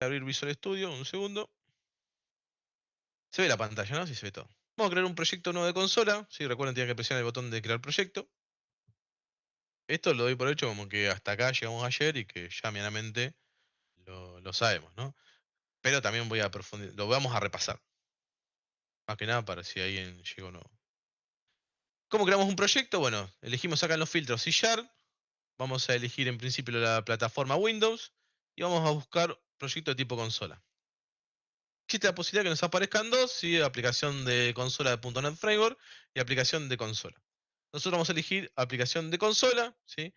Abrir Visual Studio, un segundo. Se ve la pantalla, ¿no? Sí, se ve todo. Vamos a crear un proyecto nuevo de consola. Sí, recuerden, tienen que presionar el botón de crear proyecto. Esto lo doy por hecho como que hasta acá llegamos ayer y que ya medianamente lo sabemos, ¿no? Pero también voy a profundizar, lo vamos a repasar. Más que nada para si alguien llegó nuevo. ¿Cómo creamos un proyecto? Bueno, elegimos acá en los filtros C Sharp. Vamos a elegir en principio la plataforma Windows. Y vamos a buscar proyecto de tipo consola. Existe la posibilidad que nos aparezcan dos, ¿sí? Aplicación de consola de .NET Framework y aplicación de consola. Nosotros vamos a elegir aplicación de consola, ¿sí?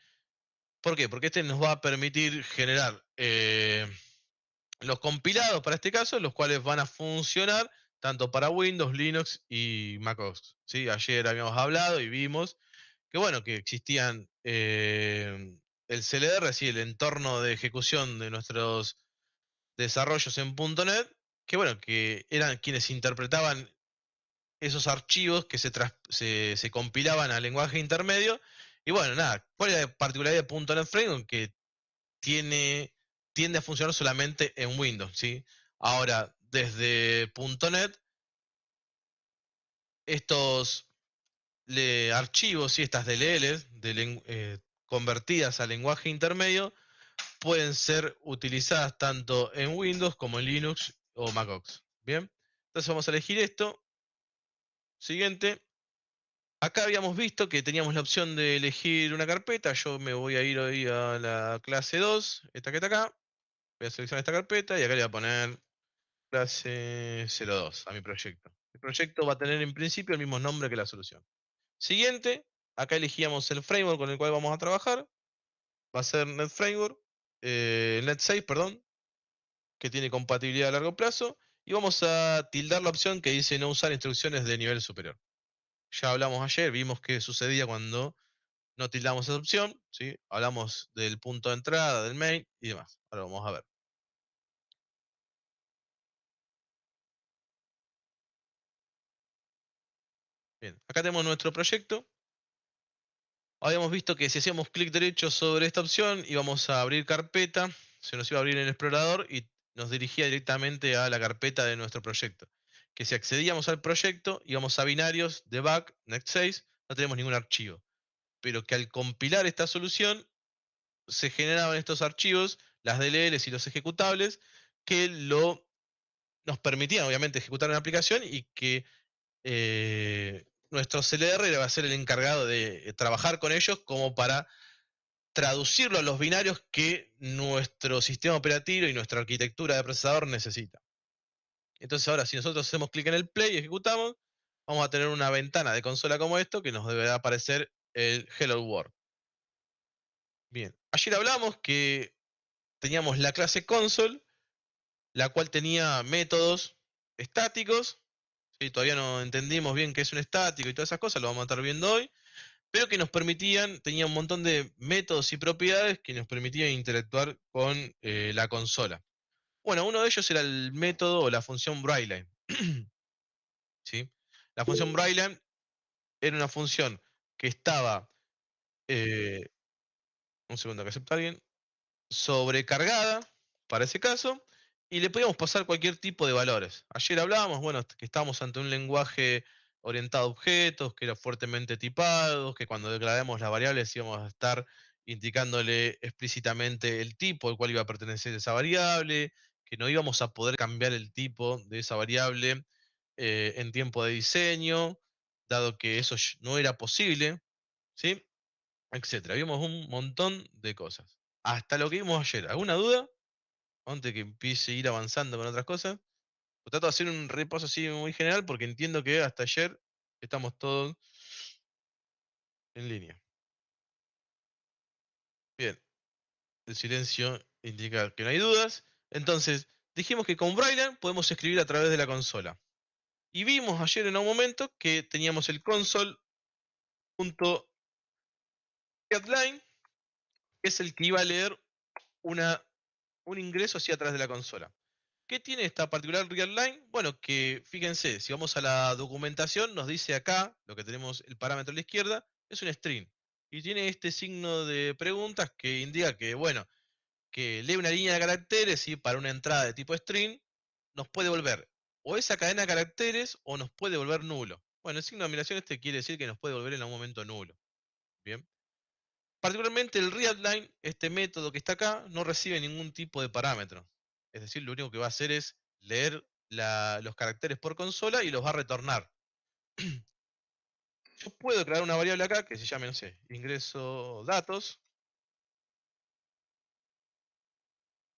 ¿Por qué? Porque este nos va a permitir generar los compilados para este caso, los cuales van a funcionar tanto para Windows, Linux y macOS. ¿Sí? Ayer habíamos hablado y vimos que bueno, que existían el CLR, ¿sí? El entorno de ejecución de nuestros desarrollos en .NET, que bueno, que eran quienes interpretaban esos archivos que se compilaban al lenguaje intermedio. Y bueno, nada, ¿cuál es la particularidad de .NET Framework? Que tiene, tiende a funcionar solamente en Windows, ¿sí? Ahora, desde .NET, estos archivos y estas DLLs convertidas al lenguaje intermedio pueden ser utilizadas tanto en Windows como en Linux o macOS. Bien, entonces vamos a elegir esto. Siguiente. Acá habíamos visto que teníamos la opción de elegir una carpeta. Yo me voy a ir hoy a la clase 2, esta que está acá. Voy a seleccionar esta carpeta y acá le voy a poner clase 02 a mi proyecto. El proyecto va a tener en principio el mismo nombre que la solución. Siguiente, acá elegíamos el framework con el cual vamos a trabajar. Va a ser Net Framework, Net 6, perdón, que tiene compatibilidad a largo plazo. Y vamos a tildar la opción que dice no usar instrucciones de nivel superior. Ya hablamos ayer, vimos qué sucedía cuando no tildamos esa opción, ¿sí? Hablamos del punto de entrada, del main y demás. Ahora vamos a ver. Bien, acá tenemos nuestro proyecto. Habíamos visto que si hacíamos clic derecho sobre esta opción íbamos a abrir carpeta, se nos iba a abrir en el explorador y nos dirigía directamente a la carpeta de nuestro proyecto. Que si accedíamos al proyecto íbamos a binarios, debug, next 6, no tenemos ningún archivo. Pero que al compilar esta solución se generaban estos archivos, las DLLs y los ejecutables, que nos permitían obviamente ejecutar una aplicación y que nuestro CLR va a ser el encargado de trabajar con ellos como para traducirlo a los binarios que nuestro sistema operativo y nuestra arquitectura de procesador necesita. Entonces ahora si nosotros hacemos clic en el play y ejecutamos, vamos a tener una ventana de consola como esto que nos deberá aparecer el Hello World. Bien, ayer hablamos que teníamos la clase console, la cual tenía métodos estáticos. ¿Sí? Todavía no entendimos bien qué es un estático y todas esas cosas, lo vamos a estar viendo hoy. Pero que nos permitían, tenía un montón de métodos y propiedades que nos permitían interactuar con la consola. Bueno, uno de ellos era el método o la función Braille. ¿Sí? La función Braille era una función que estaba, eh, un segundo que acepta alguien, sobrecargada para ese caso, y le podíamos pasar cualquier tipo de valores. Ayer hablábamos, bueno, que estábamos ante un lenguaje orientado a objetos, que era fuertemente tipado, que cuando declaramos las variables íbamos a estar indicándole explícitamente el tipo al cual iba a pertenecer esa variable, que no íbamos a poder cambiar el tipo de esa variable en tiempo de diseño, dado que eso no era posible, ¿sí? Etcétera. Vimos un montón de cosas. Hasta lo que vimos ayer. ¿Alguna duda? Antes que empiece a ir avanzando con otras cosas. Trato de hacer un repaso así muy general porque entiendo que hasta ayer estamos todos en línea. Bien, el silencio indica que no hay dudas. Entonces, dijimos que con Braille podemos escribir a través de la consola. Y vimos ayer en un momento que teníamos el console.readline, que es el que iba a leer un ingreso hacia atrás de la consola. ¿Qué tiene esta particular readline? Bueno, que fíjense, si vamos a la documentación, nos dice acá, lo que tenemos el parámetro a la izquierda, es un string. Y tiene este signo de preguntas que indica que, bueno, que lee una línea de caracteres y para una entrada de tipo string, nos puede volver o esa cadena de caracteres o nos puede volver nulo. Bueno, el signo de admiración este quiere decir que nos puede volver en algún momento nulo. Bien. Particularmente el readline, este método que está acá, no recibe ningún tipo de parámetro. Es decir, lo único que va a hacer es leer los caracteres por consola y los va a retornar. Yo puedo crear una variable acá que se llame, no sé, ingreso datos.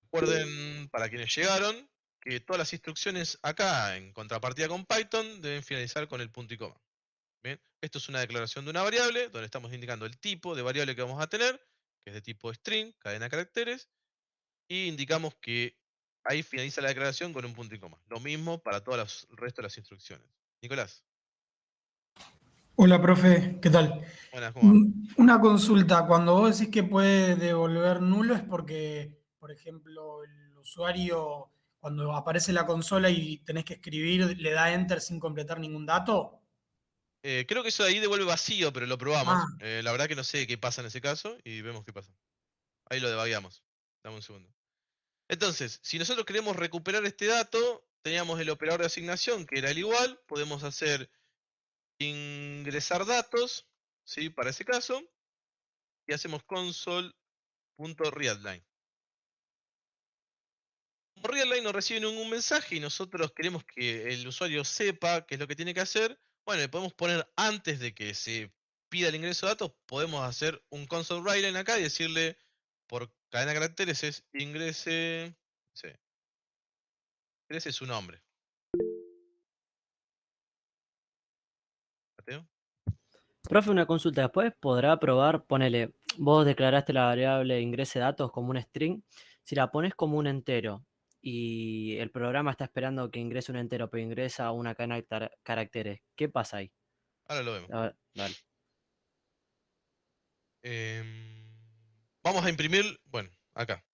Recuerden, para quienes llegaron, que todas las instrucciones acá, en contrapartida con Python, deben finalizar con el punto y coma. Bien, esto es una declaración de una variable, donde estamos indicando el tipo de variable que vamos a tener, que es de tipo string, cadena de caracteres, y indicamos que ahí finaliza la declaración con un punto y coma. Lo mismo para todos el resto de las instrucciones. Nicolás, Hola, profe, ¿qué tal? buenas, ¿cómo va? Una consulta, cuando vos decís que puede devolver nulo es porque, por ejemplo, el usuario, cuando aparece la consola y tenés que escribir, le da enter sin completar ningún dato. Creo que eso de ahí devuelve vacío, pero lo Ah, probamos. La verdad que no sé qué pasa en ese caso y vemos qué pasa. Ahí lo debagueamos. Dame un segundo. Entonces, si nosotros queremos recuperar este dato, teníamos el operador de asignación que era el igual, podemos hacer ingresar datos, ¿sí? Para ese caso, y hacemos console.readline. Como readline no recibe ningún mensaje y nosotros queremos que el usuario sepa qué es lo que tiene que hacer, bueno, le podemos poner antes de que se pida el ingreso de datos, podemos hacer un console.readline acá y decirle por cadena de caracteres es ingrese, sí, ingrese su nombre. ¿Mateo? Profe, una consulta. Después podrá probar, ponele, vos declaraste la variable ingrese datos como un string. Si la pones como un entero y el programa está esperando que ingrese un entero, pero ingresa una cadena de caracteres, ¿qué pasa ahí? Ahora lo vemos. A ver, dale. Em, Vamos a imprimir, bueno, acá.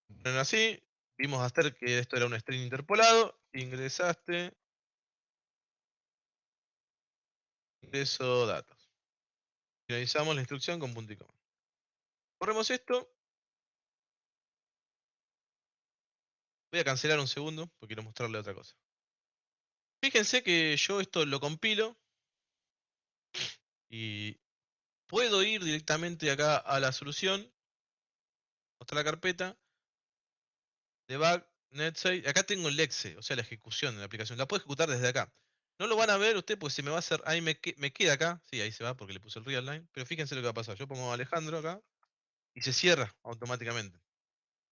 Ponen así, vimos hacer que esto era un string interpolado, ingresaste, ingreso datos. Finalizamos la instrucción con punto y coma. Corremos esto, voy a cancelar un segundo porque quiero mostrarle otra cosa. Fíjense que yo esto lo compilo y puedo ir directamente acá a la solución, mostrar la carpeta, debug, netside, acá tengo el exe, o sea la ejecución de la aplicación, la puedo ejecutar desde acá. No lo van a ver ustedes porque se me va a hacer, ahí me queda acá, sí, ahí se va porque le puse el real line, pero fíjense lo que va a pasar, yo pongo Alejandro acá y se cierra automáticamente.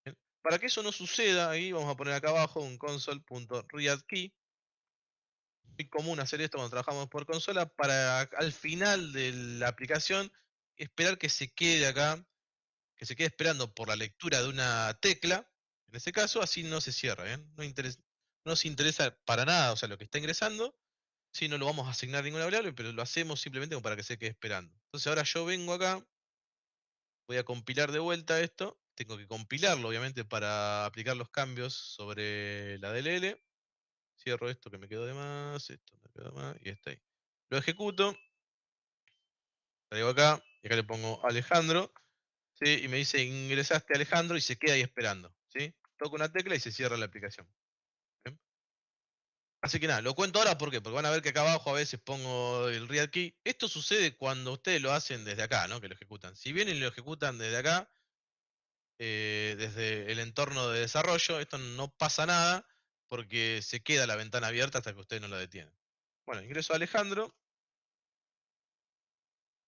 ¿Bien? Para que eso no suceda, ahí vamos a poner acá abajo un console.readKey. Muy común hacer esto cuando trabajamos por consola para al final de la aplicación esperar que se quede acá, que se quede esperando por la lectura de una tecla, en este caso, así no se cierra, ¿bien? No nos interesa para nada, o sea, lo que está ingresando, si no lo vamos a asignar ninguna variable, pero lo hacemos simplemente como para que se quede esperando. Entonces ahora yo vengo acá, voy a compilar de vuelta esto, tengo que compilarlo obviamente para aplicar los cambios sobre la DLL. Cierro esto que me quedó de más, esto me quedó de más y está ahí. Lo ejecuto, traigo acá y acá le pongo Alejandro, ¿sí? Y me dice ingresaste Alejandro y se queda ahí esperando, ¿sí? Toco una tecla y se cierra la aplicación. ¿Bien? Así que nada, lo cuento ahora ¿por qué? Porque van a ver que acá abajo a veces pongo el real key. Esto sucede cuando ustedes lo hacen desde acá, ¿no? Que lo ejecutan. Si vienen y lo ejecutan desde acá, desde el entorno de desarrollo, esto no pasa nada porque se queda la ventana abierta hasta que ustedes no la detienen. Bueno, ingreso a Alejandro,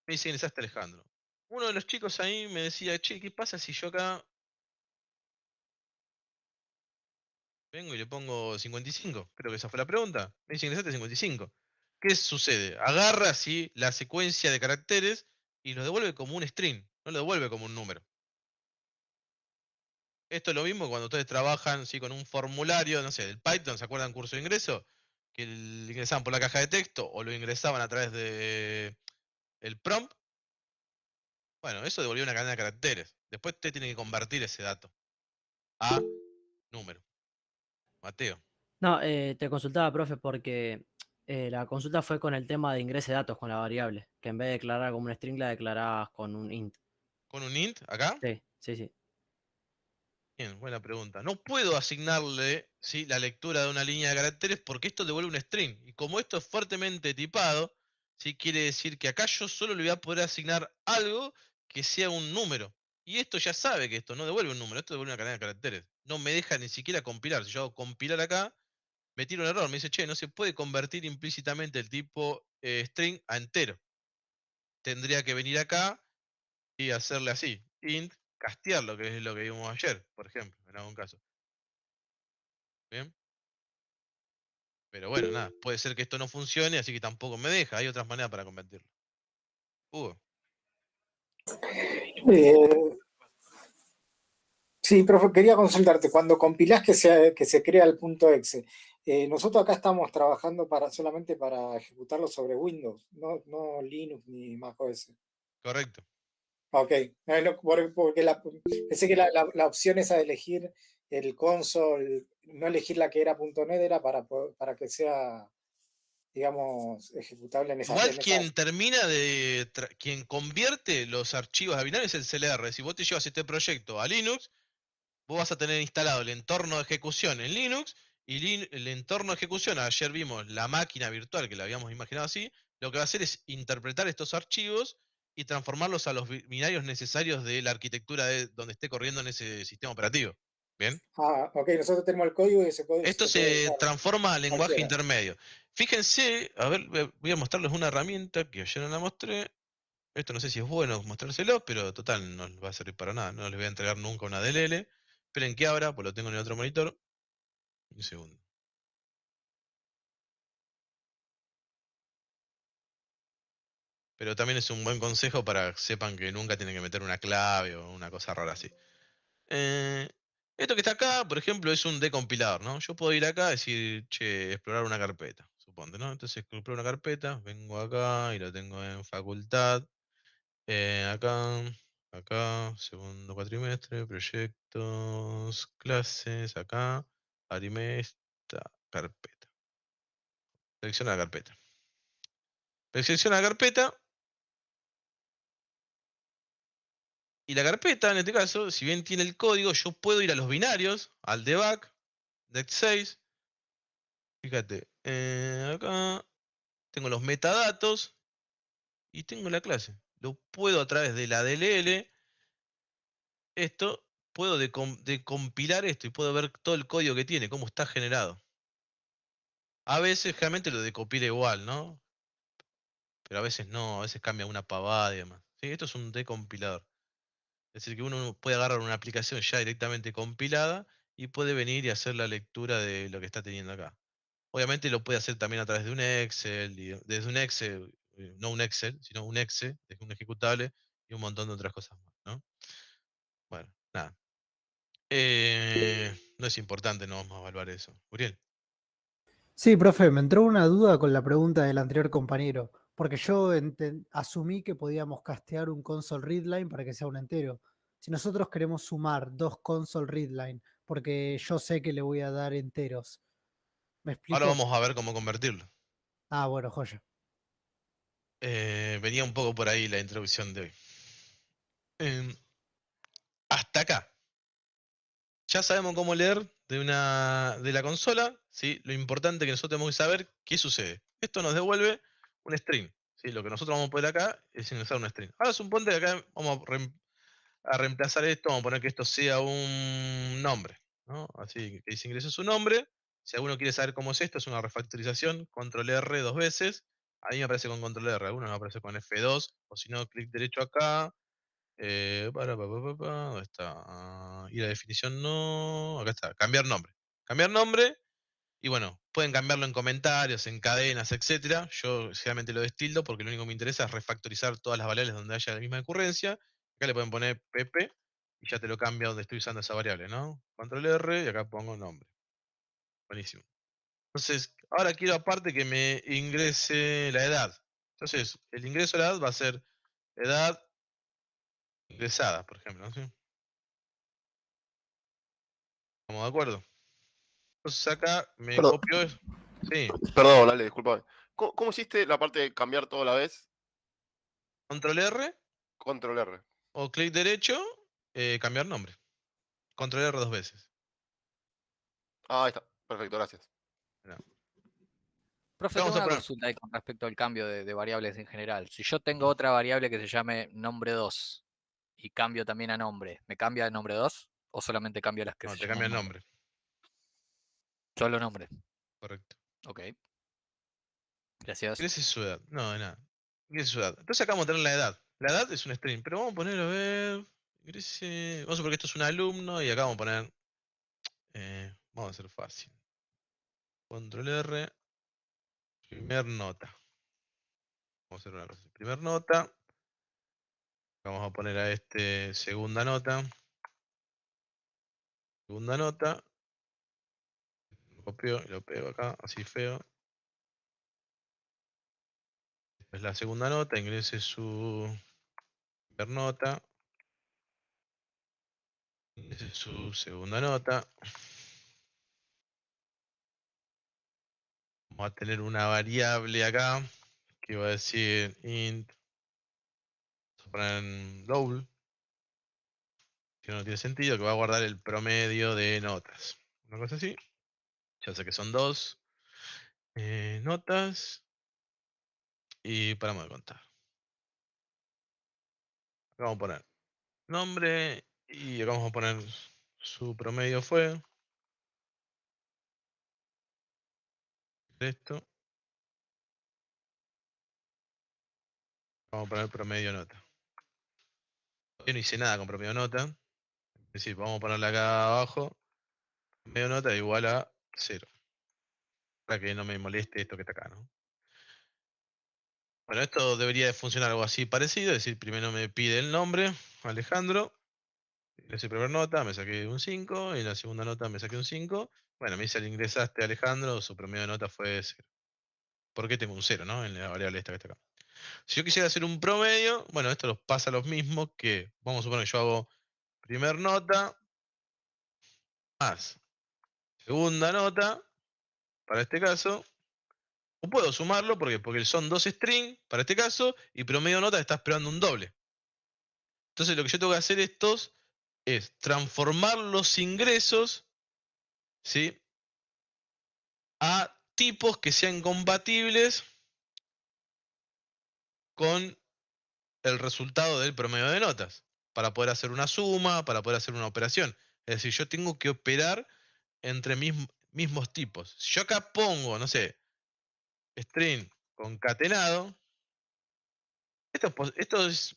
me dice ingresaste Alejandro. Uno de los chicos ahí me decía, che, ¿qué pasa si yo acá vengo y le pongo 55? Creo que esa fue la pregunta. Me dice ingresaste 55. ¿Qué sucede? Agarra así la secuencia de caracteres y lo devuelve como un string, no lo devuelve como un número. Esto es lo mismo cuando ustedes trabajan ¿sí? Con un formulario, no sé, del Python, ¿se acuerdan curso de ingreso? Que ingresaban por la caja de texto o lo ingresaban a través de el prompt. Bueno, eso devolvió una cadena de caracteres. Después usted tiene que convertir ese dato a número. Mateo. No, te consultaba, profe, porque La consulta fue con el tema de ingrese datos con la variable, que en vez de declarar como un string la declarabas con un int. ¿Con un int acá? Sí, sí, sí. Bien, buena pregunta. No puedo asignarle, ¿sí?, la lectura de una línea de caracteres porque esto devuelve un string. Y como esto es fuertemente tipado, ¿sí?, quiere decir que acá yo solo le voy a poder asignar algo que sea un número. Y esto ya sabe que esto no devuelve un número, esto devuelve una cadena de caracteres. No me deja ni siquiera compilar. Si yo hago compilar acá, me tira un error. Me dice, che, no se puede convertir implícitamente el tipo string a entero. Tendría que venir acá y hacerle así. Int, castearlo, que es lo que vimos ayer, por ejemplo, en algún caso. Bien. Pero bueno, nada, puede ser que esto no funcione, así que tampoco me deja. Hay otras maneras para convertirlo. Hugo, Eh, sí, profe, quería consultarte, cuando compilás que se crea el punto exe, nosotros acá estamos trabajando solamente para ejecutarlo sobre Windows, no Linux ni macOS. correcto. Ok, porque pensé que la opción esa de elegir el console, no elegir la que era .NET, era para que sea, digamos, ejecutable Igual en esa. quien termina de. Quien convierte los archivos a binarios es el CLR. Si vos te llevas este proyecto a Linux, vos vas a tener instalado el entorno de ejecución en Linux y el entorno de ejecución, ayer vimos la máquina virtual que la habíamos imaginado así, lo que va a hacer es interpretar estos archivos y transformarlos a los binarios necesarios de la arquitectura de donde esté corriendo en ese sistema operativo. ¿Bien? Ah, ok, nosotros tenemos el código y ese código Esto se puede se usar transforma a lenguaje cualquiera. intermedio. Fíjense, a ver, voy a mostrarles una herramienta que ayer no la mostré. Esto no sé si es bueno mostrárselo, pero total, no les va a servir para nada. No les voy a entregar nunca una DLL. Esperen que abra, pues lo tengo en el otro monitor. Un segundo. Pero también es un buen consejo para que sepan que nunca tienen que meter una clave o una cosa rara así. Eh, Esto que está acá, por ejemplo, es un decompilador, ¿no? Yo puedo ir acá y decir, che, explorar una carpeta, suponte, ¿no? Entonces exploro una carpeta, vengo acá y lo tengo en facultad. Acá, acá, segundo cuatrimestre, proyectos, clases, acá, abrirme esta carpeta. Selecciona la carpeta. Selecciona la carpeta y la carpeta, en este caso, si bien tiene el código, yo puedo ir a los binarios, al debug, dex6. Fíjate, acá tengo los metadatos y tengo la clase. Lo puedo a través de la DLL, esto, puedo decompilar esto y puedo ver todo el código que tiene, cómo está generado. A veces realmente lo decompila igual, ¿no? Pero a veces no, a veces cambia una pavada y demás. Sí, esto es un decompilador. Es decir, que uno puede agarrar una aplicación ya directamente compilada y puede venir y hacer la lectura de lo que está teniendo acá. Obviamente lo puede hacer también a través de un Excel, desde un Excel, no un Excel, sino un Exe, desde un ejecutable y un montón de otras cosas más, ¿no? Bueno, nada. No es importante, no vamos a evaluar eso. Uriel. Sí, profe, me entró una duda con la pregunta del anterior compañero, porque yo asumí que podíamos castear un console readline para que sea un entero. Si nosotros queremos sumar dos console readline, porque yo sé que le voy a dar enteros, ¿me Ahora explico? vamos a ver cómo convertirlo. Ah, bueno, joya. Venía un poco por ahí la introducción de hoy. Hasta acá. Ya sabemos cómo leer de la consola, ¿sí? Lo importante que nosotros tenemos que saber qué sucede. Esto nos devuelve un string, ¿sí? Lo que nosotros vamos a poner acá es ingresar un string. Ahora suponte que acá vamos a reemplazar esto, vamos a poner que esto sea un nombre, ¿no? Así que dice ingrese su nombre. Si alguno quiere saber cómo es esto, es una refactorización, control R dos veces. A mí me aparece con control R, algunos me aparece con F2, o si no, clic derecho acá, ¿dónde está? Y la definición no. Acá está. Cambiar nombre. Cambiar nombre. Y bueno, pueden cambiarlo en comentarios, en cadenas, etcétera. Yo generalmente lo destildo porque lo único que me interesa es refactorizar todas las variables donde haya la misma ocurrencia. Acá le pueden poner PP y ya te lo cambia donde estoy usando esa variable, ¿no? Control R y acá pongo nombre. Buenísimo. Entonces, ahora quiero aparte que me ingrese la edad. Entonces, el ingreso de la edad va a ser edad ingresada, por ejemplo, ¿no? ¿Sí? ¿Estamos de acuerdo? Entonces acá me Perdón, copio eso. Sí, Perdón, dale, disculpame. ¿Cómo hiciste la parte de cambiar todo a la vez? control R Control R. o clic derecho, cambiar nombre. Control R 2 veces. Ah, ahí está. Perfecto, gracias. No. Profe, Vamos tengo a una poner- consulta ahí con respecto al cambio de variables en general. Si yo tengo otra variable que se llame nombre 2 y cambio también a nombre, ¿me cambia de nombre 2 o solamente cambio las que No, se te llaman cambia el nombre? nombre. Solo nombre. Correcto. Ok. Gracias. Ingrese su edad. No, de nada. Ingrese su edad. Entonces acá vamos a tener la edad. La edad es un string, pero vamos a poner, a ver. Ingrese. Vamos a suponer que esto es un alumno y acá vamos a poner. Vamos a hacer fácil. Control R. Primer nota. Vamos a hacer una cosa. Primer nota. Vamos a poner a este segunda nota. Segunda nota. Lo copio y lo pego acá, así feo. Esta es la segunda nota. Ingrese su primer nota. Ingrese su segunda nota. Vamos a tener una variable acá que va a decir int. Vamos a poner en double. Que no tiene sentido, que va a guardar el promedio de notas. Una cosa así. Ya sé que son 2 notas. Y paramos de contar. Acá vamos a poner nombre. Y acá vamos a poner su promedio fue. Esto. Vamos a poner promedio nota. Yo no hice nada con promedio nota. Es decir, vamos a ponerle acá abajo. Promedio nota igual a 0. Para que no me moleste esto que está acá, ¿no? Bueno, esto debería de funcionar algo así parecido. Es decir, primero me pide el nombre, Alejandro. En esa primera nota me saqué un 5. Y en la segunda nota me saqué un 5. Bueno, me dice al ingresaste Alejandro, su promedio de nota fue 0. ¿Por qué tengo un 0, no? En la variable esta que está acá. Si yo quisiera hacer un promedio, bueno, esto los pasa lo mismo que, vamos a suponer que yo hago primer nota más segunda nota, para este caso. No puedo sumarlo porque son 2 strings, para este caso, y promedio nota está esperando un doble. Entonces lo que yo tengo que hacer es transformar los ingresos, ¿sí?, a tipos que sean compatibles con el resultado del promedio de notas, para poder hacer una suma, para poder hacer una operación. Es decir, yo tengo que operar entre mismos tipos. Si yo acá pongo, no sé, string concatenado, esto es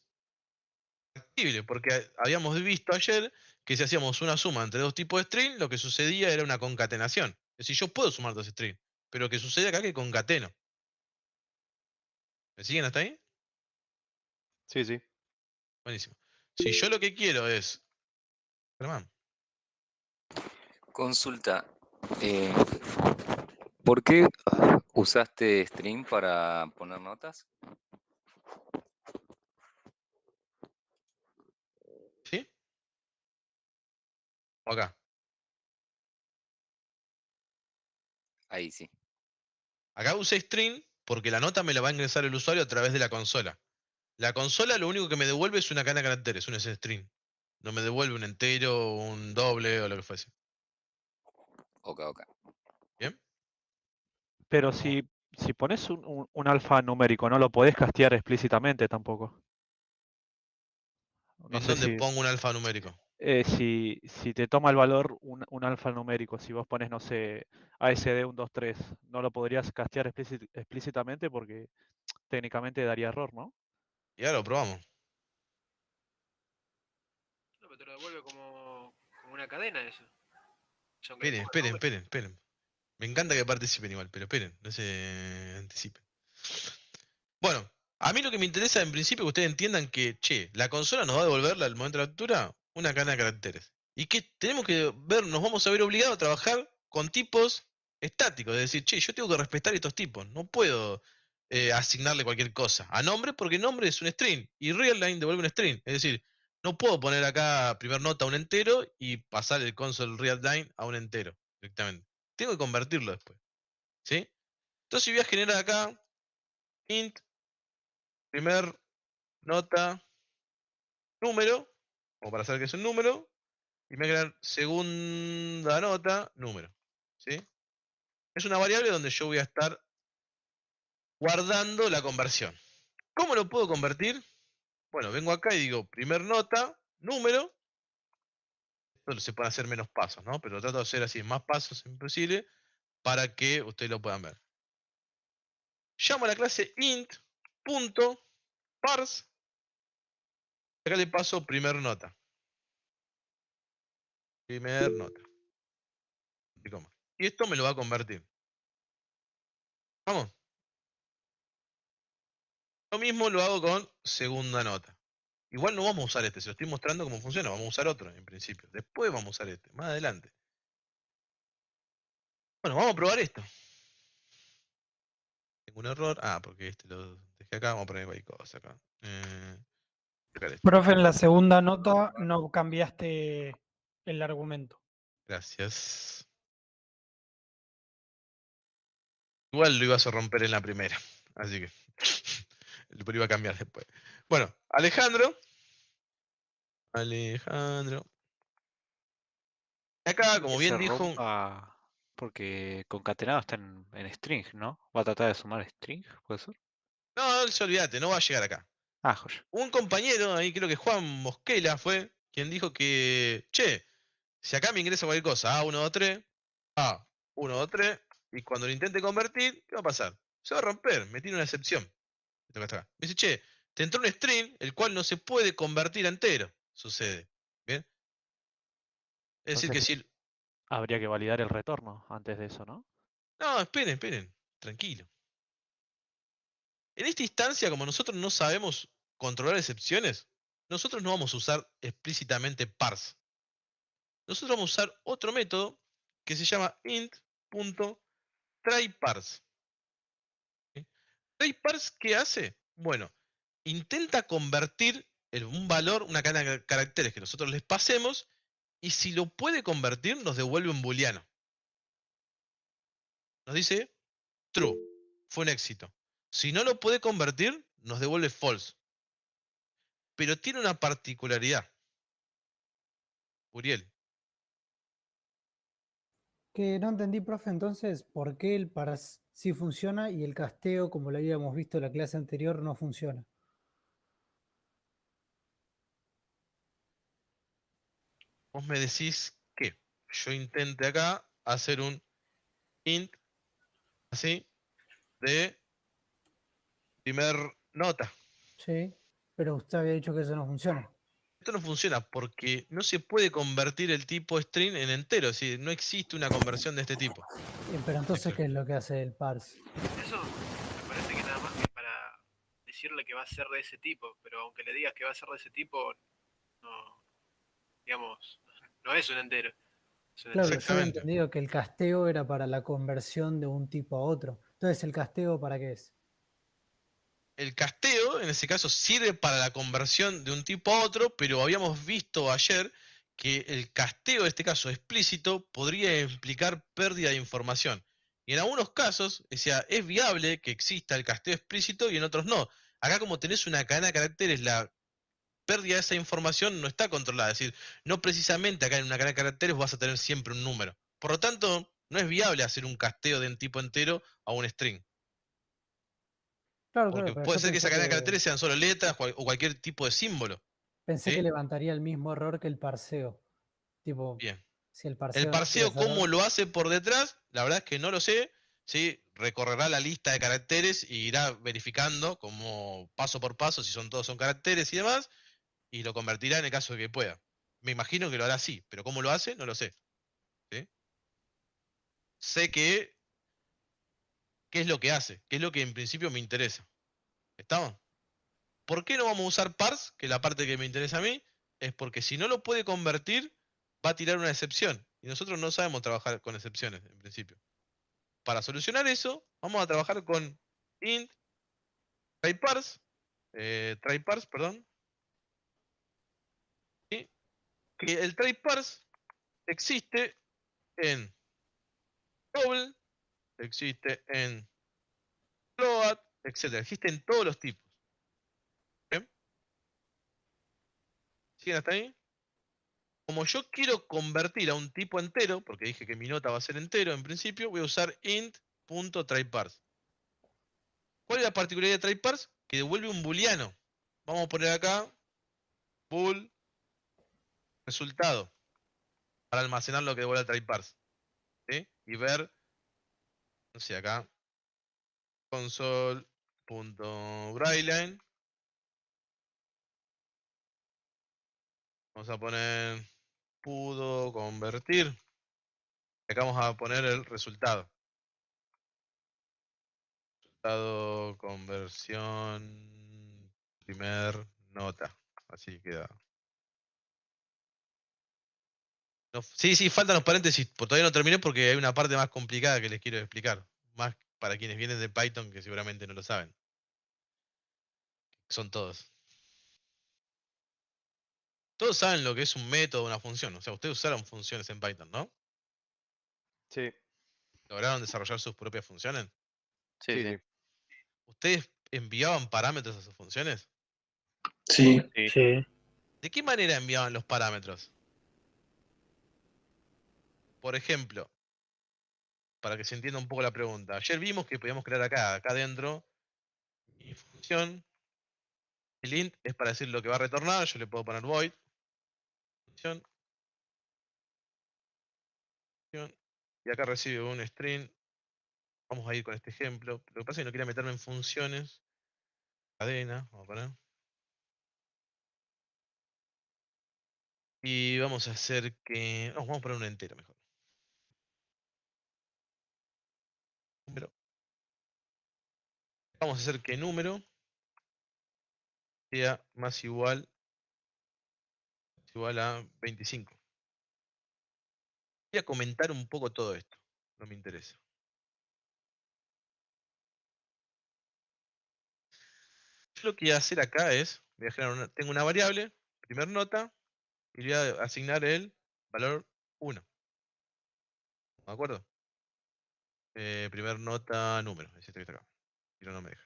factible, porque habíamos visto ayer que si hacíamos una suma entre dos tipos de string, lo que sucedía era una concatenación. Es decir, yo puedo sumar dos strings, pero lo que sucede acá es que concateno. ¿Me siguen hasta ahí? Sí, sí. Buenísimo. Si yo lo que quiero es... Germán, Consulta. ¿Por qué usaste string para poner notas? ¿sí? O acá. Ahí sí. Acá usé string porque la nota me la va a ingresar el usuario a través de la consola. La consola lo único que me devuelve es una cadena de caracteres, un string. No me devuelve un entero, un doble o lo que fuese. Ok. ¿Bien? Pero si pones un alfa numérico, no lo podés castear explícitamente tampoco. No ¿En sé dónde si, pongo un alfanumérico? si te toma el valor un alfa numérico, si vos pones, no sé, ASD 123, no lo podrías castear explícitamente porque técnicamente daría error, ¿no? Y ahora lo probamos. No, pero te lo devuelve como una cadena eso. O sea, aunque le Esperen, ponga el esperen, nombre. esperen. Me encanta que participen igual, pero esperen, no se anticipen. Bueno, a mí lo que me interesa en principio es que ustedes entiendan que, che, la consola nos va a devolver al momento de la captura una cadena de caracteres. Y que tenemos que ver, nos vamos a ver obligados a trabajar con tipos estáticos. Es decir, che, yo tengo que respetar estos tipos. No puedo asignarle cualquier cosa a nombre porque nombre es un string. Y readline devuelve un string. Es decir, no puedo poner acá primer nota a un entero y pasar el console readline a un entero directamente. Tengo que convertirlo después. ¿Sí? Entonces voy a generar acá int primer nota número, como para saber que es un número, y me voy a generar segunda nota número. ¿Sí? Es una variable donde yo voy a estar guardando la conversión. ¿Cómo lo puedo convertir? Bueno, vengo acá y digo primer nota número. Esto se pueden hacer menos pasos, ¿no? Pero trato de hacer así, más pasos posible para que ustedes lo puedan ver. Llamo a la clase int.parse. Acá le paso primer nota. Primer nota. Y esto me lo va a convertir. Vamos. Lo mismo lo hago con segunda nota. Igual no vamos a usar este, se lo estoy mostrando cómo funciona. Vamos a usar otro en principio. Después vamos a usar este, más adelante. Bueno, vamos a probar esto. Tengo un error. Ah, porque este lo dejé acá. Vamos a poner cualquier cosa acá. Sacar esto. Profe, en la segunda nota no cambiaste el argumento. Gracias. Igual lo ibas a romper en la primera. Así que lo iba a cambiar después. Bueno, Alejandro. Acá, como Que bien se dijo. rompa porque concatenado está en string, ¿no? Va a tratar de sumar string, ¿puede ser? No, olvídate, no va a llegar acá. Ah, joya. Un compañero, ahí creo que Juan Mosquela fue, quien dijo que, che, si acá me ingresa cualquier cosa, A1, 2, 3, A1, 2, 3, y cuando lo intente convertir, ¿qué va a pasar? Se va a romper, me tiene una excepción. Me dice, che, te entró un string, el cual no se puede convertir a entero. Sucede. ¿Bien? Es decir que Entonces si... habría que validar el retorno antes de eso, ¿no? No, esperen, tranquilo. En esta instancia, como nosotros no sabemos controlar excepciones, nosotros no vamos a usar explícitamente parse. Nosotros vamos a usar otro método que se llama int.tryparse. ¿Sí? ¿Tryparse qué hace? Bueno, intenta convertir un valor, una cadena de caracteres que nosotros les pasemos, y si lo puede convertir, nos devuelve un booleano. Nos dice true, fue un éxito. Si no lo puede convertir, nos devuelve false. Pero tiene una particularidad. Uriel. Que no entendí, profe, entonces, ¿por qué el parse sí funciona y el casteo, como lo habíamos visto en la clase anterior, no funciona? Vos me decís que yo intente acá hacer un int así de primer nota. Sí, pero usted había dicho que eso no funciona. Esto no funciona porque no se puede convertir el tipo string en entero, es decir, no existe una conversión de este tipo. Pero entonces, ¿qué es lo que hace el parse? Eso me parece que nada más que para decirle que va a ser de ese tipo, pero aunque le digas que va a ser de ese tipo, no, digamos, no es un entero. Es un Claro, yo había Exactamente. entendido que el casteo era para la conversión de un tipo a otro. Entonces, ¿el casteo para qué es? El casteo, en ese caso, sirve para la conversión de un tipo a otro, pero habíamos visto ayer que el casteo, en este caso explícito, podría implicar pérdida de información. Y en algunos casos, o sea, es viable que exista el casteo explícito y en otros no. Acá como tenés una cadena de caracteres, la pérdida de esa información no está controlada. Es decir, no precisamente acá en una cadena de caracteres vas a tener siempre un número. Por lo tanto, no es viable hacer un casteo de un tipo entero a un string. Claro, Porque pero puede yo ser que esa pensé cadena de que, caracteres sean solo letras o cualquier tipo de símbolo. pensé que ¿Sí? levantaría el mismo error que el parseo. Tipo, Bien. si el El parseo no quiere parseo, hacer cómo lo hace por detrás, la verdad es que no lo sé. ¿Sí? Recorrerá la lista de caracteres y irá verificando como paso por paso si todos son caracteres y demás, y lo convertirá en el caso de que pueda. Me imagino que lo hará así, pero cómo lo hace, no lo sé. ¿Sí? Sé que qué es lo que hace, qué es lo que en principio me interesa. ¿Estamos? ¿Por qué no vamos a usar parse, que es la parte que me interesa a mí? Es porque si no lo puede convertir, va a tirar una excepción. Y nosotros no sabemos trabajar con excepciones, en principio. Para solucionar eso, vamos a trabajar con int tryparse, perdón. ¿Sí? Que el tryparse existe en double, existe en float, etc. Existen todos los tipos. ¿Bien? ¿Siguen hasta ahí? Como yo quiero convertir a un tipo entero, porque dije que mi nota va a ser entero en principio, voy a usar int.tryparse. ¿Cuál es la particularidad de tryparse? Que devuelve un booleano. Vamos a poner acá bool resultado para almacenar lo que devuelve el tryparse. ¿Sí? Y ver, no sé, acá console.writeline. Vamos a poner pudo convertir. Acá vamos a poner el resultado. Resultado conversión primer nota. Así queda. No, sí, faltan los paréntesis. Todavía no terminé porque hay una parte más complicada que les quiero explicar. Más para quienes vienen de Python que seguramente no lo saben. Son todos. Todos saben lo que es un método, una función. O sea, ustedes usaron funciones en Python, ¿no? Sí, ¿Lograron desarrollar sus propias funciones? sí, sí. ¿Ustedes enviaban parámetros a sus funciones? Sí. Sí. ¿De qué manera enviaban los parámetros? Por ejemplo, para que se entienda un poco la pregunta. Ayer vimos que podíamos crear acá adentro, mi función. El int es para decir lo que va a retornar. Yo le puedo poner void. Función. Y acá recibe un string. Vamos a ir con este ejemplo. Lo que pasa es que no quería meterme en funciones. Cadena, vamos a poner. Y vamos a hacer que. Vamos a poner un entero mejor. Número. Vamos a hacer que número sea más igual a 25. Voy a comentar un poco todo esto. No me interesa. Yo lo que voy a hacer acá es, voy a generar tengo una variable, primer nota, y le voy a asignar el valor 1. ¿De acuerdo? Primer nota número, es este que está acá. Si no, no me deja.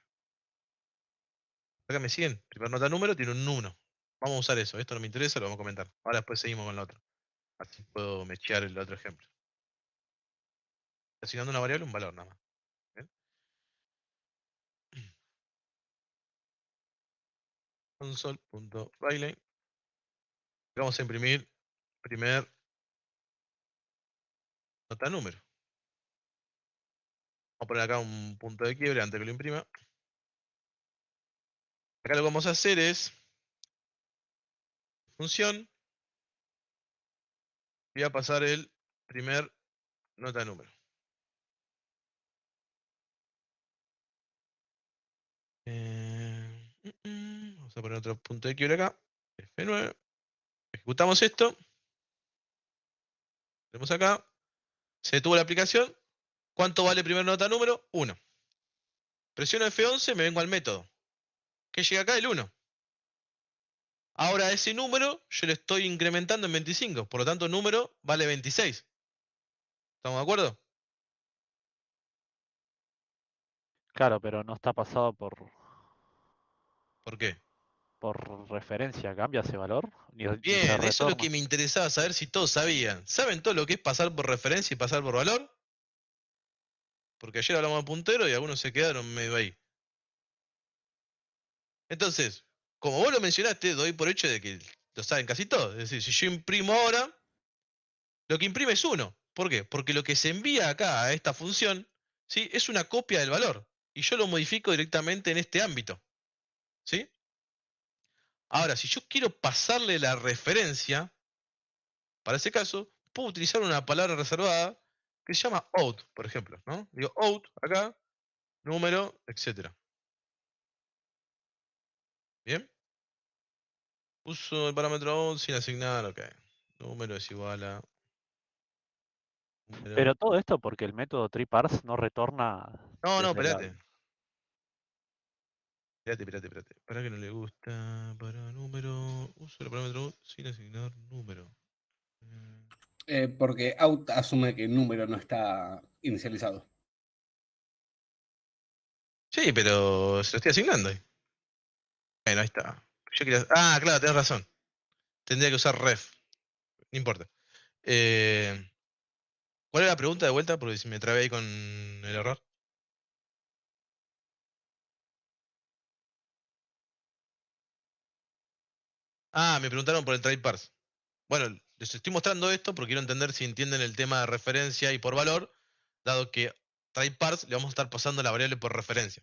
Acá me siguen, primer nota número tiene un 1. Vamos a usar eso, esto no me interesa, lo vamos a comentar. Ahora después seguimos con la otra. Así puedo mechear el otro ejemplo. Asignando una variable, un valor nada más. ¿Bien? Console.writeline. Vamos a imprimir primer nota número. Vamos a poner acá un punto de quiebre antes que lo imprima. Acá lo que vamos a hacer es función. Voy a pasar el primer nota número. Vamos a poner otro punto de quiebre acá. F9. Ejecutamos esto. Tenemos acá. Se detuvo la aplicación. ¿Cuánto vale primer nota número? 1. Presiono F11, me vengo al método. ¿Qué llega acá? El 1. Ahora ese número yo le estoy incrementando en 25. Por lo tanto, número vale 26. ¿Estamos de acuerdo? Claro, pero no está pasado ¿Por qué? por referencia. ¿Cambia ese valor? Ni se Bien, eso es lo retorna. que me interesaba saber si todos sabían. ¿Saben todo lo que es pasar por referencia y pasar por valor? Porque ayer hablamos de puntero y algunos se quedaron medio ahí. Entonces, como vos lo mencionaste, doy por hecho de que lo saben casi todos. Es decir, si yo imprimo ahora, lo que imprime es 1. ¿Por qué? Porque lo que se envía acá a esta función, ¿sí? Es una copia del valor. Y yo lo modifico directamente en este ámbito. ¿Sí? Ahora, si yo quiero pasarle la referencia, para ese caso, puedo utilizar una palabra reservada que se llama out, por ejemplo, ¿no? Digo out acá, número, etc. ¿Bien? Uso el parámetro out sin asignar, ok. Número es igual a... número. Pero todo esto porque el método tryparse no retorna. No, desde la- espérate. Espérate. Para que no le gusta. Para número. Uso el parámetro out sin asignar número. Porque out asume que el número no está inicializado. Sí, pero se lo estoy asignando ahí. Bueno, ahí está. Claro, tenés razón. Tendría que usar ref. No importa. ¿Cuál es la pregunta de vuelta? Porque si me trabé ahí con el error. Me preguntaron por el try parse. Bueno, les estoy mostrando esto porque quiero entender si entienden el tema de referencia y por valor, dado que try parse le vamos a estar pasando la variable por referencia.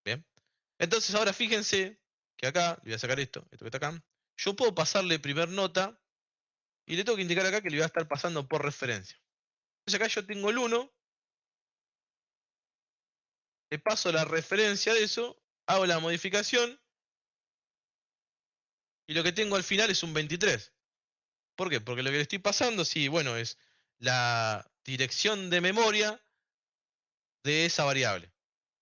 Bien. Entonces ahora fíjense que acá, le voy a sacar esto que está acá, yo puedo pasarle primer nota y le tengo que indicar acá que le voy a estar pasando por referencia. Entonces acá yo tengo el 1, le paso la referencia de eso, hago la modificación y lo que tengo al final es un 23. ¿Por qué? Porque lo que le estoy pasando, sí, bueno, es la dirección de memoria de esa variable.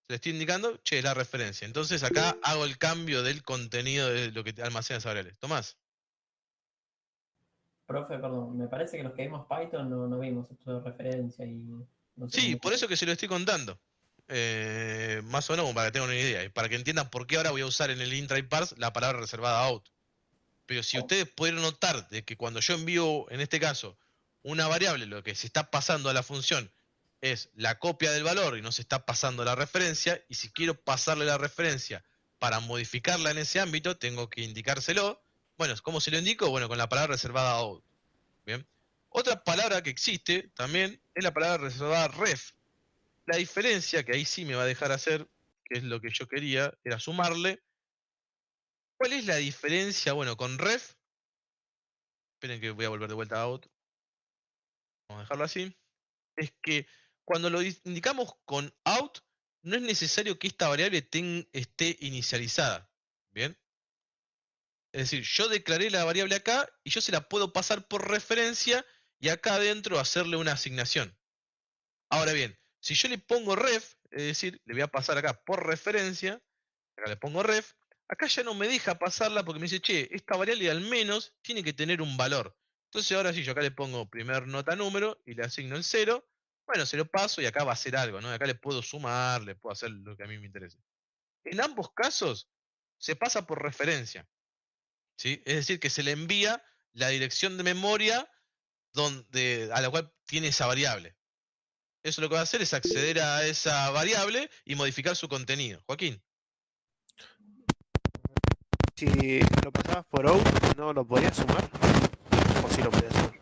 Le estoy indicando, es la referencia. Entonces acá hago el cambio del contenido de lo que almacena esa variable. Tomás. Profe, perdón, me parece que los que vimos Python no vimos esto de referencia y no sé Sí, cómo. por eso que se lo estoy contando. Más o menos para que tengan una idea. Y para que entiendan por qué ahora voy a usar en el int try parse la palabra reservada out. Pero si ustedes pudieron notar de que cuando yo envío, en este caso, una variable, lo que se está pasando a la función es la copia del valor y no se está pasando la referencia, y si quiero pasarle la referencia para modificarla en ese ámbito, tengo que indicárselo. Bueno, ¿cómo se lo indico? Bueno, con la palabra reservada out. Bien. Otra palabra que existe también es la palabra reservada ref. La diferencia, que ahí sí me va a dejar hacer, que es lo que yo quería, era sumarle. ¿Cuál es la diferencia? Bueno, con ref, esperen que voy a volver de vuelta a out. Vamos a dejarlo así. Es que cuando lo indicamos con out, no es necesario que esta variable esté inicializada. ¿Bien? Es decir, yo declaré la variable acá y yo se la puedo pasar por referencia y acá adentro hacerle una asignación. Ahora bien, si yo le pongo ref, es decir, le voy a pasar acá por referencia, acá le pongo ref, acá ya no me deja pasarla porque me dice, che, esta variable al menos tiene que tener un valor. Entonces ahora sí, yo acá le pongo primer nota número y le asigno el 0. Bueno, se lo paso y acá va a hacer algo, ¿no? Acá le puedo sumar, le puedo hacer lo que a mí me interese. En ambos casos, se pasa por referencia, ¿sí? Es decir, que se le envía la dirección de memoria a la cual tiene esa variable. Eso lo que va a hacer es acceder a esa variable y modificar su contenido. Joaquín. Si lo pasabas por out, ¿no lo podías sumar? ¿O sí lo podías sumar?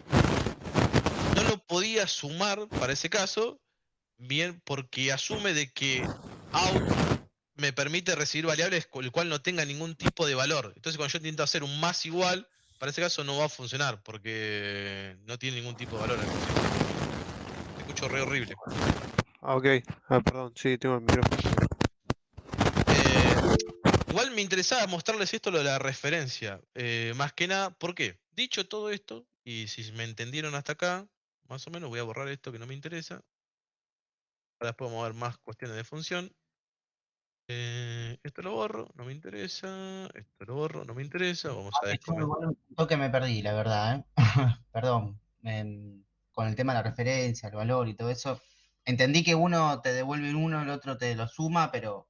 No lo podía sumar para ese caso, bien, porque asume de que out me permite recibir variables con el cual no tenga ningún tipo de valor. Entonces cuando yo intento hacer un más igual, para ese caso no va a funcionar, porque no tiene ningún tipo de valor. Te escucho re horrible. Ok, perdón, sí, tengo el micrófono. Igual me interesaba mostrarles esto, lo de la referencia. Más que nada, ¿por qué? Dicho todo esto, y si me entendieron hasta acá, más o menos voy a borrar esto que no me interesa. Ahora después vamos a ver más cuestiones de función. Esto lo borro, no me interesa. Esto lo borro, no me interesa. Vamos a Disculpe, bueno, un toque me perdí, la verdad, ¿eh? Perdón. Con el tema de la referencia, el valor y todo eso. Entendí que uno te devuelve un 1, el otro te lo suma, pero...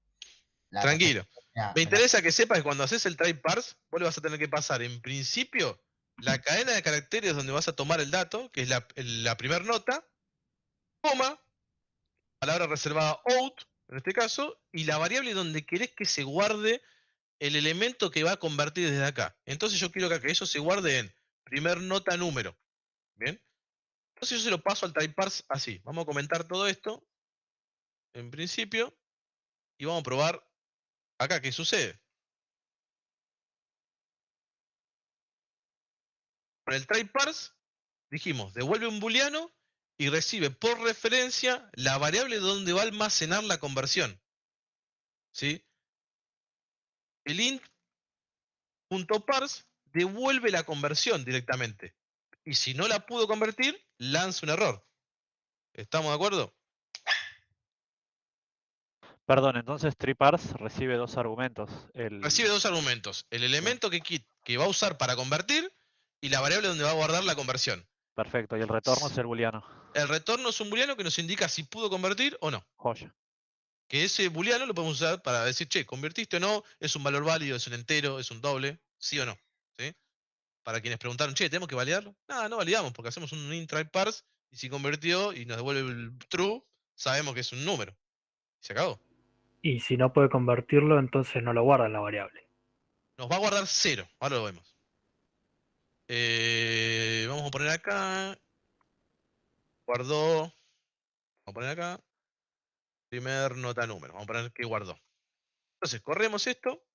Tranquilo. Me interesa que sepas que cuando haces el try parse, vos le vas a tener que pasar, en principio, la cadena de caracteres donde vas a tomar el dato, que es la primera nota, coma, palabra reservada out, en este caso, y la variable donde querés que se guarde el elemento que va a convertir desde acá. Entonces yo quiero que eso se guarde en primer nota número. ¿Bien? Entonces yo se lo paso al try parse así. Vamos a comentar todo esto, en principio, y vamos a probar acá qué sucede. Con el try parse dijimos, devuelve un booleano y recibe por referencia la variable donde va a almacenar la conversión. ¿Sí? El int.parse devuelve la conversión directamente. Y si no la pudo convertir, lanza un error. ¿Estamos de acuerdo? Perdón, entonces TreeParse recibe dos argumentos. Recibe dos argumentos. El elemento que va a usar para convertir y la variable donde va a guardar la conversión. Perfecto, y el retorno es el booleano. El retorno es un booleano que nos indica si pudo convertir o no. Joya. Que ese booleano lo podemos usar para decir, che, ¿convertiste o no? ¿Es un valor válido? ¿Es un entero? ¿Es un doble? ¿Sí o no? ¿Sí? Para quienes preguntaron, che, ¿tenemos que validarlo? No, no validamos, porque hacemos un int try parse, y si convirtió y nos devuelve el true, sabemos que es un número. Se acabó. Y si no puede convertirlo, entonces no lo guarda en la variable. Nos va a guardar 0. Ahora lo vemos. Vamos a poner acá. Guardó. Vamos a poner acá. Primer nota número. Vamos a poner que guardó. Entonces, corremos esto.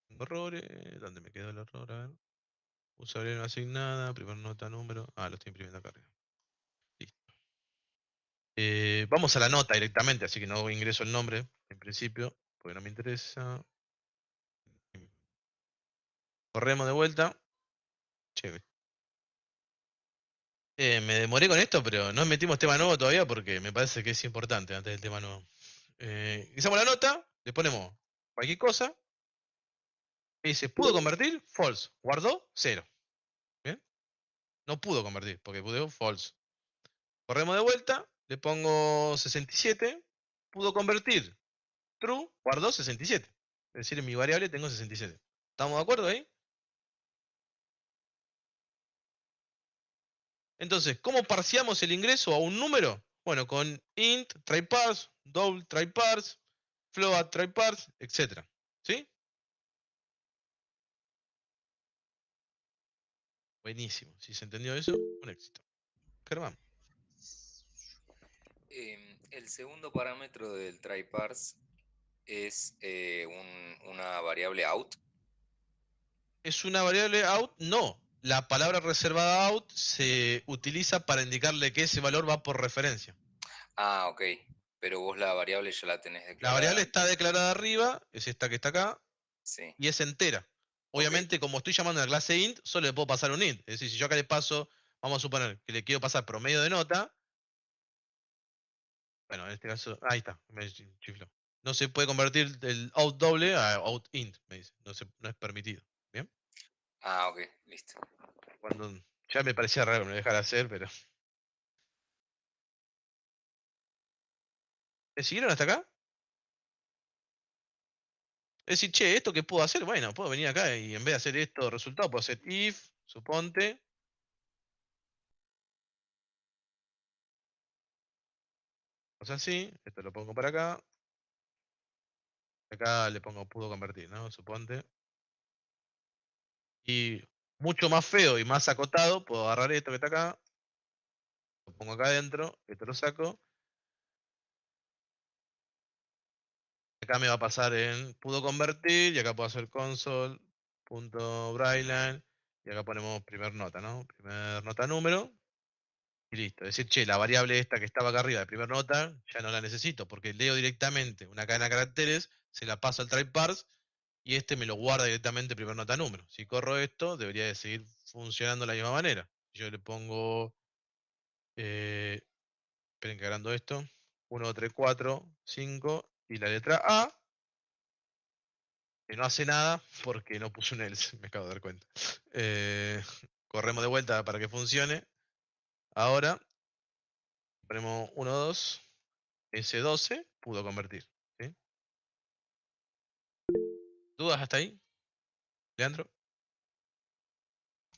Tengo errores. ¿Dónde me quedó el error? A ver. Usuario no asignada. Primer nota número. Ah, lo estoy imprimiendo acá arriba. Listo. Vamos a la nota directamente, así que no ingreso el nombre en principio, porque no me interesa. Corremos de vuelta. Che, me demoré con esto, pero no metimos tema nuevo todavía porque me parece que es importante antes del tema nuevo. Ingresamos la nota, le ponemos cualquier cosa. Y dice, ¿pudo convertir? False. Guardó, 0. ¿Bien? No pudo convertir, porque pudo false. Corremos de vuelta, le pongo 67. Pudo convertir. True, guardó 67. Es decir, en mi variable tengo 67. ¿Estamos de acuerdo ahí? Entonces, ¿cómo parseamos el ingreso a un número? Bueno, con int, try parse, double try parse, float try parse, etc. ¿Sí? Buenísimo. Si se entendió eso, un éxito. Germán. El segundo parámetro del try parse es una variable out. ¿Es una variable out? No. La palabra reservada out se utiliza para indicarle que ese valor va por referencia. Ah, ok. Pero vos la variable ya la tenés La declarada. variable está declarada arriba, es esta que está acá, Sí. y es entera. Obviamente, como estoy llamando a la clase int, solo le puedo pasar un int. Es decir, si yo acá le paso, vamos a suponer que le quiero pasar promedio de nota. Bueno, en este caso, ahí está, me chifló. No se puede convertir el out doble a out int, me dice. No es permitido. ¿Bien? Ah, ok, listo. Cuando ya me parecía raro que me lo dejara hacer, pero. ¿Me siguieron hasta acá? Es decir, che, ¿esto qué puedo hacer? Bueno, puedo venir acá y en vez de hacer esto resultado, puedo hacer if, suponte. O sea, así, esto lo pongo para acá. Acá le pongo pudo convertir, ¿no? Suponte. Y mucho más feo y más acotado, puedo agarrar esto que está acá. Lo pongo acá adentro, esto lo saco. Acá me va a pasar en pudo convertir y acá puedo hacer console.brightline y acá ponemos primer nota, ¿no? Primer nota número. Y listo. Es decir, che, la variable esta que estaba acá arriba de primer nota, ya no la necesito, porque leo directamente una cadena de caracteres, se la paso al try parse, y este me lo guarda directamente primer nota número. Si corro esto, debería de seguir funcionando de la misma manera. Yo le pongo, esperen que agrando esto, 1, 2, 3, 4, 5, y la letra A, que no hace nada porque no puse un else, me acabo de dar cuenta. Corremos de vuelta para que funcione. Ahora, ponemos 1, 2, S12, pudo convertir. ¿Sí? ¿Dudas hasta ahí? ¿Leandro?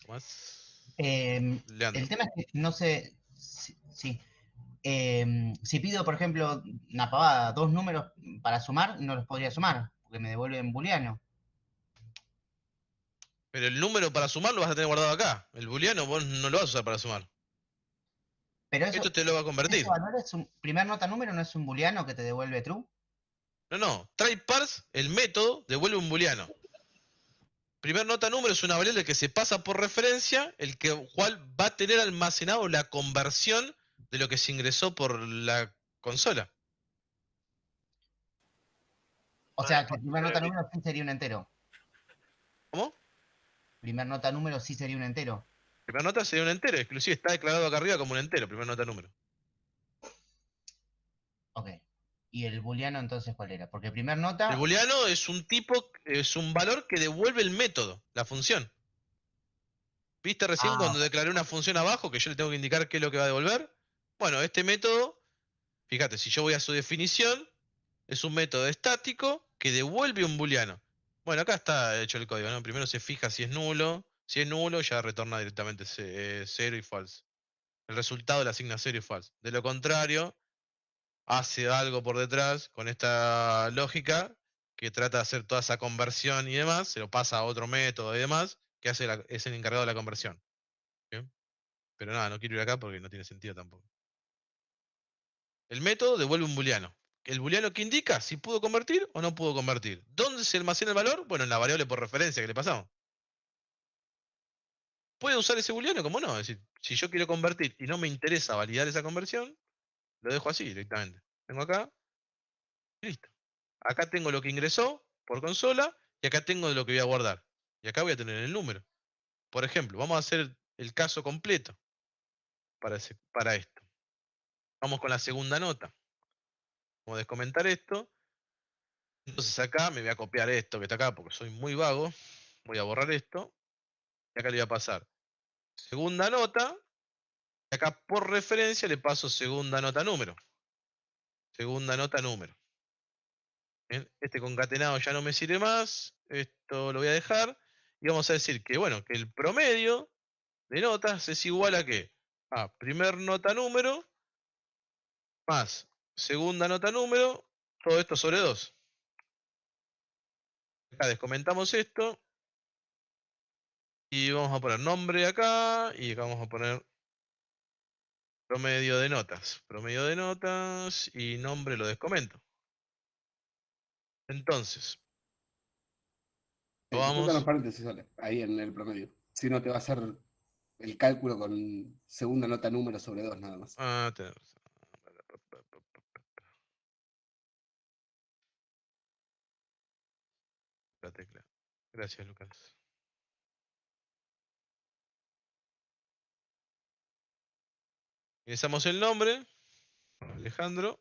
¿Más? Leandro. El tema es que no sé. Sí. Si pido, por ejemplo, una pavada, 2 números para sumar, no los podría sumar, porque me devuelven booleano. Pero el número para sumar lo vas a tener guardado acá. El booleano vos no lo vas a usar para sumar. Pero eso, esto te lo va a convertir. ¿ese valor es un primer nota número, no es un booleano que te devuelve true? No. Try parse, el método, devuelve un booleano. Primer nota número es una variable que se pasa por referencia, el cual va a tener almacenado la conversión de lo que se ingresó por la consola. O sea, que primer nota número sí sería un entero. ¿Cómo? Primer nota número sí sería un entero. Primer nota sería un entero, inclusive está declarado acá arriba como un entero, primer nota número. Ok. ¿Y el booleano entonces cuál era? Porque primer nota... El booleano es un tipo, es un valor que devuelve el método, la función. ¿Viste recién cuando declaré una función abajo que yo le tengo que indicar qué es lo que va a devolver? Bueno, este método, fíjate, si yo voy a su definición, es un método estático que devuelve un booleano. Bueno, acá está hecho el código, ¿no? Primero se fija si es nulo. Si es nulo, ya retorna directamente 0 y false. El resultado le asigna 0 y false. De lo contrario, hace algo por detrás con esta lógica que trata de hacer toda esa conversión y demás, se lo pasa a otro método y demás, que es el encargado de la conversión. ¿Bien? Pero nada, no quiero ir acá porque no tiene sentido tampoco. El método devuelve un booleano. El booleano que indica si pudo convertir o no pudo convertir. ¿Dónde se almacena el valor? Bueno, en la variable por referencia que le pasamos. ¿Puede usar ese booleano? ¿Cómo no? Es decir, si yo quiero convertir y no me interesa validar esa conversión, lo dejo así directamente. Tengo acá y listo. Acá tengo lo que ingresó por consola y acá tengo lo que voy a guardar. Y acá voy a tener el número. Por ejemplo, vamos a hacer el caso completo para esto. Vamos con la segunda nota. Vamos a descomentar esto. Entonces acá me voy a copiar esto que está acá porque soy muy vago. Voy a borrar esto. Y acá le voy a pasar segunda nota. Y acá por referencia le paso segunda nota número. Segunda nota número. Bien, este concatenado ya no me sirve más. Esto lo voy a dejar. Y vamos a decir que, bueno, que el promedio de notas es igual a ¿qué? A primer nota número más segunda nota número. Todo esto sobre 2. Acá descomentamos esto. Y vamos a poner nombre acá. Y acá vamos a poner promedio de notas. Promedio de notas. Y nombre lo descomento. Entonces. Disculpa los paréntesis, Ale, ahí en el promedio. Si no te va a hacer el cálculo con segunda nota número sobre 2 nada más. Ah, tenés razón. La tecla. Gracias, Lucas. Ingresamos el nombre. Alejandro.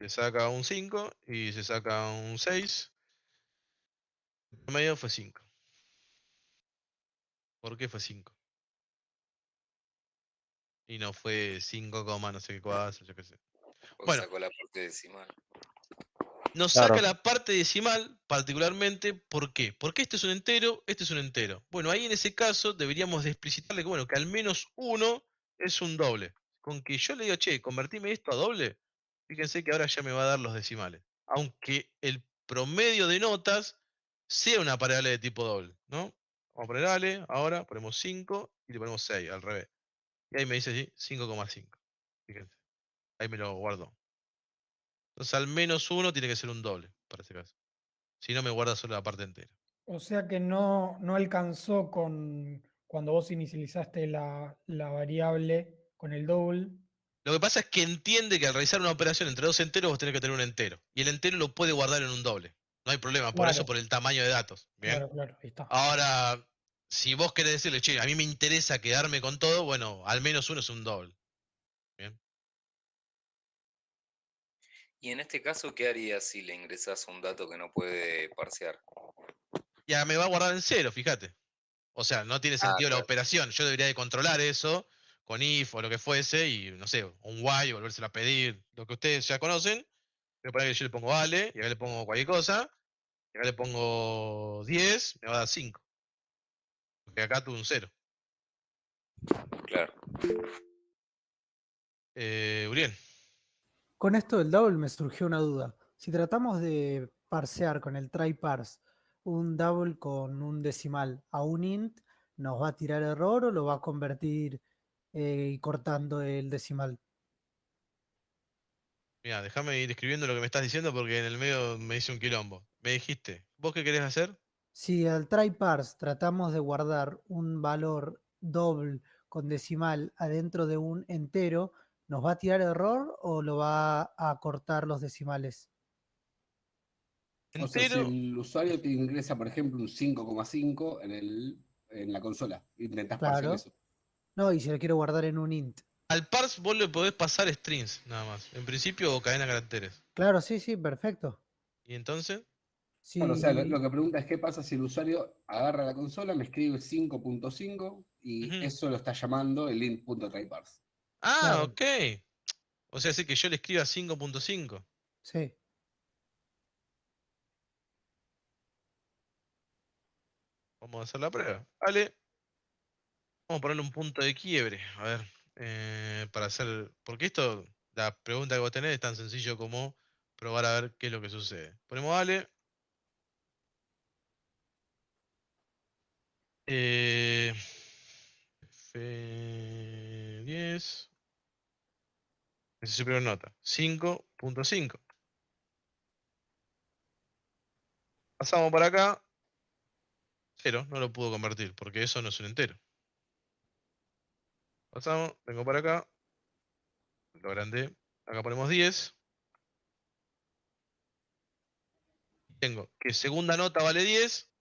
Se saca un 5 y se saca un 6. El promedio fue 5. ¿Por qué fue 5? Y no fue 5, no sé qué cosa, yo qué sé. Porque Bueno, sacó la parte decimal. nos Claro. saca la parte decimal particularmente, ¿por qué? Porque este es un entero, este es un entero. Bueno, ahí en ese caso deberíamos de explicitarle que, bueno, que al menos uno es un doble. Con que yo le diga, che, convertime esto a doble, fíjense que ahora ya me va a dar los decimales. Aunque el promedio de notas sea una variable de tipo doble, ¿no? Vamos a poner Ale, ahora ponemos 5 y le ponemos 6, al revés. Y ahí me dice, sí, 5,5. Fíjense, ahí me lo guardo. Entonces al menos uno tiene que ser un doble, para ese caso. Si no, me guarda solo la parte entera. O sea que no alcanzó con cuando vos inicializaste la variable con el double. Lo que pasa es que entiende que al realizar una operación entre dos enteros vos tenés que tener un entero. Y el entero lo puede guardar en un doble. No hay problema, por eso Claro. por el tamaño de datos. ¿Bien? Claro, ahí está. Ahora, si vos querés decirle, che, a mí me interesa quedarme con todo, bueno, al menos uno es un doble. ¿Bien? Y en este caso, ¿qué harías si le ingresas un dato que no puede parsear? Ya me va a guardar en cero, fíjate. O sea, no tiene sentido la claro. operación. Yo debería de controlar eso con if o lo que fuese y, no sé, un while, volvérselo a pedir, lo que ustedes ya conocen. Voy a poner que yo le pongo vale, y acá le pongo cualquier cosa, y acá le pongo 10, me va a dar 5. Porque acá tuve un 0. Claro. Uriel. Con esto del double me surgió una duda. Si tratamos de parsear con el try parse un double con un decimal a un int, ¿nos va a tirar error o lo va a convertir y cortando el decimal? Mira, déjame ir escribiendo lo que me estás diciendo porque en el medio me hice un quilombo. Me dijiste, ¿vos qué querés hacer? Si al try parse tratamos de guardar un valor double con decimal adentro de un entero, ¿nos va a tirar error o lo va a cortar los decimales? O sea, si el usuario te ingresa, por ejemplo, un 5,5 en la consola, intentás parsear Claro. eso. No, y si lo quiero guardar en un int. Al parse vos le podés pasar strings, nada más. En principio, o cadena de caracteres. Claro, sí, sí, perfecto. ¿Y entonces? Bueno, o sea, lo que pregunta es qué pasa si el usuario agarra la consola, me escribe 5.5 y eso lo está llamando el int.tryparse. Ah, Claro. ok. O sea, así que yo le escriba 5.5. Sí. Vamos a hacer la prueba. Vale. Vamos a ponerle un punto de quiebre. A ver. Para hacer. Porque esto, la pregunta que vos tenés es tan sencillo como probar a ver qué es lo que sucede. Ponemos vale. F10. Esa es su primera nota. 5.5. Pasamos para acá. 0. No lo pudo convertir porque eso no es un entero. Pasamos. Vengo para acá. Lo agrandé. Acá ponemos 10. Tengo que segunda nota vale 10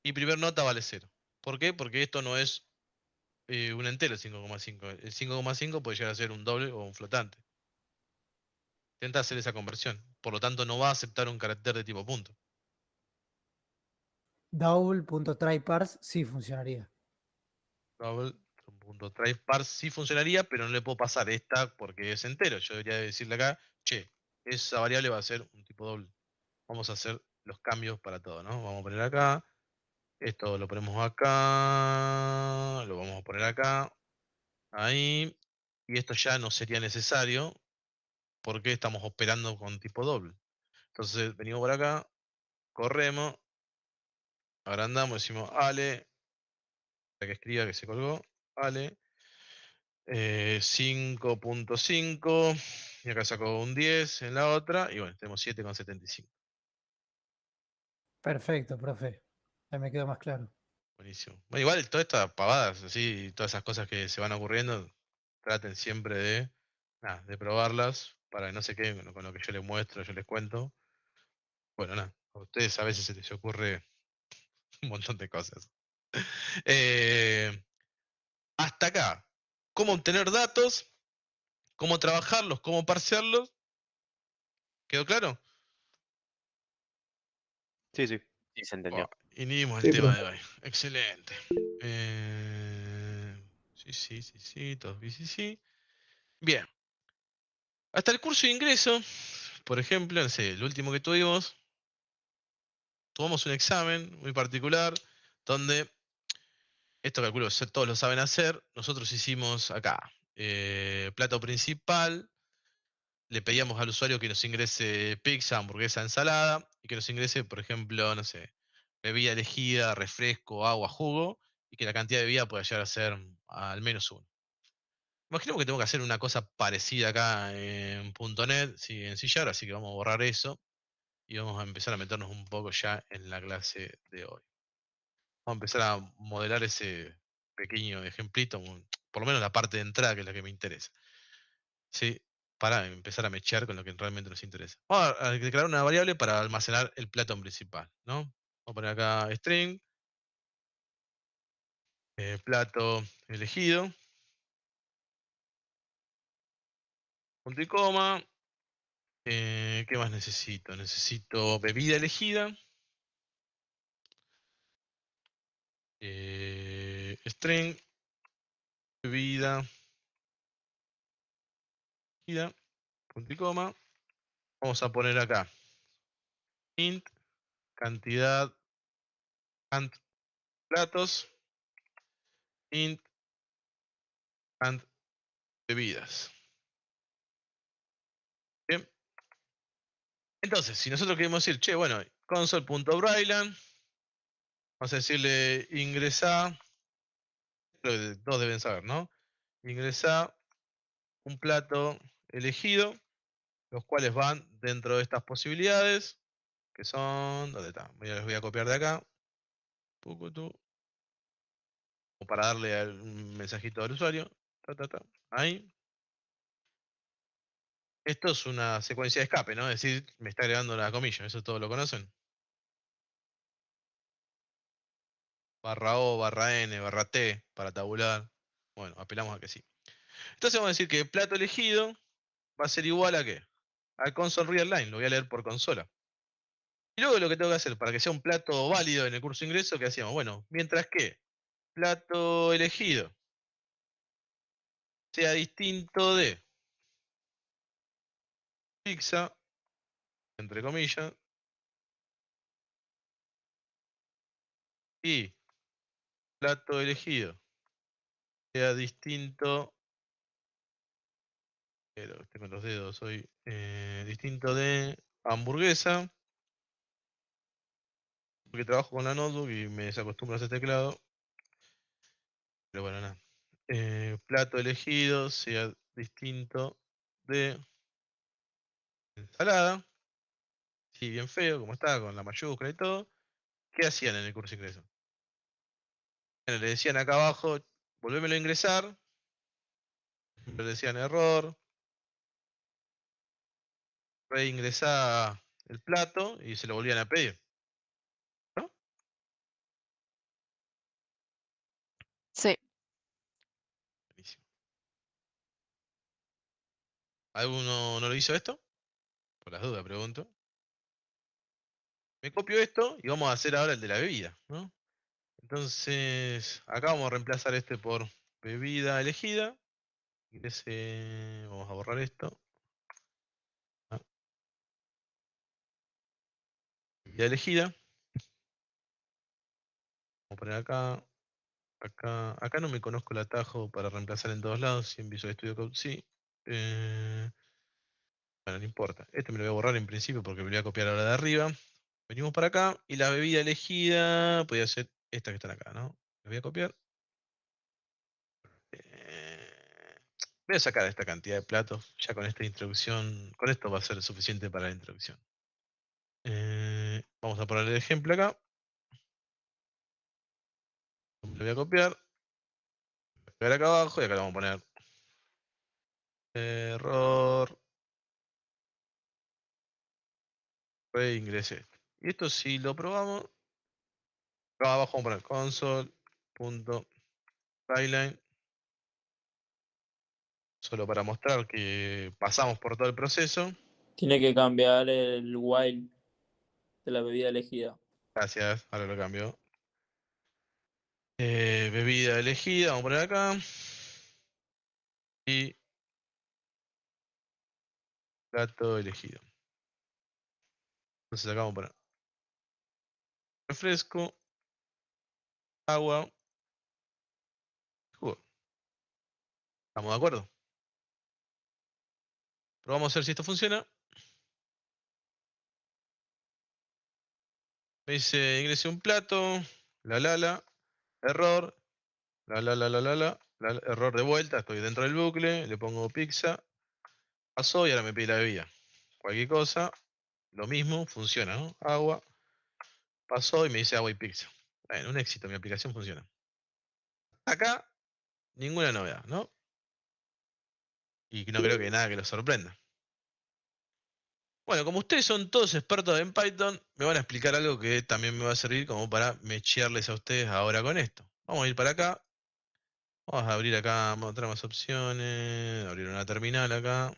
y primer nota vale 0. ¿Por qué? Porque esto no es un entero el 5,5. El 5,5 puede llegar a ser un doble o un flotante. Intenta hacer esa conversión. Por lo tanto, no va a aceptar un carácter de tipo punto. Double.tryparse sí funcionaría. Double.tryparse sí funcionaría, pero no le puedo pasar esta porque es entero. Yo debería decirle acá, che, esa variable va a ser un tipo doble. Vamos a hacer los cambios para todo, ¿no? Vamos a poner acá. Esto lo ponemos acá. Lo vamos a poner acá. Ahí. Y esto ya no sería necesario porque estamos operando con tipo doble. Entonces venimos por acá, corremos, agrandamos, decimos ale, para que escriba que se colgó, ale, 5.5, y acá sacó un 10 en la otra, y bueno, tenemos 7,75. Perfecto, profe. Ahí me quedó más claro. Buenísimo. Bueno, igual todas estas pavadas, así, todas esas cosas que se van ocurriendo, traten siempre de, nada, de probarlas para que no se queden con lo que yo les muestro, yo les cuento. Bueno, nada, a ustedes a veces se les ocurre un montón de cosas. Hasta acá, cómo obtener datos, cómo trabajarlos, cómo parsearlos. ¿Quedó claro? Sí, sí. Sí, se entendió. Inhibimos Sí, el tema profe. de hoy. Excelente. Sí, todos sí. Bien. Hasta el curso de ingreso, por ejemplo, no sé, el último que tuvimos, tomamos un examen muy particular donde, esto calculo que todos lo saben hacer, nosotros hicimos acá, plato principal, le pedíamos al usuario que nos ingrese pizza, hamburguesa, ensalada, y que nos ingrese, por ejemplo, no sé, bebida elegida, refresco, agua, jugo, y que la cantidad de bebida pueda llegar a ser al menos uno. Imaginemos que tengo que hacer una cosa parecida acá en .NET, sí, en C#, así que vamos a borrar eso y vamos a empezar a meternos un poco ya en la clase de hoy. Vamos a empezar a modelar ese pequeño ejemplito, por lo menos la parte de entrada que es la que me interesa. ¿Sí? Para empezar a mechear con lo que realmente nos interesa. Vamos a declarar una variable para almacenar el plato principal, ¿no? Vamos a poner acá string, plato elegido, punto y coma. ¿Qué más necesito? Necesito bebida elegida. String, bebida elegida, punto y coma. Vamos a poner acá int, cantidad, cant platos, int, cant bebidas. Bien. Entonces, si nosotros queremos decir, che, bueno, console.brightland, vamos a decirle ingresa, lo que todos deben saber, ¿no? Ingresa un plato elegido, los cuales van dentro de estas posibilidades, que son, ¿dónde está? Les voy a copiar de acá, como para darle un mensajito al usuario, ahí. Esto es una secuencia de escape, ¿no? Es decir, me está agregando la comilla, ¿eso todos lo conocen? Barra O, barra N, barra T, para tabular. Bueno, apelamos a que sí. Entonces vamos a decir que el plato elegido va a ser igual a ¿qué? Al console real line, lo voy a leer por consola. Y luego lo que tengo que hacer para que sea un plato válido en el curso de ingreso, ¿qué hacíamos? Bueno, mientras que plato elegido sea distinto de pizza, entre comillas, y plato elegido sea distinto, pero tengo los dedos hoy, distinto de hamburguesa, porque trabajo con la notebook y me desacostumbro a ese teclado, pero bueno, nada. Plato elegido sea distinto de ensalada, sí, bien feo, como está, con la mayúscula y todo. ¿Qué hacían en el curso de ingreso? Bueno, le decían acá abajo, volvémelo a ingresar, le decían error, reingresá el plato y se lo volvían a pedir. ¿No? Sí. Buenísimo. ¿Alguno no lo hizo esto? Por las dudas pregunto. Me copio esto y vamos a hacer ahora el de la bebida, ¿no? Entonces, acá vamos a reemplazar este por bebida elegida. Vamos a borrar esto. Ah, bebida elegida. Vamos a poner acá no me conozco el atajo para reemplazar en todos lados. Si en Visual Studio Code sí. Bueno, no importa. Este me lo voy a borrar en principio porque me lo voy a copiar ahora de arriba. Venimos para acá y la bebida elegida podría ser esta que están acá, ¿no? Lo voy a copiar. Voy a sacar esta cantidad de platos. Ya con esta introducción, con esto va a ser suficiente para la introducción. Vamos a poner el ejemplo acá. Lo voy a copiar. Voy a pegar acá abajo y acá le vamos a poner error. Reingresé. Y esto si lo probamos. Acá abajo vamos a poner console.pylane. Solo para mostrar que pasamos por todo el proceso. Tiene que cambiar el while de la bebida elegida. Gracias, ahora lo cambio. Bebida elegida, vamos a poner acá. Y plato elegido. Entonces acá vamos a poner refresco, agua, jugo. ¿Estamos de acuerdo? Probamos a ver si esto funciona. Me dice ingrese un plato, error, error de vuelta, estoy dentro del bucle, le pongo pizza, pasó y ahora me pide la bebida. Cualquier cosa, lo mismo, funciona, ¿no? Agua, pasó y me dice agua y pizza. Bueno, un éxito, mi aplicación funciona. Acá, ninguna novedad, ¿no? Y no creo que nada que los sorprenda. Bueno, como ustedes son todos expertos en Python, me van a explicar algo que también me va a servir como para mechearles a ustedes ahora con esto. Vamos a ir para acá. Vamos a abrir acá otra más opciones. Abrir una terminal acá.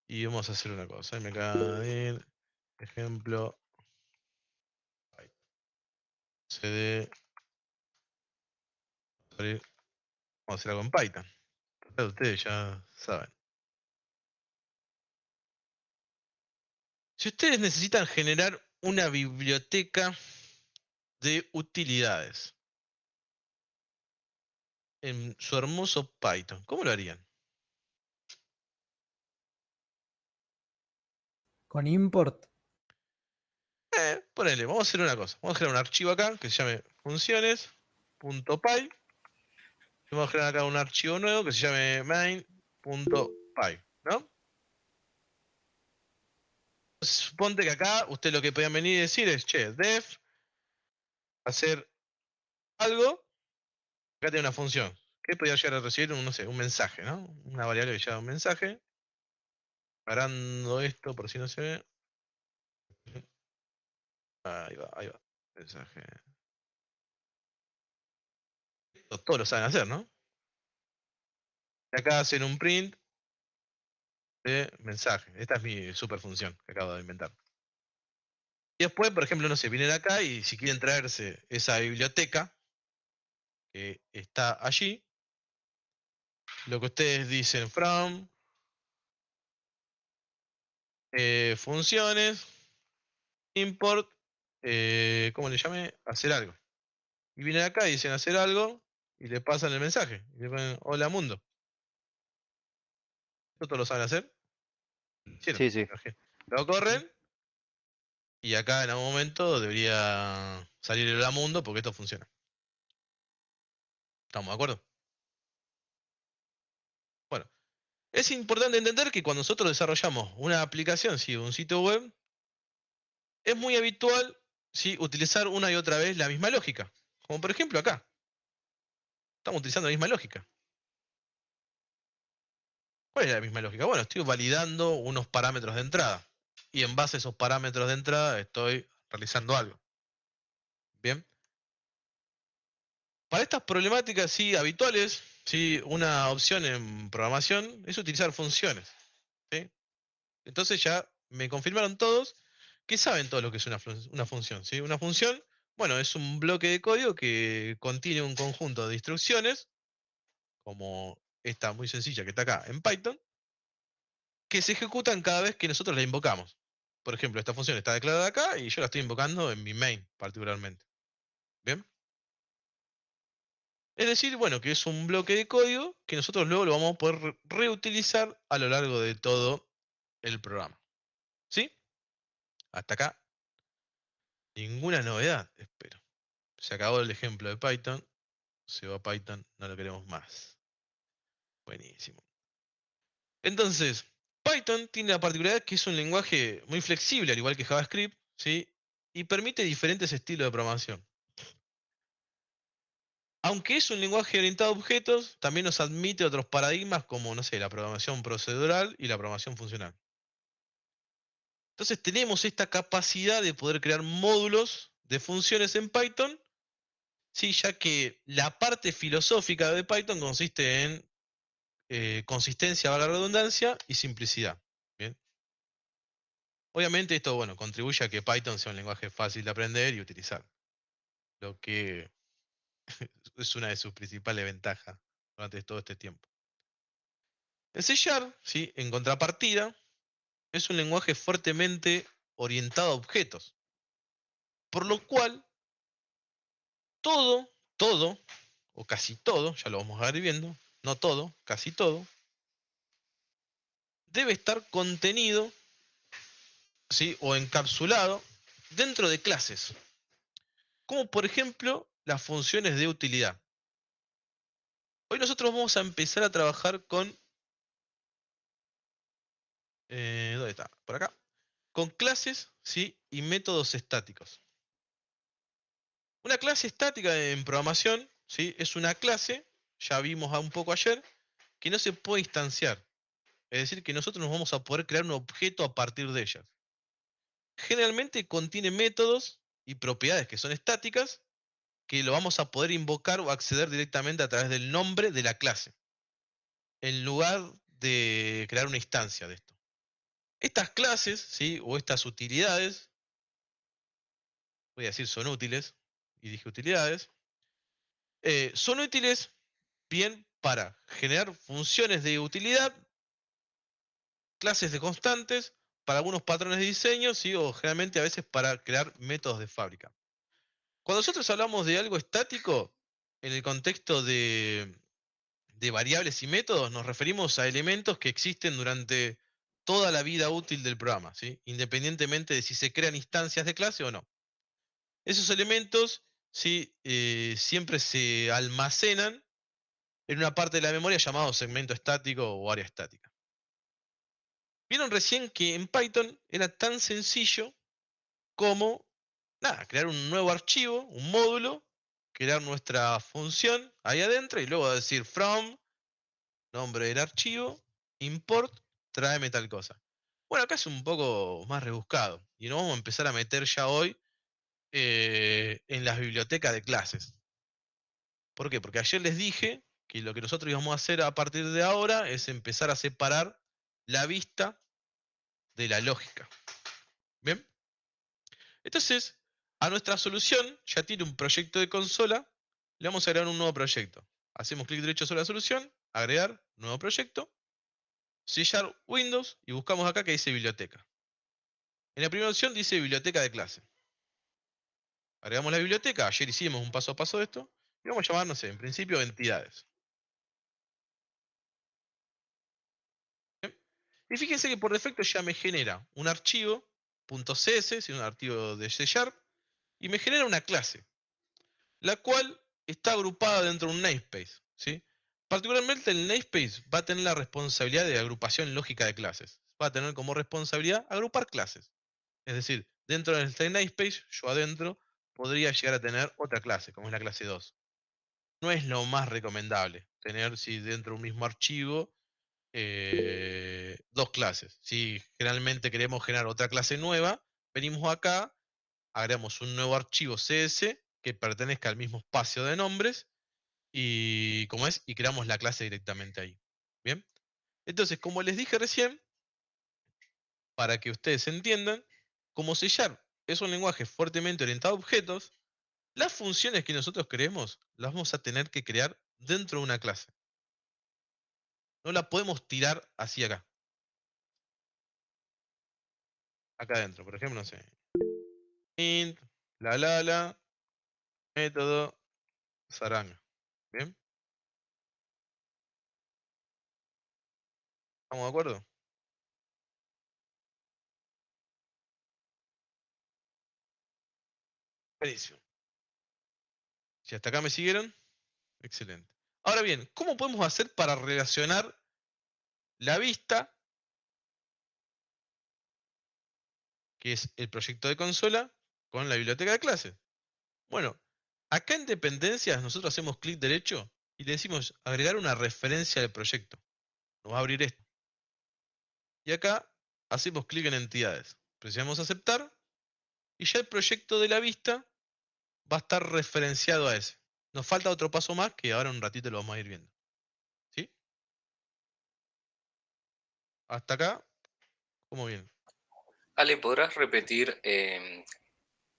Y vamos a hacer una cosa. Me acaba de ir. Ejemplo. CD. Vamos a hacer algo en Python. Ustedes ya saben. Si ustedes necesitan generar una biblioteca de utilidades en su hermoso Python, ¿cómo lo harían? Con import. Ponele, vamos a hacer una cosa. Vamos a crear un archivo acá que se llame funciones.py. Vamos a crear acá un archivo nuevo que se llame main.py, ¿no? Suponte que acá usted lo que podían venir y decir es, che, def, hacer algo, acá tiene una función. Que podía llegar a recibir un, no sé, un mensaje, ¿no? Una variable que llama un mensaje. Parando esto por si no se ve. Ahí va. Mensaje. Todos lo saben hacer, ¿no? Y acá hacen un print de mensaje. Esta es mi super función que acabo de inventar. Y después, por ejemplo, no sé, vienen acá y si quieren traerse esa biblioteca que está allí, lo que ustedes dicen from funciones, import, ¿cómo le llame? Hacer algo. Y vienen acá y dicen hacer algo y le pasan el mensaje. Y le ponen hola mundo. ¿Esto todos lo saben hacer? ¿Hicieron? Sí, sí. Lo corren y acá en algún momento debería salir el hola mundo porque esto funciona. ¿Estamos de acuerdo? Bueno, es importante entender que cuando nosotros desarrollamos una aplicación, ¿sí? Un sitio web, es muy habitual, ¿sí? Utilizar una y otra vez la misma lógica. Como por ejemplo acá. Estamos utilizando la misma lógica. ¿Cuál es la misma lógica? Bueno, estoy validando unos parámetros de entrada. Y en base a esos parámetros de entrada estoy realizando algo. Bien. Para estas problemáticas sí habituales, sí, una opción en programación es utilizar funciones. ¿Sí? Entonces ya me confirmaron todos que saben todo lo que es una función. ¿Sí? Una función, bueno, es un bloque de código que contiene un conjunto de instrucciones, como esta muy sencilla que está acá en Python, que se ejecutan cada vez que nosotros la invocamos. Por ejemplo, esta función está declarada acá y yo la estoy invocando en mi main particularmente. ¿Bien? Es decir, bueno, que es un bloque de código que nosotros luego lo vamos a poder reutilizar a lo largo de todo el programa. ¿Sí? Hasta acá. Ninguna novedad, espero. Se acabó el ejemplo de Python. Se va Python, no lo queremos más. Buenísimo. Entonces, Python tiene la particularidad que es un lenguaje muy flexible, al igual que JavaScript, ¿sí? Y permite diferentes estilos de programación. Aunque es un lenguaje orientado a objetos, también nos admite otros paradigmas como, no sé, la programación procedural y la programación funcional. Entonces tenemos esta capacidad de poder crear módulos de funciones en Python, sí, ya que la parte filosófica de Python consiste en consistencia, valga la redundancia, y simplicidad. ¿Bien? Obviamente esto, bueno, contribuye a que Python sea un lenguaje fácil de aprender y utilizar, lo que es una de sus principales ventajas durante todo este tiempo. El C#, ¿sí? En contrapartida, es un lenguaje fuertemente orientado a objetos, por lo cual todo, o casi todo, ya lo vamos a ir viendo, no todo, casi todo, debe estar contenido, ¿sí? O encapsulado dentro de clases, como por ejemplo las funciones de utilidad. Hoy nosotros vamos a empezar a trabajar con... ¿dónde está? Por acá. Con clases, ¿sí? Y métodos estáticos. Una clase estática en programación, ¿sí? Es una clase, ya vimos un poco ayer, que no se puede instanciar. Es decir, que nosotros nos vamos a poder crear un objeto a partir de ellas. Generalmente contiene métodos y propiedades que son estáticas, que lo vamos a poder invocar o acceder directamente a través del nombre de la clase, en lugar de crear una instancia de esto. Estas clases, ¿sí? O estas utilidades, voy a decir son útiles, y dije utilidades, son útiles bien para generar funciones de utilidad, clases de constantes, para algunos patrones de diseño, ¿sí? O generalmente a veces para crear métodos de fábrica. Cuando nosotros hablamos de algo estático, en el contexto de variables y métodos, nos referimos a elementos que existen durante toda la vida útil del programa, ¿sí? Independientemente de si se crean instancias de clase o no. Esos elementos, ¿sí? Siempre se almacenan en una parte de la memoria llamado segmento estático o área estática. Vieron recién que en Python era tan sencillo como crear un nuevo archivo, un módulo, crear nuestra función ahí adentro y luego decir from, nombre del archivo, import, tráeme tal cosa. Bueno, acá es un poco más rebuscado y nos vamos a empezar a meter ya hoy en las bibliotecas de clases. ¿Por qué? Porque ayer les dije que lo que nosotros íbamos a hacer a partir de ahora es empezar a separar la vista de la lógica. ¿Bien? Entonces, a nuestra solución ya tiene un proyecto de consola, le vamos a agregar un nuevo proyecto. Hacemos clic derecho sobre la solución, agregar, nuevo proyecto, C# Windows y buscamos acá que dice biblioteca. En la primera opción dice biblioteca de clase. Agregamos la biblioteca, ayer hicimos un paso a paso de esto, y vamos a llamar, no sé, en principio entidades. ¿Bien? Y fíjense que por defecto ya me genera un archivo .cs, un archivo de C#, y me genera una clase, la cual está agrupada dentro de un namespace, ¿sí? Particularmente el namespace va a tener la responsabilidad de agrupación lógica de clases. Va a tener como responsabilidad agrupar clases. Es decir, dentro de este namespace, yo adentro podría llegar a tener otra clase, como es la clase 2. No es lo más recomendable tener, si dentro de un mismo archivo, dos clases. Si generalmente queremos generar otra clase nueva, venimos acá, agregamos un nuevo archivo CS que pertenezca al mismo espacio de nombres y y creamos la clase directamente ahí. Bien. Entonces, como les dije recién, para que ustedes entiendan, como C# es un lenguaje fuertemente orientado a objetos, las funciones que nosotros creemos las vamos a tener que crear dentro de una clase. No la podemos tirar así acá. Acá adentro, por ejemplo, no sé. Int, método, zaranga. ¿Bien? ¿Estamos de acuerdo? Buenísimo. Si hasta acá me siguieron, excelente. Ahora bien, ¿cómo podemos hacer para relacionar la vista, que es el proyecto de consola, con la biblioteca de clases? Bueno, acá en dependencias nosotros hacemos clic derecho y le decimos agregar una referencia del proyecto. Nos va a abrir esto. Y acá hacemos clic en entidades. Presionamos aceptar y ya el proyecto de la vista va a estar referenciado a ese. Nos falta otro paso más que ahora en un ratito lo vamos a ir viendo. ¿Sí? Hasta acá, ¿cómo bien? Ale, ¿podrás repetir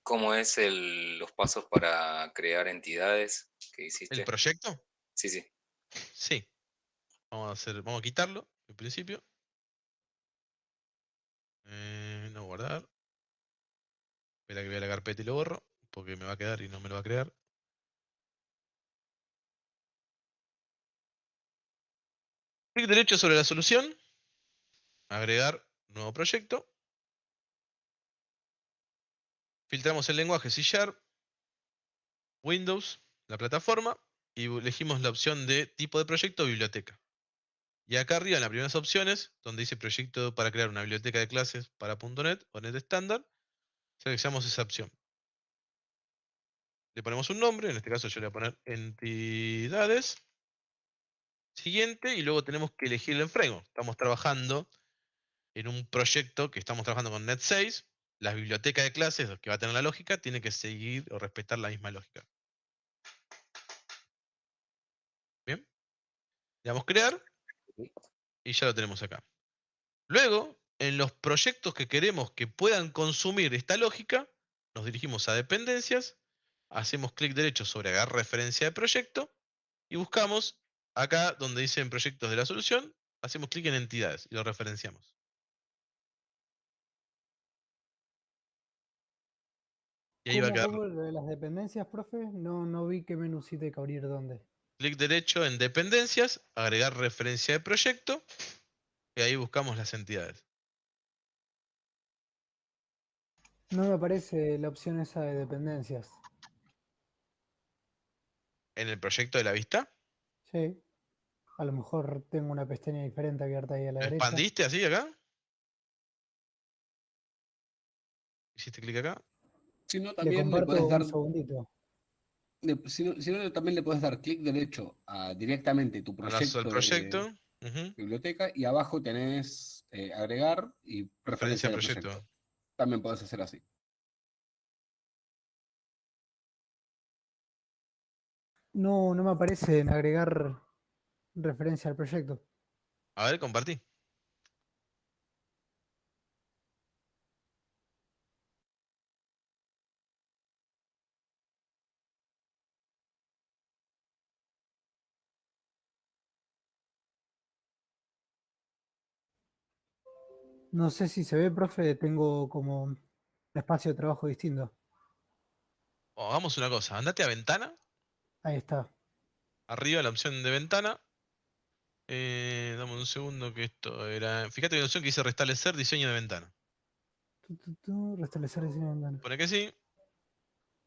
cómo es los pasos para crear entidades que ¿El hiciste? proyecto? Sí, sí. Sí. Vamos a quitarlo en principio. No guardar. Espera que vea la carpeta y lo borro, porque me va a quedar y no me lo va a crear. Clic derecho sobre la solución. Agregar nuevo proyecto. Filtramos el lenguaje C#, Windows, la plataforma, y elegimos la opción de tipo de proyecto biblioteca. Y acá arriba en las primeras opciones, donde dice proyecto para crear una biblioteca de clases para .NET o NET estándar, seleccionamos esa opción. Le ponemos un nombre, en este caso yo le voy a poner entidades. Siguiente, y luego tenemos que elegir el framework. Estamos trabajando en un proyecto que estamos trabajando con Net 6. La biblioteca de clases que va a tener la lógica tiene que seguir o respetar la misma lógica. Bien. Le damos crear y ya lo tenemos acá. Luego, en los proyectos que queremos que puedan consumir esta lógica, nos dirigimos a dependencias, hacemos clic derecho sobre agarrar referencia de proyecto y buscamos acá donde dicen proyectos de la solución, hacemos clic en entidades y lo referenciamos. Y ahí va a quedar. ¿Cómo lo de las dependencias, profe? No vi qué menucito hay que abrir dónde. Clic derecho en dependencias, agregar referencia de proyecto y ahí buscamos las entidades. No me aparece la opción esa de dependencias. ¿En el proyecto de la vista? Sí. A lo mejor tengo una pestaña diferente abierta ahí a la ¿Lo derecha. expandiste así acá? ¿Hiciste clic acá? Si no, Le también le comparto puedes dar. un segundito. Si no, también le puedes dar clic derecho a directamente tu Al proyecto de proyecto. Ujú. biblioteca y abajo tenés agregar y Referencia referencia de de proyecto. proyecto. También podés hacer así. No me aparece en agregar referencia al proyecto. A ver, compartí. No sé si se ve, profe, tengo como un espacio de trabajo distinto. Hagamos una cosa, andate a ventana, Ahí está. arriba la opción de ventana. Dame un segundo que esto era. Fíjate que hay una opción que dice restablecer diseño de ventana. Restablecer diseño de ventana. Pone que sí.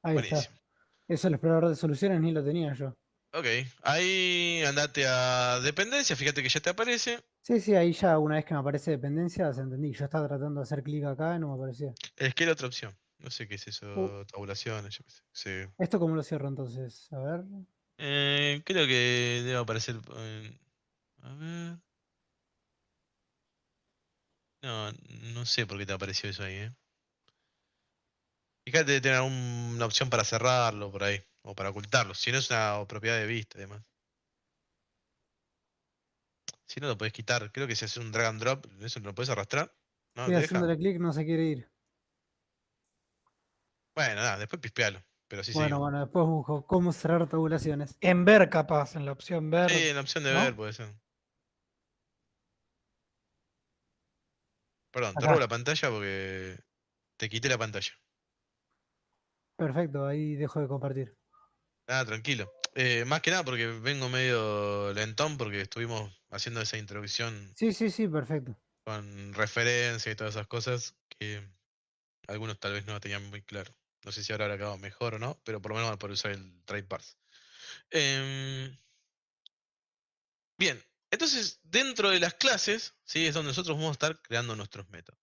Ahí está. Buenísimo. Eso el explorador de soluciones ni lo tenía yo. Ok, ahí andate a dependencia, fíjate que ya te aparece. Sí, ahí ya una vez que me aparece dependencias, entendí. Yo estaba tratando de hacer clic acá y no me aparecía. Es que era otra opción. No sé qué es eso, Uh. tabulaciones, yo qué sé. Sí. ¿Esto cómo lo cierro entonces? A ver. Creo que debe aparecer. A ver. No, no sé por qué te apareció eso ahí, Fíjate de tener una opción para cerrarlo por ahí. O para ocultarlo. Si no es una propiedad de vista, además. Si no lo puedes quitar. Creo que si haces un drag and drop, eso lo puedes arrastrar. ¿No Estoy te deja? haciéndole clic, no se quiere ir. Bueno, nada, después pispealo. Pero así Bueno, seguimos. después busco cómo cerrar tabulaciones. En ver, capaz, en la opción ver. Sí, en la opción de ¿no? ver puede ser. Perdón, te Acá. robo la pantalla porque te quité la pantalla. Perfecto, ahí dejo de compartir. Nada, tranquilo. Más que nada porque vengo medio lentón porque estuvimos haciendo esa introducción Sí, perfecto. con referencia y todas esas cosas que algunos tal vez no tenían muy claro. No sé si ahora habrá quedado mejor o no, pero por lo menos van a poder usar el trade parse. Bien, entonces dentro de las clases, ¿sí? Es donde nosotros vamos a estar creando nuestros métodos.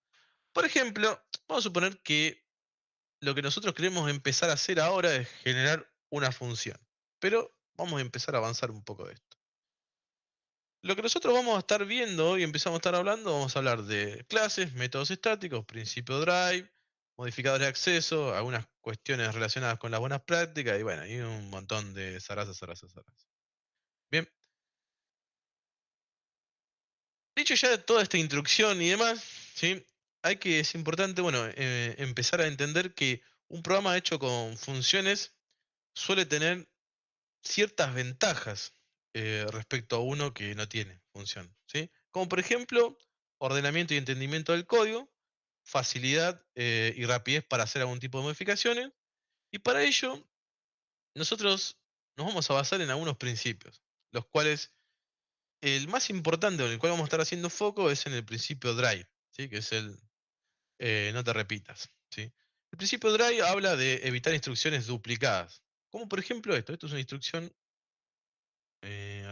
Por ejemplo, vamos a suponer que lo que nosotros queremos empezar a hacer ahora es generar una función. Pero vamos a empezar a avanzar un poco de esto. Lo que nosotros vamos a estar viendo y empezamos a estar hablando, vamos a hablar de clases, métodos estáticos, principio drive, modificadores de acceso, algunas cuestiones relacionadas con las buenas prácticas y bueno, y un montón de zarazas. Bien. Dicho ya toda esta introducción y demás, ¿sí? Es importante, bueno, empezar a entender que un programa hecho con funciones suele tener ciertas ventajas respecto a uno que no tiene función, ¿sí? Como por ejemplo, ordenamiento y entendimiento del código, facilidad y rapidez para hacer algún tipo de modificaciones, y para ello nosotros nos vamos a basar en algunos principios, los cuales el más importante en el cual vamos a estar haciendo foco es en el principio drive, ¿sí? Que es el no te repitas, ¿sí? El principio drive habla de evitar instrucciones duplicadas, como por ejemplo esto es una instrucción.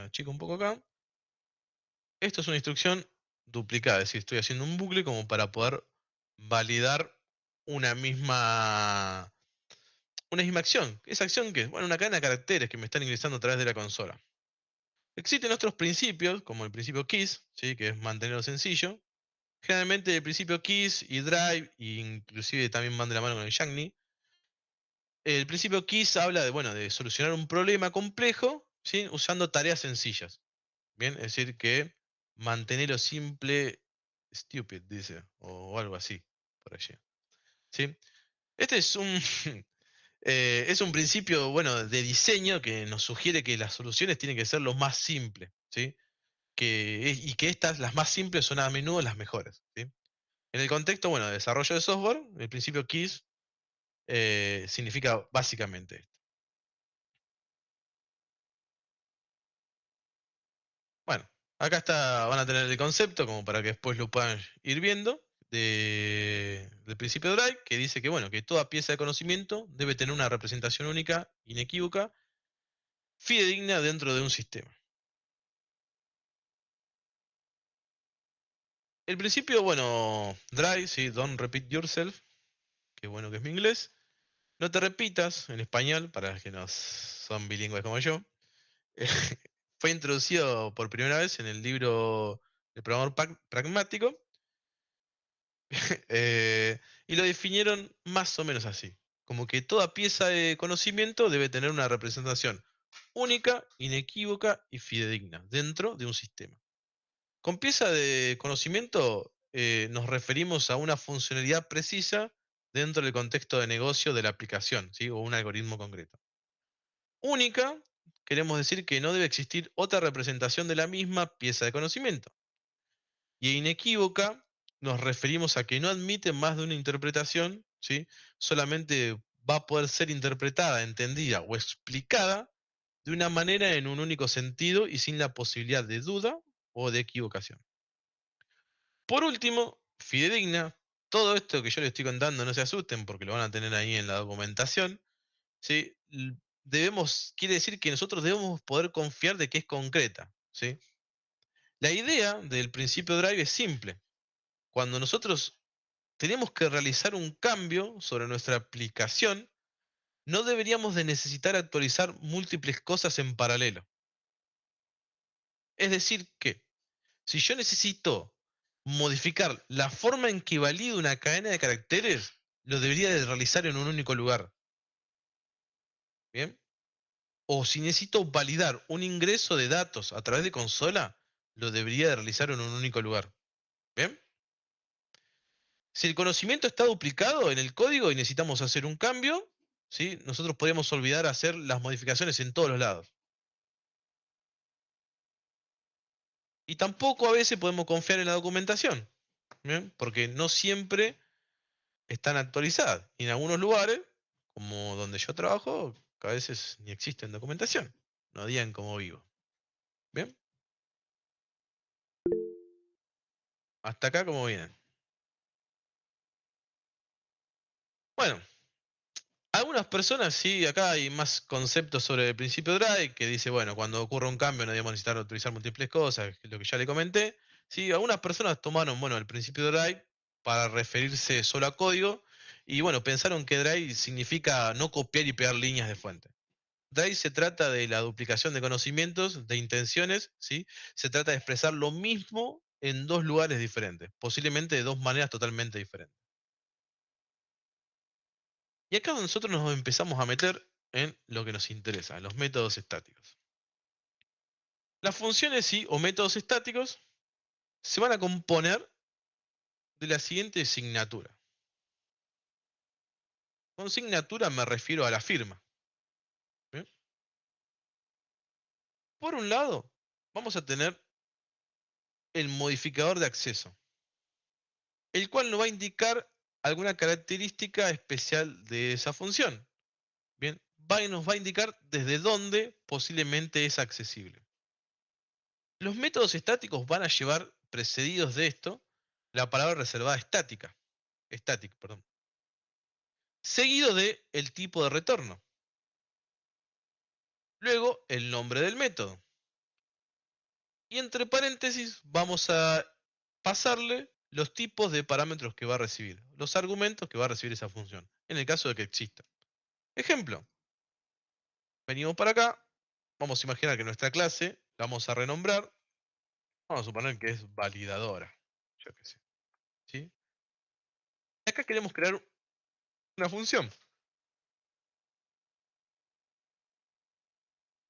Achico un poco acá. Esto es una instrucción duplicada, es decir, estoy haciendo un bucle como para poder validar una misma, una misma acción. ¿Esa acción qué es? Bueno, una cadena de caracteres que me están ingresando a través de la consola. Existen otros principios, como el principio KISS, ¿sí? Que es mantenerlo sencillo. Generalmente el principio KISS y drive, e inclusive también van de la mano con el Yangli. El principio KISS habla de, bueno, de solucionar un problema complejo, ¿sí? Usando tareas sencillas. Bien, es decir, que mantenerlo simple, stupid, dice, o algo así, por allí. ¿Sí? Este es un principio, bueno, de diseño que nos sugiere que las soluciones tienen que ser lo más simples, ¿sí? Y que estas, las más simples, son a menudo las mejores, ¿sí? En el contexto, bueno, de desarrollo de software, el principio KISS significa básicamente esto. Bueno, acá van a tener el concepto como para que después lo puedan ir viendo del principio de Drive, que dice que, bueno, que toda pieza de conocimiento debe tener una representación única, inequívoca, fidedigna dentro de un sistema. El principio, bueno, Drive, sí, don't repeat yourself, que bueno que es mi inglés. No te repitas, en español, para los que no son bilingües como yo. Fue introducido por primera vez en el libro El programador pragmático. Y lo definieron más o menos así. Como que toda pieza de conocimiento debe tener una representación única, inequívoca y fidedigna dentro de un sistema. Con pieza de conocimiento nos referimos a una funcionalidad precisa dentro del contexto de negocio de la aplicación, ¿sí? O un algoritmo concreto. Única, queremos decir que no debe existir otra representación de la misma pieza de conocimiento. Y inequívoca nos referimos a que no admite más de una interpretación, ¿sí? Solamente va a poder ser interpretada, entendida o explicada de una manera en un único sentido y sin la posibilidad de duda o de equivocación. Por último, fidedigna, todo esto que yo les estoy contando, no se asusten porque lo van a tener ahí en la documentación, ¿sí? Quiere decir que nosotros debemos poder confiar de que es concreta, ¿sí? La idea del principio Drive es simple. Cuando nosotros tenemos que realizar un cambio sobre nuestra aplicación, no deberíamos de necesitar actualizar múltiples cosas en paralelo. Es decir que, si yo necesito modificar la forma en que valido una cadena de caracteres, lo debería de realizar en un único lugar. ¿Bien? O si necesito validar un ingreso de datos a través de consola, lo debería de realizar en un único lugar. ¿Bien? Si el conocimiento está duplicado en el código y necesitamos hacer un cambio, ¿sí? Nosotros podríamos olvidar hacer las modificaciones en todos los lados. Y tampoco a veces podemos confiar en la documentación, ¿bien? Porque no siempre están actualizadas. Y en algunos lugares, como donde yo trabajo, que a veces ni existen documentación. No digan como vivo. ¿Bien? Hasta acá como vienen. Bueno, algunas personas sí, acá hay más conceptos sobre el principio Drive, que dice, bueno, cuando ocurre un cambio no debemos necesitar utilizar múltiples cosas, que es lo que ya le comenté. Sí, algunas personas tomaron, bueno, el principio Drive para referirse solo a código, y bueno, pensaron que Drive significa no copiar y pegar líneas de fuente. Drive se trata de la duplicación de conocimientos, de intenciones, ¿sí? Se trata de expresar lo mismo en dos lugares diferentes, posiblemente de dos maneras totalmente diferentes. Y acá nosotros nos empezamos a meter en lo que nos interesa, en los métodos estáticos. Las funciones sí o métodos estáticos se van a componer de la siguiente signatura. Con signatura me refiero a la firma. ¿Bien? Por un lado, vamos a tener el modificador de acceso, el cual nos va a indicar alguna característica especial de esa función. Bien, nos va a indicar desde dónde posiblemente es accesible. Los métodos estáticos van a llevar precedidos de esto la palabra reservada estática, static, perdón, seguido de el tipo de retorno. Luego el nombre del método. Y entre paréntesis vamos a pasarle los tipos de parámetros que va a recibir, los argumentos que va a recibir esa función, en el caso de que exista. Ejemplo, venimos para acá, vamos a imaginar que nuestra clase la vamos a renombrar, vamos a suponer que es validadora, yo qué sé, ¿sí? Acá queremos crear una función.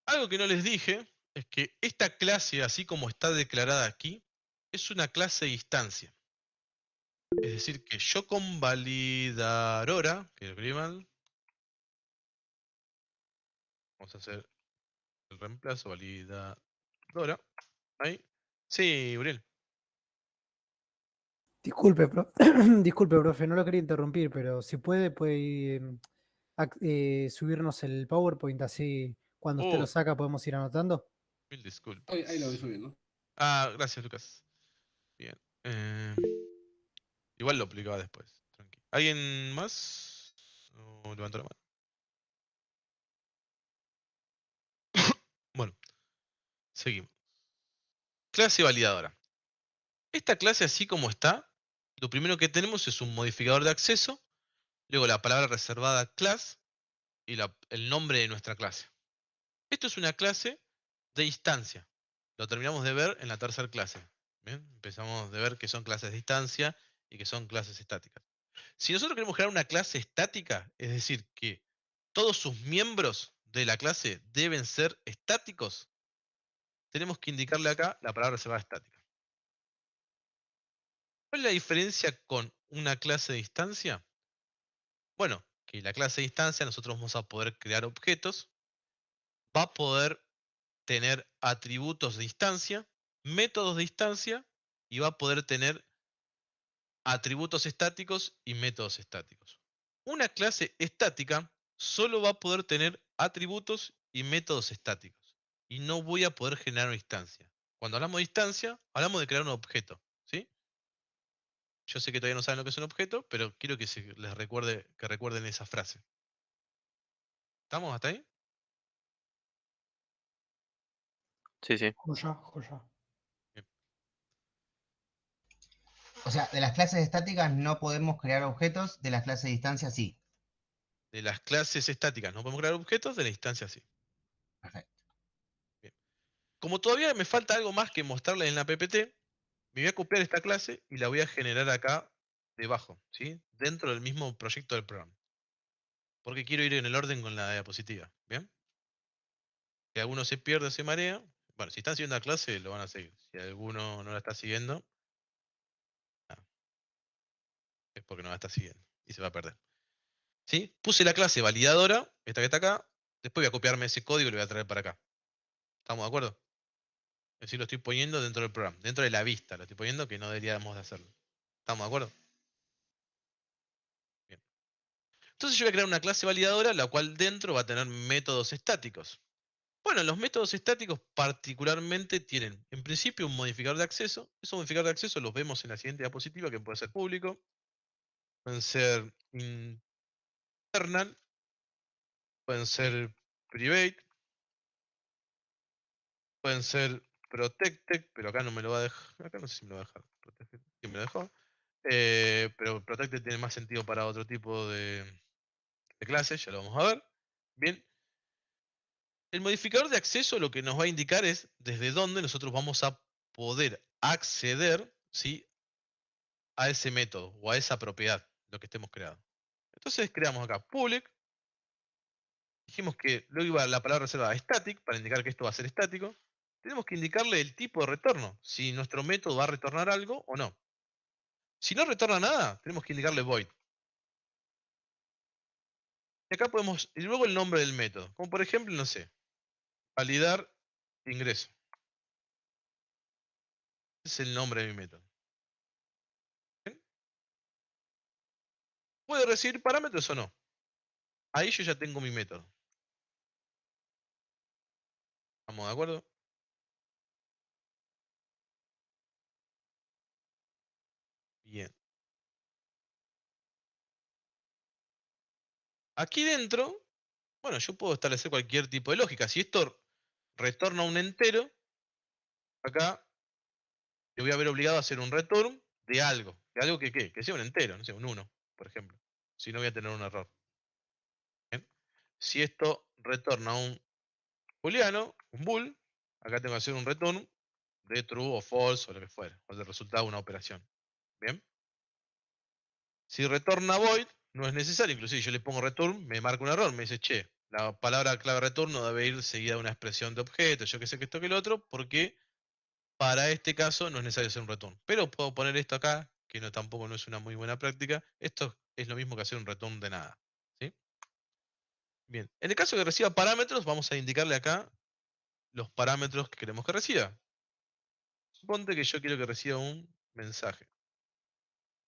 Algo que no les dije es que esta clase, así como está declarada aquí, es una clase de instancia. Es decir, que yo con validadora, que lo escribí mal, vamos a hacer el reemplazo, validadora. Ahí. Sí, Uriel. Disculpe, disculpe, profe, no lo quería interrumpir, pero si puede subirnos el PowerPoint así cuando usted lo saca podemos ir anotando. Mil disculpas. Ahí lo voy subiendo. Ah, gracias, Lucas. Bien. Igual lo aplicaba después. Tranquilo. ¿Alguien más? ¿O levantó la mano? Bueno, seguimos. Clase validadora. Esta clase, así como está, lo primero que tenemos es un modificador de acceso, luego la palabra reservada class y el nombre de nuestra clase. Esto es una clase de instancia. Lo terminamos de ver en la tercera clase. ¿Bien? Empezamos de ver que son clases de instancia y que son clases estáticas. Si nosotros queremos crear una clase estática, es decir, que todos sus miembros de la clase deben ser estáticos, tenemos que indicarle acá la palabra reservada estática. ¿Cuál es la diferencia con una clase de instancia? Bueno, que la clase de instancia nosotros vamos a poder crear objetos, va a poder tener atributos de instancia, métodos de instancia y va a poder tener atributos estáticos y métodos estáticos. Una clase estática solo va a poder tener atributos y métodos estáticos. Y no voy a poder generar una instancia. Cuando hablamos de instancia, hablamos de crear un objeto. ¿Sí? Yo sé que todavía no saben lo que es un objeto, pero quiero que les recuerde, que recuerden esa frase. ¿Estamos hasta ahí? Sí, sí. Joya. O sea, de las clases estáticas no podemos crear objetos, de las clases de distancia sí. De las clases estáticas no podemos crear objetos, de la instancia sí. Perfecto. Bien. Como todavía me falta algo más que mostrarles en la PPT, me voy a copiar esta clase y la voy a generar acá debajo, ¿sí? Dentro del mismo proyecto del programa. Porque quiero ir en el orden con la diapositiva. ¿Bien? Si alguno se pierde o se marea, bueno, si están siguiendo la clase, lo van a seguir. Si alguno no la está siguiendo, es porque no la está siguiendo y se va a perder. ¿Sí? Puse la clase validadora, esta que está acá, después voy a copiarme ese código y lo voy a traer para acá. ¿Estamos de acuerdo? Es decir, lo estoy poniendo dentro del programa, dentro de la vista, lo estoy poniendo que no deberíamos de hacerlo. ¿Estamos de acuerdo? Bien. Entonces yo voy a crear una clase validadora, la cual dentro va a tener métodos estáticos. Bueno, los métodos estáticos particularmente tienen, en principio, un modificador de acceso. Esos modificadores de acceso los vemos en la siguiente diapositiva, que puede ser público, pueden ser internal, pueden ser private, pueden ser protected, pero acá no me lo va a dejar. Acá no sé si me lo va a dejar. Protected, sí me lo dejó. Pero protected tiene más sentido para otro tipo de clases, ya lo vamos a ver. Bien. El modificador de acceso lo que nos va a indicar es desde dónde nosotros vamos a poder acceder, ¿sí?, a ese método o a esa propiedad, lo que estemos creando. Entonces creamos acá public. Dijimos que luego iba la palabra reservada static para indicar que esto va a ser estático. Tenemos que indicarle el tipo de retorno, si nuestro método va a retornar algo o no. Si no retorna nada, tenemos que indicarle void. Y acá podemos, y luego el nombre del método, como por ejemplo, no sé, validar ingreso. Ese es el nombre de mi método. ¿Bien? ¿Puede recibir parámetros o no? Ahí yo ya tengo mi método. ¿Estamos de acuerdo? Bien. Aquí dentro, bueno, yo puedo establecer cualquier tipo de lógica. Si esto retorna un entero, acá yo voy a ver obligado a hacer un return de algo. ¿De algo que qué? Que sea un entero, no sé, un 1, por ejemplo. Si no voy a tener un error. ¿Bien? Si esto retorna un booleano, un bool, acá tengo que hacer un return de true o false o lo que fuera, o de resultado de una operación. ¿Bien? Si retorna void, no es necesario, inclusive yo le pongo return, me marca un error, me dice, che, la palabra clave return no debe ir seguida de una expresión de objeto, yo que sé que esto que el otro, porque para este caso no es necesario hacer un return. Pero puedo poner esto acá, que no tampoco no es una muy buena práctica. Esto es lo mismo que hacer un return de nada. ¿Sí? Bien, en el caso que reciba parámetros, vamos a indicarle acá los parámetros que queremos que reciba. Suponte que yo quiero que reciba un mensaje.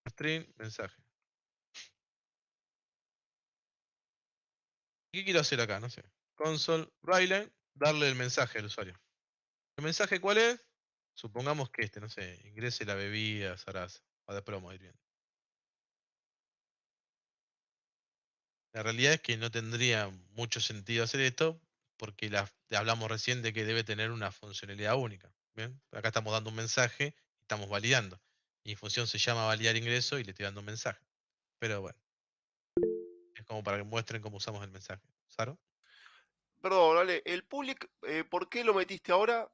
String, mensaje. ¿Qué quiero hacer acá? No sé. Console, writeline, darle el mensaje al usuario. ¿El mensaje cuál es? Supongamos que no sé, ingrese la bebida, Sarasa, o de promo, ir bien. La realidad es que no tendría mucho sentido hacer esto, porque hablamos recién de que debe tener una funcionalidad única. ¿Bien? Acá estamos dando un mensaje y estamos validando. Mi función se llama validar ingreso y le estoy dando un mensaje. Pero bueno, es como para que muestren cómo usamos el mensaje. ¿Saro? Perdón, vale, el public, ¿por qué lo metiste ahora?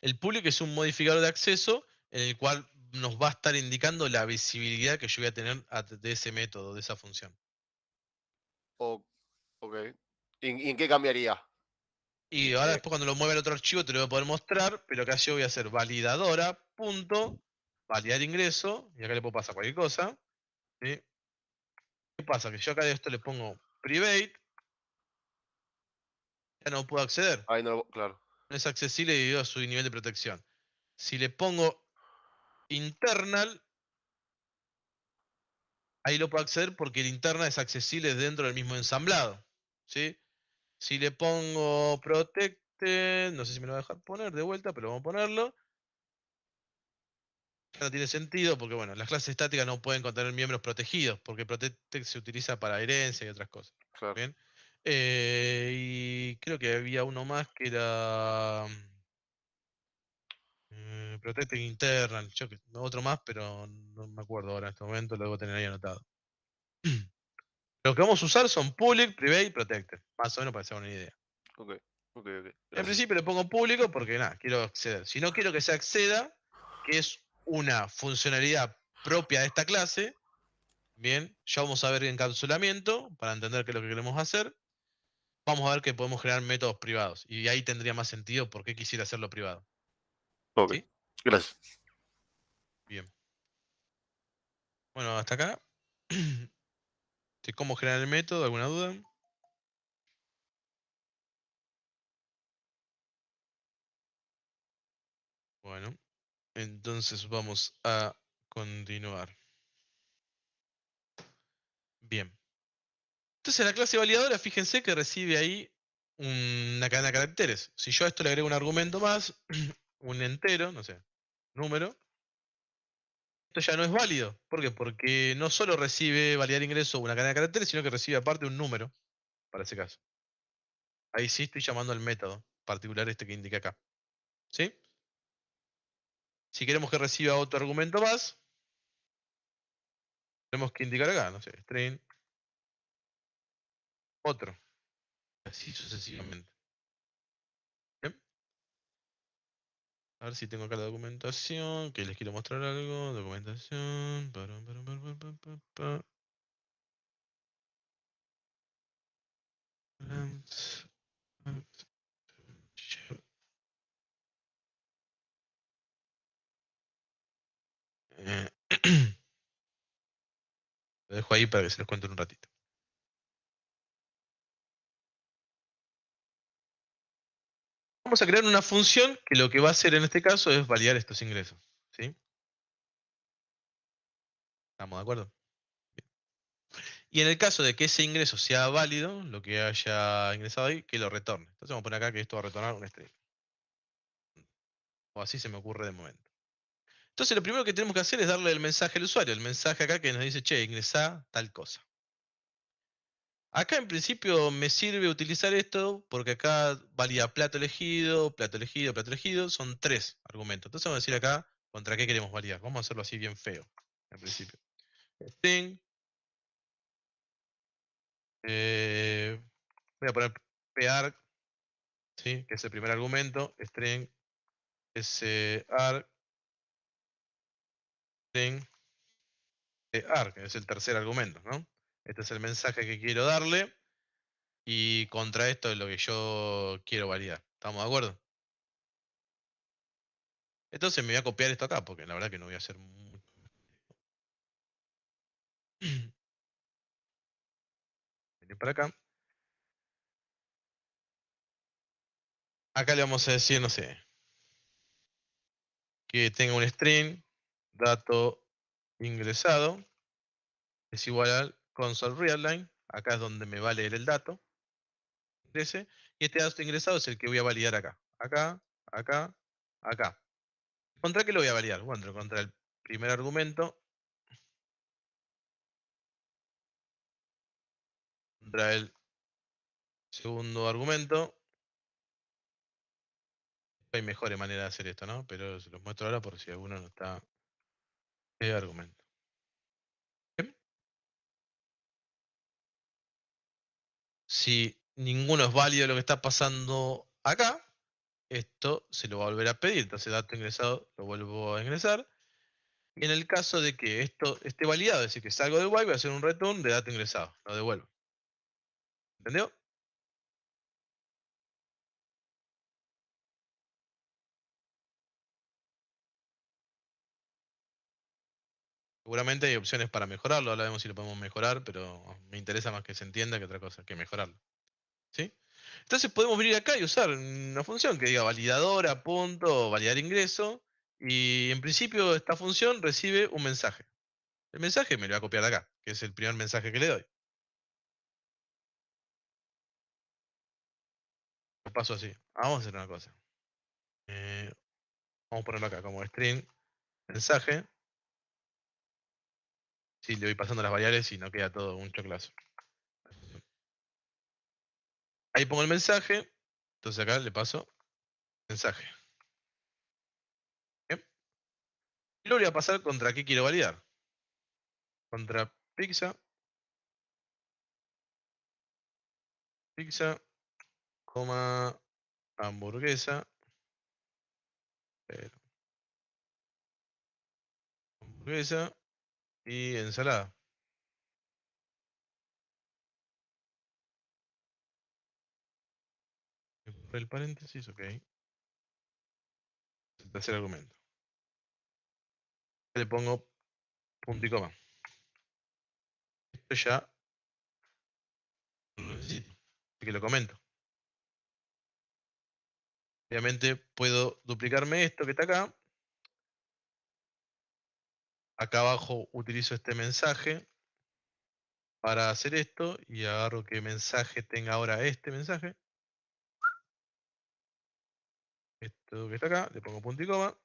El public es un modificador de acceso en el cual nos va a estar indicando la visibilidad que yo voy a tener de ese método, de esa función. Ok. ¿Y en qué cambiaría? Y ahora después cuando lo mueva al otro archivo te lo voy a poder mostrar, pero acá yo voy a hacer validadora, punto, validar ingreso, y acá le puedo pasar cualquier cosa. ¿Sí? ¿Qué pasa? Que yo acá de esto le pongo private, ya no puedo acceder. Ahí no, claro. No es accesible debido a su nivel de protección. Si le pongo internal, ahí lo puedo acceder porque la interna es accesible dentro del mismo ensamblado. ¿Sí? Si le pongo protected, no sé si me lo va a dejar poner de vuelta, pero vamos a ponerlo. Ya no tiene sentido porque, bueno, las clases estáticas no pueden contener miembros protegidos porque protected se utiliza para herencia y otras cosas. Claro. ¿Bien? Y creo que había uno más que era protected internal, otro más, pero no me acuerdo ahora en este momento, lo debo tener ahí anotado. Lo que vamos a usar son public, private y protected, más o menos para hacer una idea. Ok. En Gracias. principio le pongo público porque nada, quiero acceder. Si no quiero que se acceda, que es una funcionalidad propia de esta clase, bien, ya vamos a ver encapsulamiento para entender qué es lo que queremos hacer. Vamos a ver que podemos generar métodos privados y ahí tendría más sentido por qué quisiera hacerlo privado. Ok. ¿Sí? Gracias. Bien. Bueno, hasta acá. ¿De cómo generar el método? ¿Alguna duda? Bueno, entonces vamos a continuar. Bien. Entonces la clase validadora, fíjense que recibe ahí una cadena de caracteres. Si yo a esto le agrego un argumento más, un entero, no sé, número, esto ya no es válido. ¿Por qué? Porque no solo recibe validar ingreso una cadena de caracteres, sino que recibe aparte un número, para ese caso. Ahí sí estoy llamando al método particular este que indica acá. ¿Sí? Si queremos que reciba otro argumento más, tenemos que indicar acá, no sé, string, otro. Así sucesivamente. ¿Bien? A ver si tengo acá la documentación, que les quiero mostrar algo. Documentación. Lo dejo ahí para que se los cuente un ratito. Vamos a crear una función que lo que va a hacer en este caso es validar estos ingresos. ¿Sí? ¿Estamos de acuerdo? Bien. Y en el caso de que ese ingreso sea válido, lo que haya ingresado ahí, que lo retorne. Entonces vamos a poner acá que esto va a retornar un string. O así se me ocurre de momento. Entonces lo primero que tenemos que hacer es darle el mensaje al usuario. El mensaje acá que nos dice, che, ingresá tal cosa. Acá en principio me sirve utilizar esto porque acá valida plato elegido, plato elegido, plato elegido. Son 3 argumentos. Entonces vamos a decir acá contra qué queremos validar. Vamos a hacerlo así bien feo, en principio. String. Voy a poner parg, ¿sí? Que es el primer argumento. String sarg. String arg, que es el tercer argumento, ¿no? Este es el mensaje que quiero darle. Y contra esto es lo que yo quiero validar. ¿Estamos de acuerdo? Entonces me voy a copiar esto acá, porque la verdad que no voy a hacer mucho. Venir para acá. Acá le vamos a decir, no sé, que tenga un string, dato ingresado, es igual al console readline. Acá es donde me va a leer el dato. Ingrese. Y este dato ingresado es el que voy a validar acá. Acá, acá, acá. ¿Contra qué lo voy a validar? Bueno, contra el primer argumento. Contra el segundo argumento. Hay mejores maneras de hacer esto, ¿no? Pero se los muestro ahora por si alguno no está de argumento. ¿Bien? Si ninguno es válido lo que está pasando acá, esto se lo va a volver a pedir. Entonces, dato ingresado lo vuelvo a ingresar. Y en el caso de que esto esté validado, es decir, que salgo del while, voy a hacer un return de dato ingresado. Lo devuelvo. ¿Entendió? Seguramente hay opciones para mejorarlo, ahora vemos si lo podemos mejorar, pero me interesa más que se entienda que otra cosa, que mejorarlo. ¿Sí? Entonces podemos venir acá y usar una función que diga validadora, punto, validar ingreso, y en principio esta función recibe un mensaje. el mensaje me lo va a copiar de acá, que es el primer mensaje que le doy. Lo paso así. Vamos a hacer una cosa. Vamos a ponerlo acá como string, mensaje. Sí, le voy pasando las variables y no queda todo un choclazo. Ahí pongo el mensaje. Entonces acá le paso mensaje. Bien. Y lo voy a pasar contra qué quiero validar. Contra pizza. Pizza, coma, hamburguesa. Hamburguesa y ensalada. Por el paréntesis, ok. El tercer argumento. Le pongo punto y coma. Esto ya lo necesito, así que lo comento. Obviamente puedo duplicarme esto que está acá. Acá abajo utilizo este mensaje para hacer esto y agarro que mensaje tenga ahora este mensaje. Esto que está acá, le pongo punto y coma.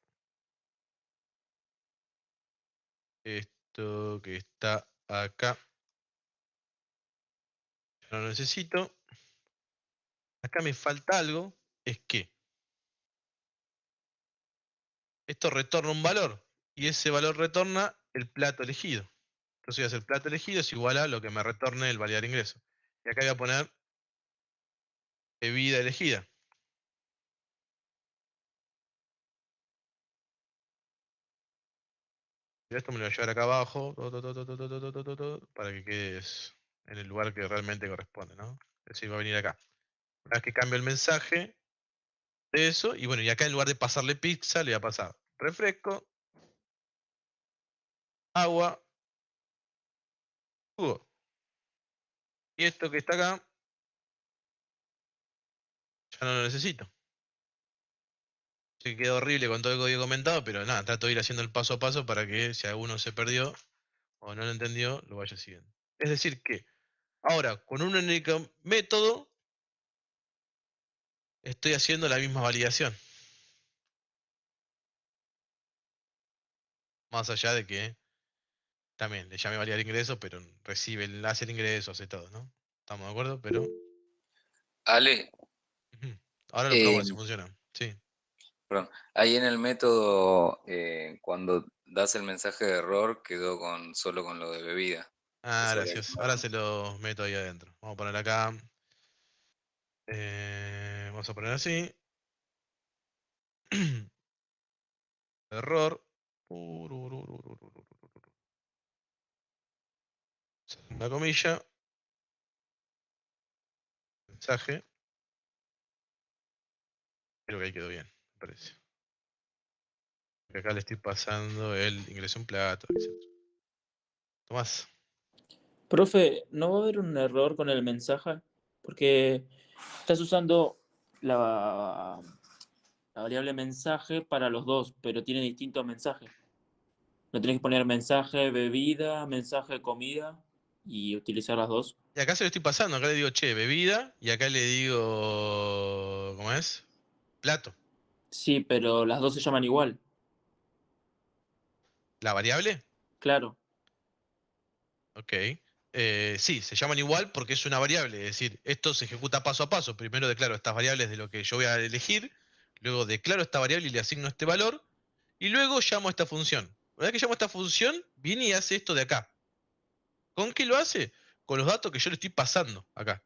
Esto que está acá, ya no lo necesito. Acá me falta algo, es que esto retorna un valor y ese valor retorna el plato elegido. Entonces voy a hacer plato elegido es igual a lo que me retorne el validar ingreso. Y acá voy a poner bebida elegida. Y esto me lo voy a llevar acá abajo para que quedes en el lugar que realmente corresponde, ¿no? Es decir, va a venir acá. Una vez que cambio el mensaje de eso, y bueno, y acá en lugar de pasarle pizza, le voy a pasar refresco, agua, jugo. Y esto que está acá, ya no lo necesito. Sí, quedó horrible con todo el código comentado, pero nada, trato de ir haciendo el paso a paso para que si alguno se perdió o no lo entendió, lo vaya siguiendo. Es decir que ahora, con un único método, estoy haciendo la misma validación. Más allá de que también le llame validar ingreso, pero hace el ingreso, hace todo, ¿no? ¿Estamos de acuerdo? Pero Ale, ahora lo probamos si funciona. Sí. perdón, ahí en el método, cuando das el mensaje de error, quedó solo con lo de bebida. Ah, Eso habría que gracias. ponerlo. Ahora se lo meto ahí adentro. Vamos a poner acá. Vamos a poner así. Error. Segunda comilla. Mensaje. Creo que ahí quedó bien, me parece. Porque acá le estoy pasando el ingreso en plato, etc. Tomás. Profe, ¿no va a haber un error con el mensaje? Porque estás usando la variable mensaje para los dos, pero tiene distintos mensajes. No tenés que poner mensaje bebida, mensaje comida y utilizar las dos. Y acá se lo estoy pasando. Acá le digo, che, bebida. Y acá le digo, ¿cómo es? Plato. Sí, pero las dos se llaman igual. ¿La variable? Claro. Ok. Sí, se llaman igual porque es una variable. Es decir, esto se ejecuta paso a paso. Primero declaro estas variables de lo que yo voy a elegir. Luego declaro esta variable y le asigno este valor. Y luego llamo a esta función. Una vez que llamo a esta función, viene y hace esto de acá. ¿Con qué lo hace? Con los datos que yo le estoy pasando acá.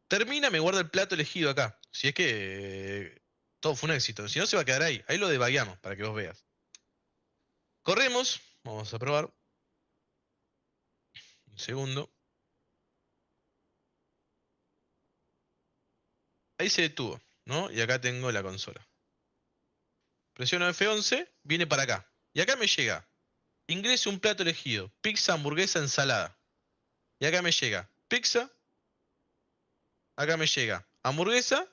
Termina, me guarda el plato elegido acá. Si es que todo fue un éxito. Si no, se va a quedar ahí. Ahí lo debugueamos para que vos veas. Corremos. Vamos a probar. Un segundo. Ahí se detuvo, ¿no? Y acá tengo la consola. Presiono F11, viene para acá. Y acá me llega. Ingrese un plato elegido. Pizza, hamburguesa, ensalada. Y acá me llega pizza. Acá me llega hamburguesa.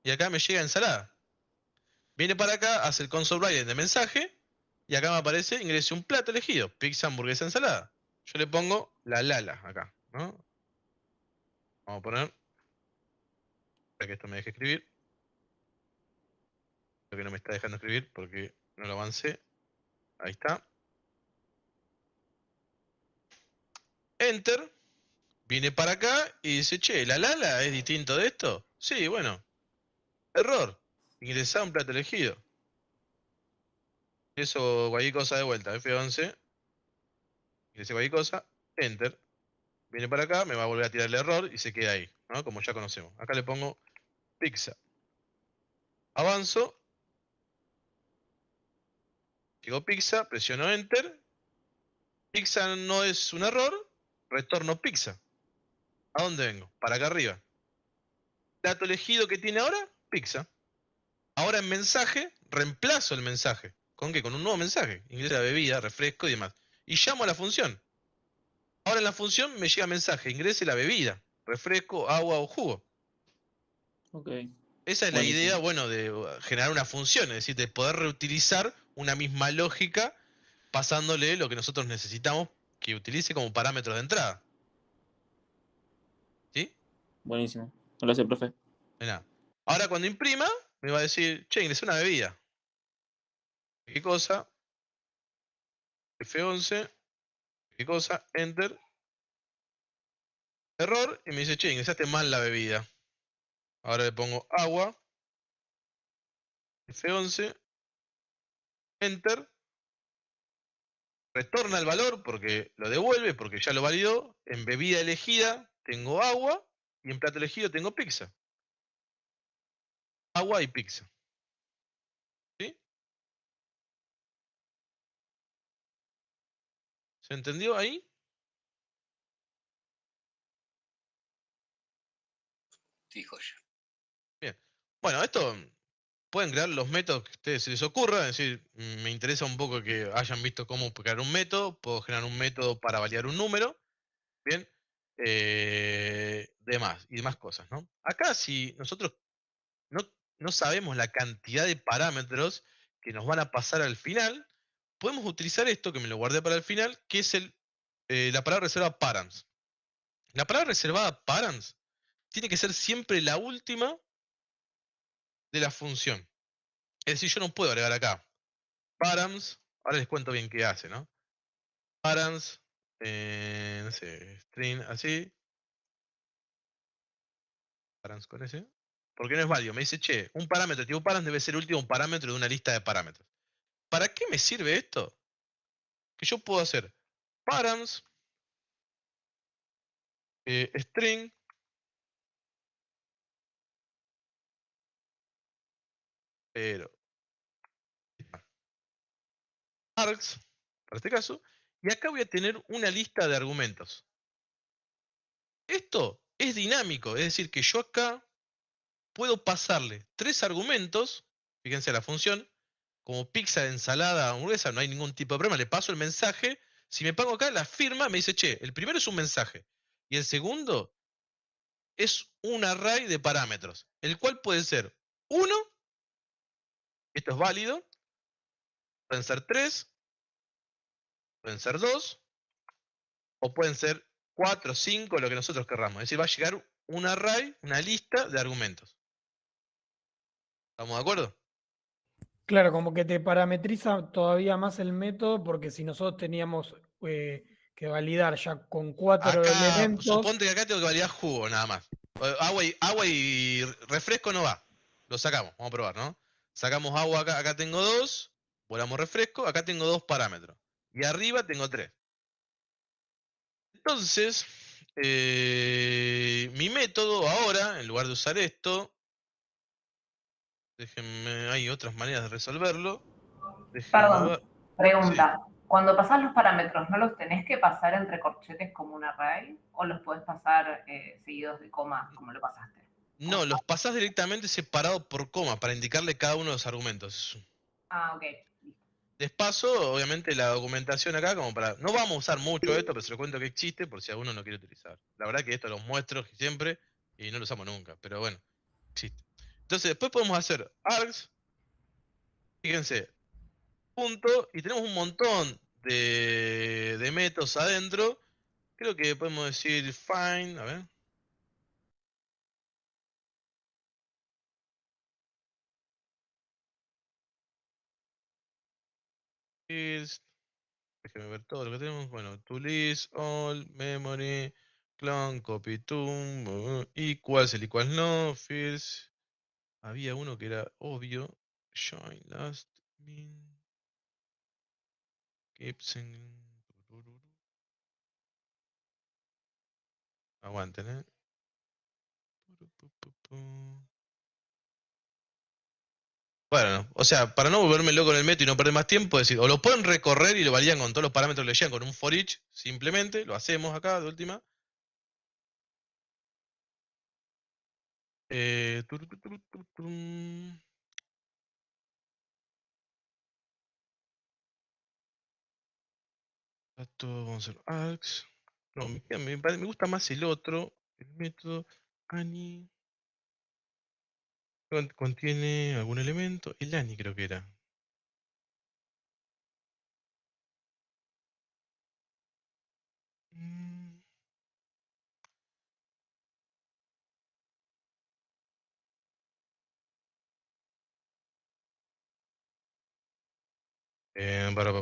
Y acá me llega ensalada. Viene para acá, hace el console writing de mensaje. y acá me aparece, ingrese un plato elegido, pizza, hamburguesa, ensalada. Yo le pongo la Lala acá, ¿no? Vamos a poner, para que esto me deje escribir. Creo que no me está dejando escribir porque no lo avancé. Ahí está. Enter. Viene para acá y dice, che, ¿la Lala es distinto de esto? Sí, bueno. Error. Ingresar un plato elegido. Ingreso cualquier cosa de vuelta. F11. Ingresé cualquier cosa. Enter. Viene para acá, me va a volver a tirar el error y se queda ahí, ¿no? Como ya conocemos. Acá le pongo pizza. Avanzo. Digo pizza, presiono Enter. Pizza no es un error. Retorno pizza. ¿A dónde vengo? Para acá arriba. Plato elegido que tiene ahora, pizza. Ahora en mensaje, reemplazo el mensaje. ¿Con qué? Con un nuevo mensaje. Ingresa la bebida, refresco y demás. Y llamo a la función. Ahora en la función me llega mensaje, ingrese la bebida, refresco, agua o jugo. Ok. Esa es la idea, bueno, de generar una función, es decir, de poder reutilizar una misma lógica pasándole lo que nosotros necesitamos que utilice como parámetros de entrada. ¿Sí? Buenísimo. Gracias, profe. De nada. Ahora cuando imprima, me va a decir, che, ingresé una bebida. ¿Qué cosa? F11. ¿Qué cosa? Enter. Error. Y me dice, che, ingresaste mal la bebida. Ahora le pongo agua. F11. Enter. Retorna el valor porque lo devuelve, porque ya lo validó. En bebida elegida tengo agua. Y en plato elegido tengo pizza. Agua y pizza. ¿Sí? ¿Se entendió ahí? Sí, joya. Bien. Bueno, esto pueden crear los métodos que a ustedes se les ocurra. Es decir, me interesa un poco que hayan visto cómo crear un método. Puedo generar un método para validar un número. Bien. Demás. Y demás cosas, ¿no? Acá si nosotros no sabemos la cantidad de parámetros que nos van a pasar al final, podemos utilizar esto, que me lo guardé para el final, que es la palabra reservada params. La palabra reservada params tiene que ser siempre la última de la función. Es decir, yo no puedo agregar acá params, ahora les cuento bien qué hace, ¿no? Params, no sé, string así. Params con ese. Porque no es válido. Me dice, che, un parámetro tipo params debe ser el último parámetro de una lista de parámetros. ¿Para qué me sirve esto? Que yo puedo hacer params, string, pero args, para este caso, y acá voy a tener una lista de argumentos. Esto es dinámico, es decir, que yo acá puedo pasarle 3 argumentos, fíjense la función, como pizza, ensalada, hamburguesa, no hay ningún tipo de problema, le paso el mensaje, si me pongo acá, la firma me dice, che, el primero es un mensaje, y el segundo es un array de parámetros, el cual puede ser 1, esto es válido, pueden ser 3, pueden ser 2, o pueden ser 4, 5, lo que nosotros querramos. Es decir, va a llegar un array, una lista de argumentos. ¿Estamos de acuerdo? Claro, como que te parametriza todavía más el método, porque si nosotros teníamos que validar ya con 4 Acá, elementos. suponte que acá tengo que validar jugo nada más. Agua y refresco no va. Lo sacamos, vamos a probar, ¿no? Sacamos agua acá, acá tengo 2, volamos refresco, acá tengo 2 parámetros. Y arriba tengo 3. Entonces, mi método ahora, en lugar de usar esto, déjenme, hay otras maneras de resolverlo. Déjenme Perdón, ver. pregunta. Cuando pasás los parámetros, ¿no los tenés que pasar entre corchetes como un array? ¿O los podés pasar seguidos de comas como lo pasaste? No, los pasás directamente separados por coma para indicarle cada uno de los argumentos. Ah, ok. Les paso, obviamente, la documentación acá como para... No vamos a usar mucho esto, pero se lo cuento que existe por si alguno no quiere utilizar. La verdad que esto lo muestro siempre y no lo usamos nunca, pero bueno, existe. Entonces, después podemos hacer args. Fíjense, punto y tenemos un montón de métodos adentro. Creo que podemos decir find, a ver. List. Déjame ver todo lo que tenemos. Bueno, to list, all, memory, clone, copy to, equals, el equals no, first. Había uno que era obvio. Join last, min. Aguanten, Bueno, o sea, para no volverme loco en el método y no perder más tiempo, es decir, o lo pueden recorrer y lo validan con todos los parámetros que le llegan con un for each, simplemente, lo hacemos acá de última. Esto vamos a hacer args. No, me gusta más el otro, el método ani. ¿Contiene algún elemento? El ani creo que era. Para.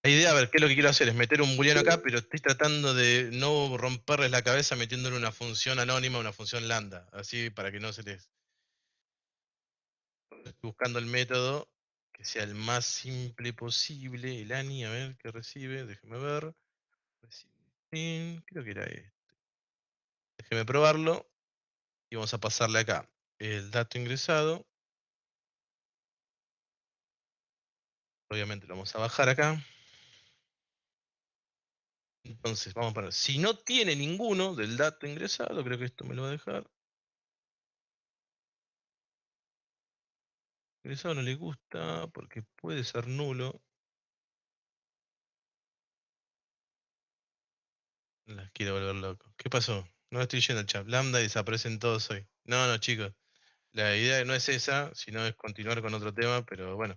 La idea, a ver, ¿qué es lo que quiero hacer? Es meter un booleano acá, pero estoy tratando de no romperles la cabeza metiéndole una función anónima, una función lambda. Así para que no se les... Estoy buscando el método que sea el más simple posible. El ani, a ver qué recibe. Déjeme ver. Creo que era este. Déjeme probarlo. Y vamos a pasarle acá el dato ingresado. Obviamente lo vamos a bajar acá. Entonces, vamos a poner, si no tiene ninguno del dato ingresado, creo que esto me lo va a dejar. Ingresado no le gusta porque puede ser nulo. Las quiero volver loco. ¿Qué pasó? No estoy yendo al chat. Lambda y desaparecen todos hoy. No, chicos. La idea no es esa, sino es continuar con otro tema, pero bueno.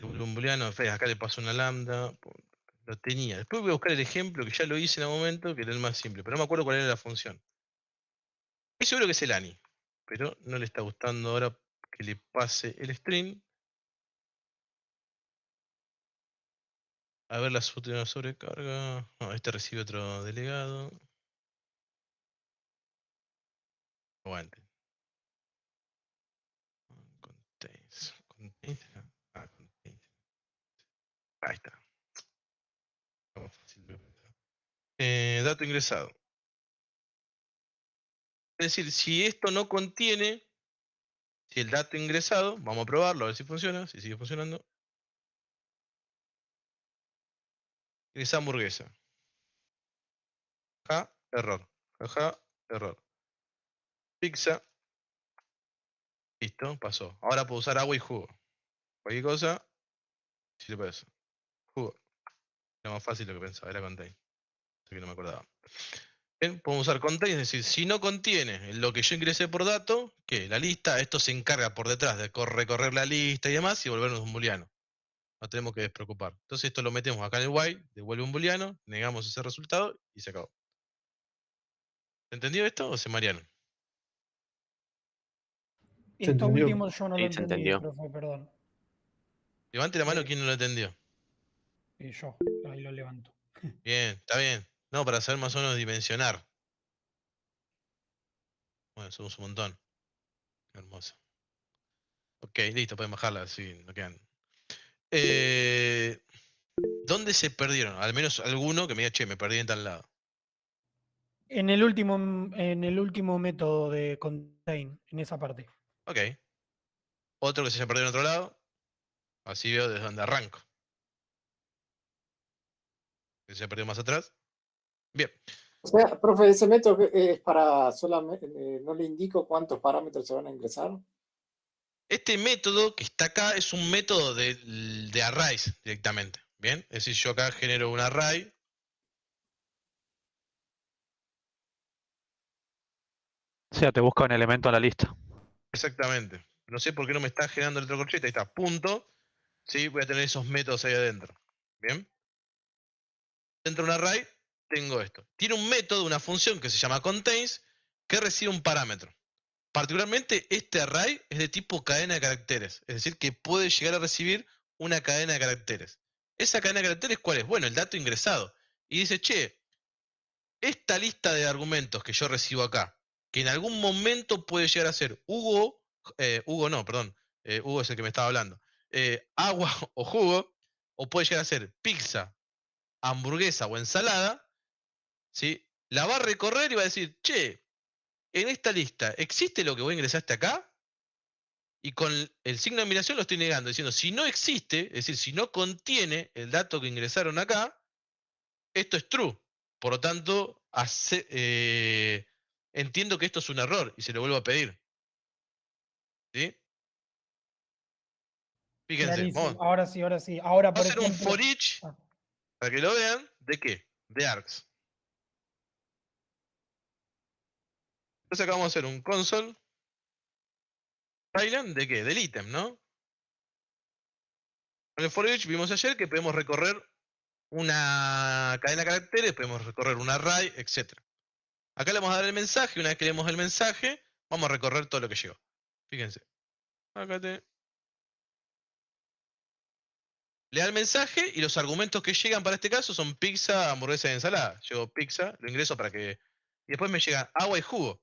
Un booleano, acá le paso una lambda. Lo tenía. Después voy a buscar el ejemplo que ya lo hice en el momento, que era el más simple. Pero no me acuerdo cuál era la función. Estoy seguro que es el ani. Pero no le está gustando ahora que le pase el string. A ver la sobrecarga. No, este recibe otro delegado. Aguante. Contains. Contains. Ahí está. Dato ingresado. Es decir, si esto no contiene, si el dato ingresado, vamos a probarlo a ver si funciona, si sigue funcionando. Ingresa hamburguesa. Error. Error. Pizza. Listo, pasó. Ahora puedo usar agua y jugo. Cualquier cosa, si le parece. Jugo. Era más fácil lo que pensaba, era contain. Así que no me acordaba. Bien, podemos usar contain, es decir, si no contiene lo que yo ingresé por dato, que la lista, esto se encarga por detrás de recorrer la lista y demás y volvernos un booleano. No tenemos que despreocupar. Entonces esto lo metemos acá en el while, devuelve un booleano, negamos ese resultado y se acabó. ¿Entendió esto o se marearon? Esto último yo no lo Sí, se entendí, entendió. profe, perdón. Levante la mano quien no lo entendió. Yo, ahí lo levanto. Bien, está bien. No, para saber más o menos dimensionar. Bueno, somos un montón. Hermoso. Ok, listo, pueden bajarla, así no quedan. ¿Dónde se perdieron? Al menos alguno que me diga, che, me perdí en tal lado. En el último método de contain, en esa parte. Ok. Otro que se haya perdido en otro lado. Así veo desde donde arranco. Que se haya perdido más atrás. Bien. O sea, profe, ese método es para solamente, no le indico cuántos parámetros se van a ingresar. Este método que está acá es un método de arrays directamente. Bien. Es decir, yo acá genero un array. sea, te busca un elemento en la lista. Exactamente. No sé por qué no me está generando el otro corchete. Ahí está, punto. ¿Sí? Voy a tener esos métodos ahí adentro. ¿Bien? Dentro de un array tengo esto. Tiene un método, una función que se llama contains, que recibe un parámetro. Particularmente este array es de tipo cadena de caracteres. Es decir, que puede llegar a recibir una cadena de caracteres. ¿Esa cadena de caracteres cuál es? Bueno, el dato ingresado. Y dice, che, esta lista de argumentos que yo recibo acá, que en algún momento puede llegar a ser Hugo es el que me estaba hablando, agua o jugo, o puede llegar a ser pizza, hamburguesa o ensalada, ¿sí? La va a recorrer y va a decir, che, en esta lista, ¿existe lo que vos ingresaste acá? Y con el signo de admiración lo estoy negando, diciendo, si no existe, es decir, si no contiene el dato que ingresaron acá, esto es true. Por lo tanto, entiendo que esto es un error y se lo vuelvo a pedir. ¿Sí? Fíjense, Clarísimo. vamos Ahora sí. Ahora, a por hacer un ejemplo. for each, para que lo vean, ¿de qué? De args. Entonces acá vamos a hacer un console Silent, ¿de qué? Del ítem, ¿no? Con el for each vimos ayer que podemos recorrer una cadena de caracteres, podemos recorrer un array, etc. Acá le vamos a dar el mensaje, una vez que leemos el mensaje, vamos a recorrer todo lo que llegó. Fíjense. Acá le da el mensaje y los argumentos que llegan para este caso son pizza, hamburguesa y ensalada. Llego pizza, lo ingreso para que... Y después me llega agua y jugo.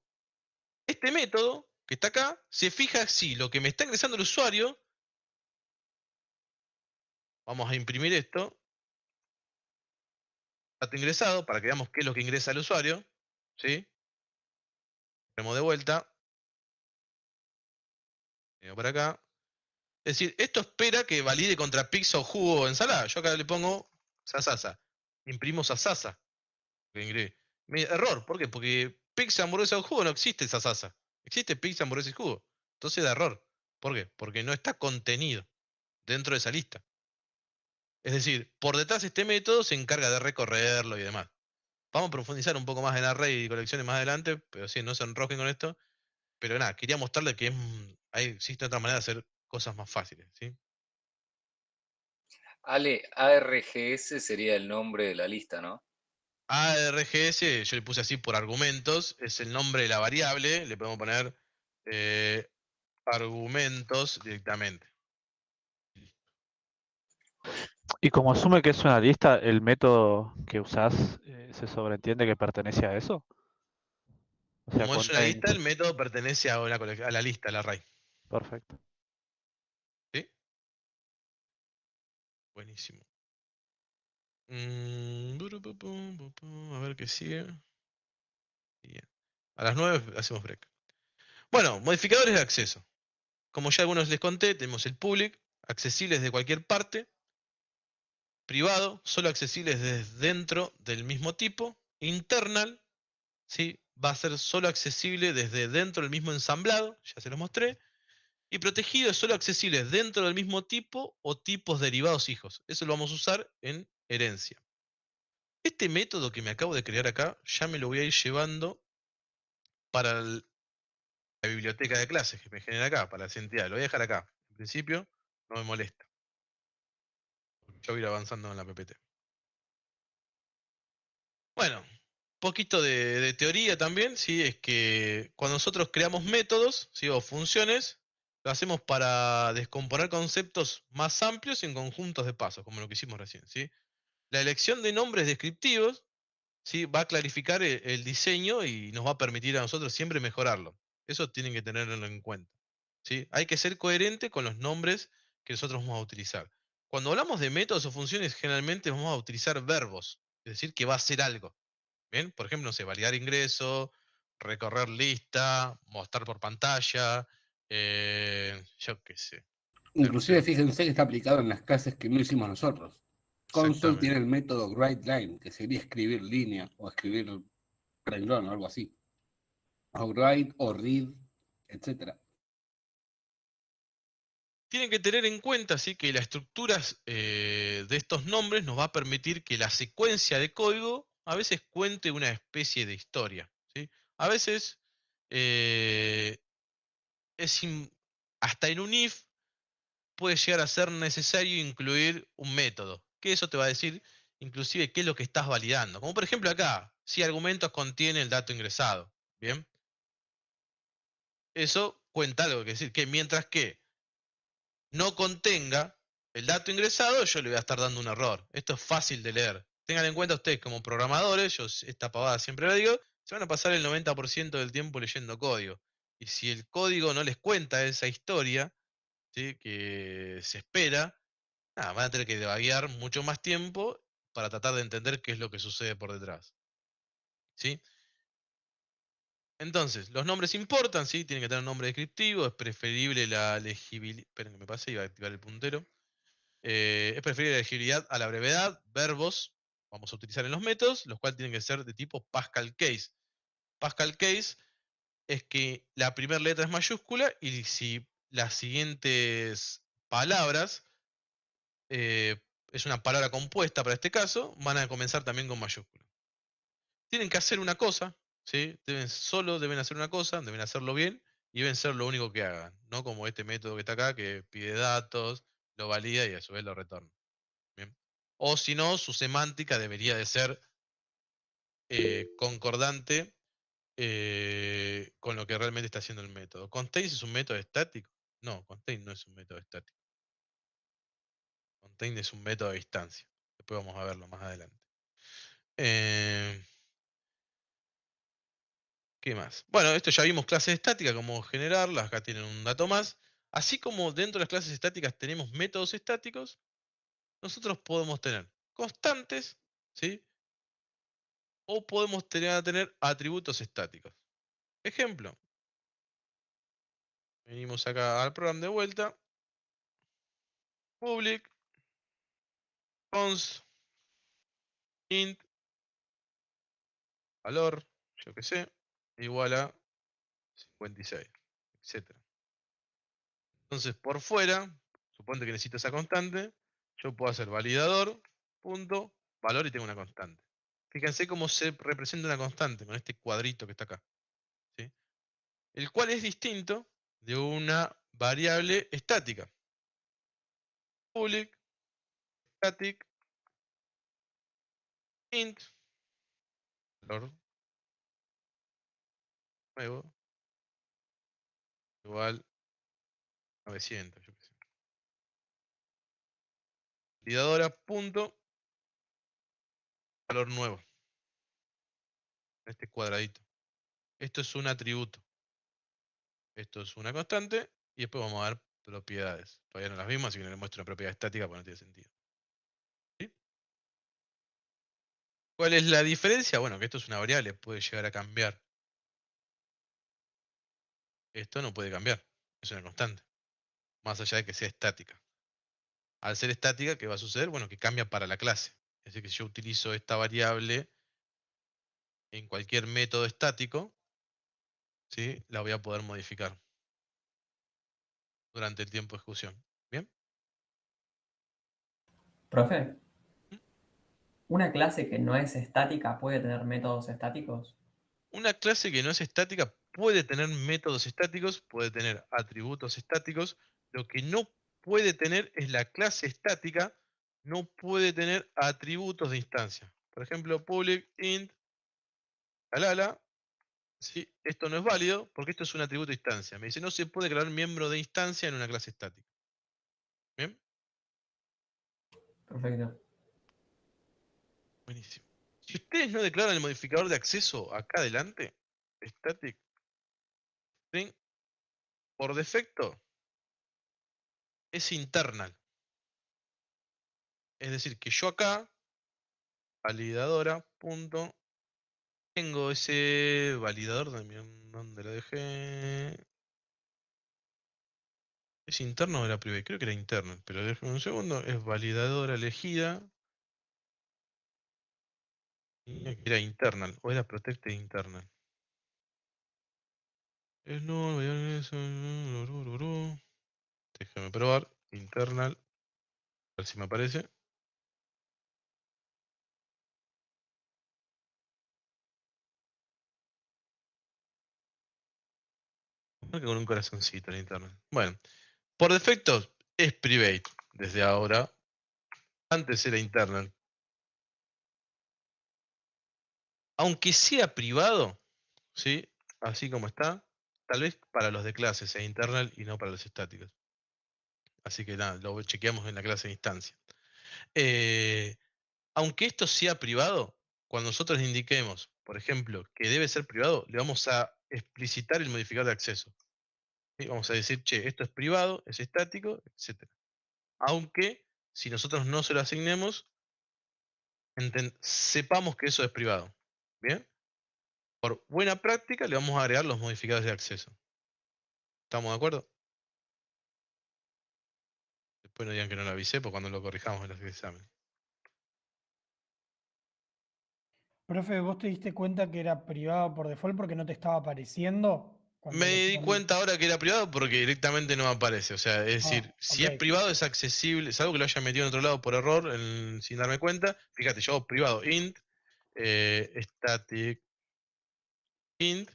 Este método, que está acá, se fija si lo que me está ingresando el usuario... Vamos a imprimir esto. Dato ingresado, para que veamos qué es lo que ingresa el usuario. ¿Sí? Ponemos de vuelta. Vengo para acá. Es decir, esto espera que valide contra pizza o jugo o ensalada. Yo acá le pongo sasasa. Imprimo sasasa. Error, ¿por qué? Porque pizza, hamburguesa o jugo no existe sasasa. Existe pizza, hamburguesa y jugo. Entonces da error. ¿Por qué? Porque no está contenido dentro de esa lista. Es decir, por detrás este método se encarga de recorrerlo y demás. Vamos a profundizar un poco más en array y colecciones más adelante, pero sí, no se enrosquen con esto. Pero nada, quería mostrarles que existe otra manera de hacer cosas más fáciles, ¿sí? Ale, ARGS sería el nombre de la lista, ¿no? ARGS, yo le puse así por argumentos, es el nombre de la variable, le podemos poner argumentos directamente. Y como asume que es una lista, ¿el método que usás se sobreentiende que pertenece a eso? O sea, Como es una contains. lista, el método pertenece a la lista, al array. Perfecto. ¿Sí? Buenísimo. A ver qué sigue. Bien. A las 9 hacemos break. Bueno, modificadores de acceso. Como ya algunos les conté, tenemos el public, accesibles de cualquier parte. Privado, solo accesibles desde dentro del mismo tipo. Internal, ¿sí? Va a ser solo accesible desde dentro del mismo ensamblado, ya se los mostré. Y protegido es solo accesible dentro del mismo tipo o tipos derivados hijos. Eso lo vamos a usar en herencia. Este método que me acabo de crear acá, ya me lo voy a ir llevando para la biblioteca de clases que me genera acá, para las entidades. Lo voy a dejar acá. En principio, no me molesta. Yo voy a ir avanzando en la PPT. Bueno, poquito de teoría también, ¿sí? Es que cuando nosotros creamos métodos, ¿sí? O funciones, lo hacemos para descomponer conceptos más amplios en conjuntos de pasos, como lo que hicimos recién, ¿sí? La elección de nombres descriptivos, ¿sí? Va a clarificar el diseño y nos va a permitir a nosotros siempre mejorarlo. Eso tienen que tenerlo en cuenta, ¿sí? Hay que ser coherente con los nombres que nosotros vamos a utilizar. Cuando hablamos de métodos o funciones, generalmente vamos a utilizar verbos, es decir, que va a hacer algo. Bien, por ejemplo, no sé, validar ingreso, recorrer lista, mostrar por pantalla, yo qué sé. Inclusive fíjense que está aplicado en las clases que no hicimos nosotros. Console Exactamente. tiene el método writeLine, que sería escribir línea o escribir renglón o algo así. O write o read, etc. Tienen que tener en cuenta, ¿sí? Que las estructuras de estos nombres nos va a permitir que la secuencia de código a veces cuente una especie de historia, ¿sí? A veces hasta en un if puede llegar a ser necesario incluir un método, que eso te va a decir inclusive qué es lo que estás validando. Como por ejemplo acá, si argumentos contiene el dato ingresado. Bien. Eso cuenta algo, que decir que mientras que no contenga el dato ingresado, yo le voy a estar dando un error. Esto es fácil de leer. Tengan en cuenta ustedes como programadores, yo esta pavada siempre la digo, se van a pasar el 90% del tiempo leyendo código. Y si el código no les cuenta esa historia, ¿sí?, que se espera, nada, van a tener que devaguear mucho más tiempo para tratar de entender qué es lo que sucede por detrás. ¿Sí? Entonces, los nombres importan, ¿sí? Tienen que tener un nombre descriptivo, es preferible la legibilidad. Esperen que me pase, iba a activar el puntero. Es preferible la legibilidad a la brevedad, verbos, vamos a utilizar en los métodos, los cuales tienen que ser de tipo Pascal Case. Pascal Case es que la primera letra es mayúscula y si las siguientes palabras, es una palabra compuesta para este caso, van a comenzar también con mayúscula. Tienen que hacer una cosa, ¿sí? Deben hacer una cosa, deben hacerlo bien y deben ser lo único que hagan, no como este método que está acá que pide datos, lo valida y a su vez lo retorna. Bien. O si no, su semántica debería de ser concordante con lo que realmente está haciendo el método. ¿Contains es un método estático? No, contain no es un método estático. Contain es un método de distancia. Después vamos a verlo más adelante. ¿Qué más? Bueno, esto ya vimos clases estáticas, cómo generarlas. Acá tienen un dato más. Así como dentro de las clases estáticas tenemos métodos estáticos, nosotros podemos tener constantes, ¿sí? O podemos tener atributos estáticos. Ejemplo. Venimos acá al programa de vuelta. Public. Cons. Int. Valor. Yo qué sé. Igual a 56. Etcétera. Entonces, por fuera, suponte que necesito esa constante, yo puedo hacer validador, punto, valor y tengo una constante. Fíjense cómo se representa una constante con este cuadrito que está acá. ¿Sí? El cual es distinto de una variable estática. Public, static, int, valor nuevo, igual 900. Yo qué sé. Validadora, punto, valor nuevo. Este cuadradito. Esto es un atributo. Esto es una constante. Y después vamos a ver propiedades. Todavía no las vimos, así que no le muestro una propiedad estática porque no tiene sentido. ¿Sí? ¿Cuál es la diferencia? Bueno, que esto es una variable, puede llegar a cambiar. Esto no puede cambiar, es una constante. Más allá de que sea estática. Al ser estática, ¿qué va a suceder? Bueno, que cambia para la clase. Es decir, que si yo utilizo esta variable en cualquier método estático, ¿sí?, la voy a poder modificar durante el tiempo de ejecución. ¿Bien? Profe, ¿una clase que no es estática puede tener métodos estáticos? Una clase que no es estática puede tener métodos estáticos, puede tener atributos estáticos. Lo que no puede tener es la clase estática, no puede tener atributos de instancia. Por ejemplo, public int alala. ¿Sí? Esto no es válido porque esto es un atributo de instancia. Me dice, no se puede crear miembro de instancia en una clase estática. ¿Bien? Perfecto. Buenísimo. Si ustedes no declaran el modificador de acceso acá adelante, static string, por defecto es internal. Es decir, que yo acá, validadora, punto, tengo ese validador, ¿dónde lo dejé? ¿Es interno o era privado? Creo que era interno, pero déjenme un segundo, es validadora elegida. Y aquí era internal, o era protected internal. No, déjame probar, internal, a ver si me aparece. ¿No? Que con un corazoncito en internet. Bueno, por defecto es private desde ahora. Antes era internal. Aunque sea privado, ¿sí? Así como está, tal vez para los de clase sea internal y no para los estáticos. Así que nada, lo chequeamos en la clase de instancia. Aunque esto sea privado, cuando nosotros indiquemos, por ejemplo, que debe ser privado, le vamos a explicitar el modificador de acceso. ¿Sí? Vamos a decir, che, esto es privado, es estático, etc. Aunque, si nosotros no se lo asignemos, sepamos que eso es privado. ¿Bien? Por buena práctica le vamos a agregar los modificadores de acceso. ¿Estamos de acuerdo? Después no digan que no lo avisé, porque cuando lo corrijamos en los exámenes. Profe, ¿vos te diste cuenta que era privado por default porque no te estaba apareciendo? Cuando Me le di cuenta ahora que era privado porque directamente no me aparece. O sea, es decir, si es ok. privado es accesible, salvo que lo haya metido en otro lado por error sin darme cuenta. Fíjate, yo hago privado int, static int,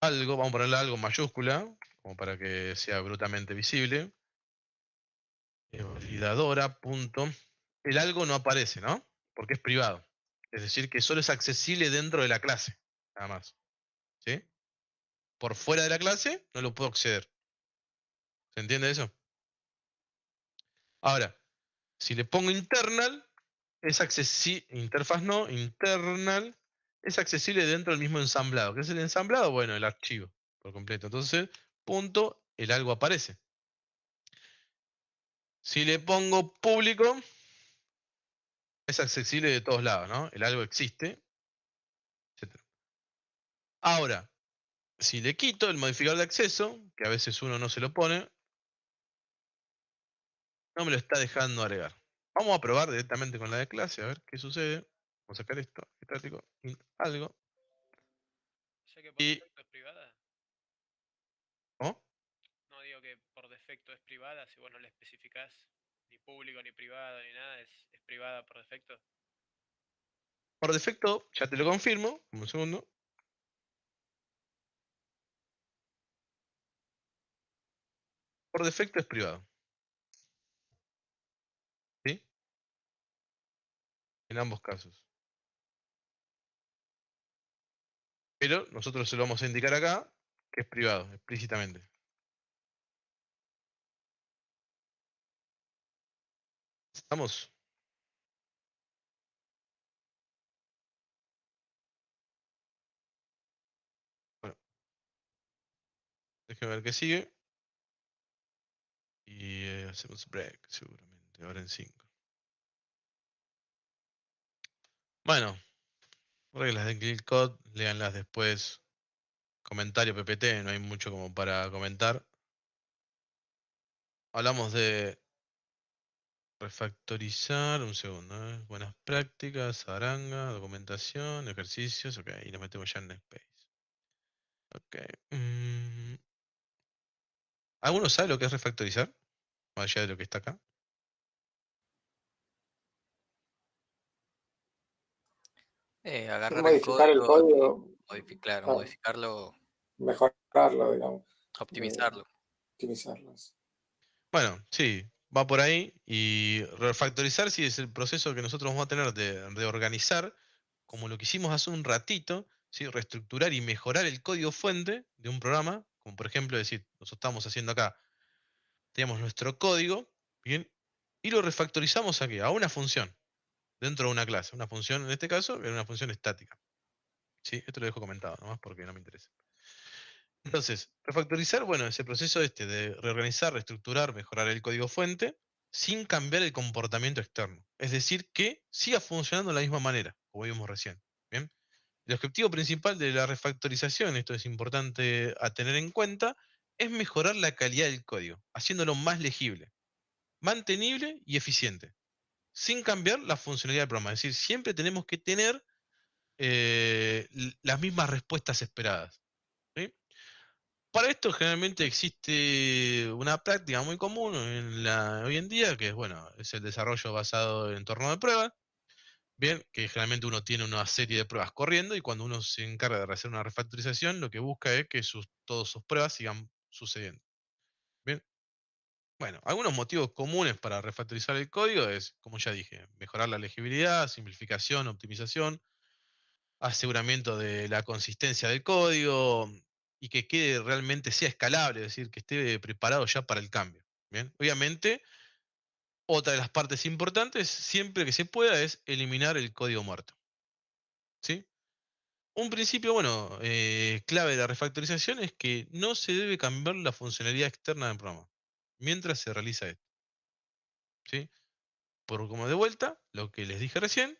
algo, vamos a ponerle algo en mayúscula, como para que sea brutalmente visible. Validadora, punto. El algo no aparece, ¿no? Porque es privado. Es decir, que solo es accesible dentro de la clase, nada más. ¿Sí? Por fuera de la clase no lo puedo acceder. ¿Se entiende eso? Ahora, si le pongo internal, es accesible, interfaz no, internal, es accesible dentro del mismo ensamblado. ¿Qué es el ensamblado? Bueno, el archivo por completo. Entonces, punto, el algo aparece. Si le pongo público, es accesible de todos lados, ¿no? El algo existe, etc. Ahora, si le quito el modificador de acceso, que a veces uno no se lo pone, no me lo está dejando agregar. Vamos a probar directamente con la de clase, a ver qué sucede. Vamos a sacar esto, estático, int, algo. Ya que por defecto es privada. ¿Cómo? No digo que por defecto es privada, si vos no le especificás ni público, ni privado, ni nada, es privada por defecto. Por defecto, ya te lo confirmo, un segundo. Por defecto es privado. ¿Sí? En ambos casos. Pero nosotros se lo vamos a indicar acá, que es privado, explícitamente. ¿Estamos? Bueno. Déjenme ver qué sigue. Y hacemos break, seguramente, ahora en 5. Bueno, reglas de Clean Code, léanlas después. Comentario PPT, no hay mucho como para comentar. Hablamos de refactorizar, un segundo, buenas prácticas, aranga, documentación, ejercicios, ok, y nos metemos ya en Space. Ok. ¿Alguno sabe lo que es refactorizar? Más allá de lo que está acá. Agarrar el Modificar el código. claro, Ah. modificarlo, Mejorarlo, digamos. optimizarlo. Optimizarlo. Bueno, sí, va por ahí. Y refactorizar sí es el proceso que nosotros vamos a tener de reorganizar, como lo que hicimos hace un ratito, ¿sí? Reestructurar y mejorar el código fuente de un programa, como por ejemplo decir, nosotros estamos haciendo acá, tenemos nuestro código, ¿bien? Y lo refactorizamos aquí, a una función, dentro de una clase. Una función, en este caso, era una función estática. ¿Sí? Esto lo dejo comentado, nomás porque no me interesa. Entonces, refactorizar, bueno, es el proceso de reorganizar, reestructurar, mejorar el código fuente sin cambiar el comportamiento externo. Es decir, que siga funcionando de la misma manera, como vimos recién. ¿Bien? El objetivo principal de la refactorización, esto es importante a tener en cuenta, es mejorar la calidad del código, haciéndolo más legible, mantenible y eficiente, sin cambiar la funcionalidad del programa. Es decir, siempre tenemos que tener las mismas respuestas esperadas. ¿Sí? Para esto generalmente existe una práctica muy común hoy en día, que es, bueno, es el desarrollo basado en entorno de prueba, Bien, que generalmente uno tiene una serie de pruebas corriendo y cuando uno se encarga de hacer una refactorización, lo que busca es que todas sus pruebas sigan sucediendo. Bien. Bueno, algunos motivos comunes para refactorizar el código es, como ya dije, mejorar la legibilidad, simplificación, optimización, aseguramiento de la consistencia del código y que quede realmente sea escalable, es decir, que esté preparado ya para el cambio. Bien, obviamente, otra de las partes importantes, siempre que se pueda, es eliminar el código muerto. ¿Sí? Un principio, bueno, clave de la refactorización es que no se debe cambiar la funcionalidad externa del programa mientras se realiza esto. ¿Sí? Por como de vuelta, lo que les dije recién,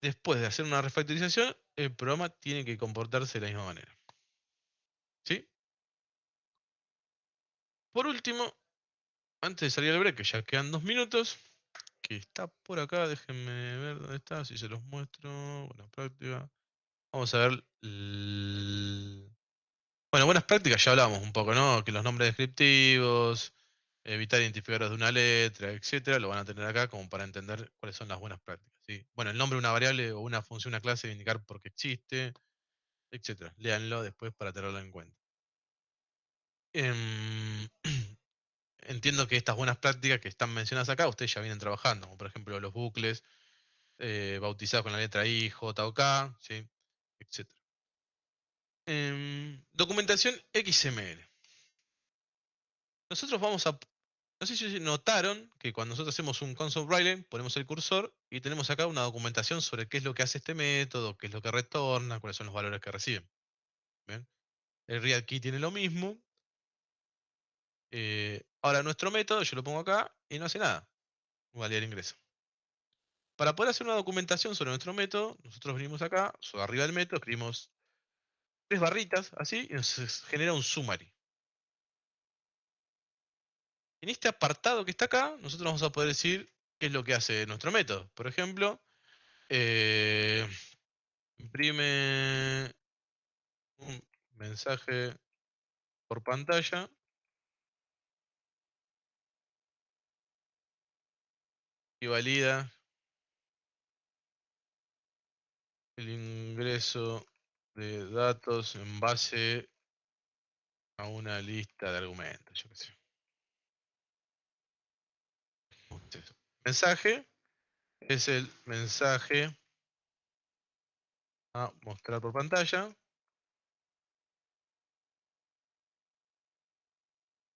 después de hacer una refactorización, el programa tiene que comportarse de la misma manera. ¿Sí? Por último, antes de salir al break, que ya quedan 2 minutos, que está por acá, déjenme ver dónde está, si se los muestro. Buena práctica. Vamos a ver. Bueno, buenas prácticas ya hablamos un poco, ¿no? Que los nombres descriptivos, evitar identificarlos de una letra, etcétera, lo van a tener acá como para entender cuáles son las buenas prácticas. ¿Sí? Bueno, el nombre de una variable o una función, una clase, debe indicar por qué existe, etcétera. Léanlo después para tenerlo en cuenta. Em, entiendo que estas buenas prácticas que están mencionadas acá, ustedes ya vienen trabajando, como por ejemplo los bucles bautizados con la letra I, J o K, ¿sí? Etcétera. Documentación XML. Nosotros vamos a... No sé si notaron que cuando nosotros hacemos un console.write, ponemos el cursor y tenemos acá una documentación sobre qué es lo que hace este método, qué es lo que retorna, cuáles son los valores que reciben. ¿Bien? El read key tiene lo mismo. Ahora nuestro método, yo lo pongo acá y no hace nada. Validar ingreso. Para poder hacer una documentación sobre nuestro método, nosotros venimos acá, sobre arriba del método, escribimos 3 barritas, así, y nos genera un summary. En este apartado que está acá, nosotros vamos a poder decir qué es lo que hace nuestro método. Por ejemplo, imprime un mensaje por pantalla y valida el ingreso de datos en base a una lista de argumentos, yo qué sé. Mensaje es el mensaje a mostrar por pantalla.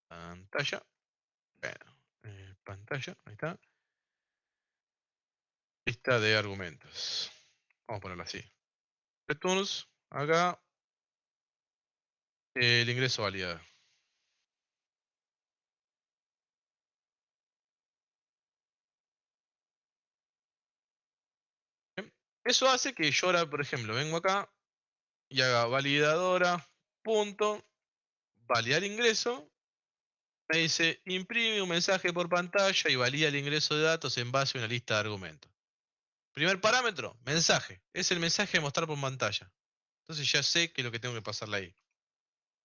Pantalla. Bueno, pantalla, ahí está. Lista de argumentos. Vamos a ponerlo así. Returns, acá, el ingreso validado. Bien. Eso hace que yo ahora, por ejemplo, vengo acá y haga validadora, punto, validar ingreso. Me dice, imprime un mensaje por pantalla y valida el ingreso de datos en base a una lista de argumentos. Primer parámetro, mensaje. Es el mensaje de mostrar por pantalla. Entonces ya sé que es lo que tengo que pasarle ahí.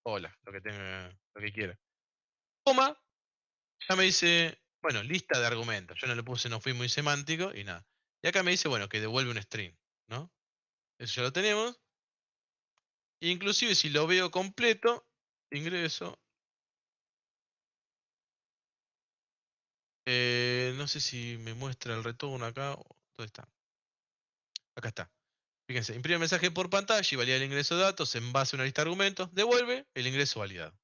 Hola, lo que quiera. Coma, ya me dice, bueno, lista de argumentos. Yo no le puse, no fui muy semántico y nada. Y acá me dice, bueno, que devuelve un string, ¿no? Eso ya lo tenemos. Inclusive si lo veo completo, ingreso. No sé si me muestra el retorno acá. ¿Dónde está? Acá está. Fíjense, imprime el mensaje por pantalla y valida el ingreso de datos en base a una lista de argumentos. Devuelve el ingreso validado.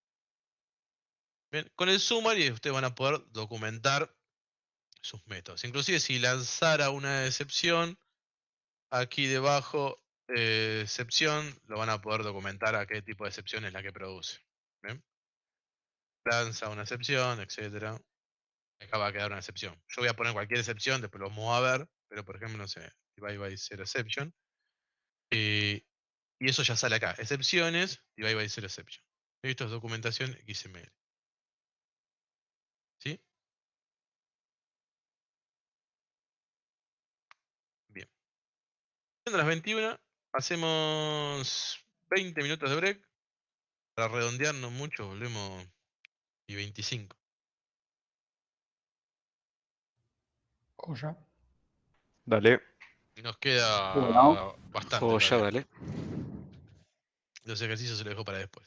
Bien, con el summary ustedes van a poder documentar sus métodos. Inclusive si lanzara una excepción, aquí debajo, excepción, lo van a poder documentar a qué tipo de excepción es la que produce. ¿Bien? Lanza una excepción, etcétera. Acá va a quedar una excepción. Yo voy a poner cualquier excepción, después lo vamos a ver, pero por ejemplo, no sé, divide by zero exception. Y eso ya sale acá. Excepciones, divide by zero exception. Esto es documentación XML. ¿Sí? Bien. Siendo las 21, hacemos 20 minutos de break. Para redondearnos mucho, volvemos y 25. Joya. Dale. Nos queda Bueno. bastante. Oh, ya todavía. dale. Los ejercicios se los dejo para después.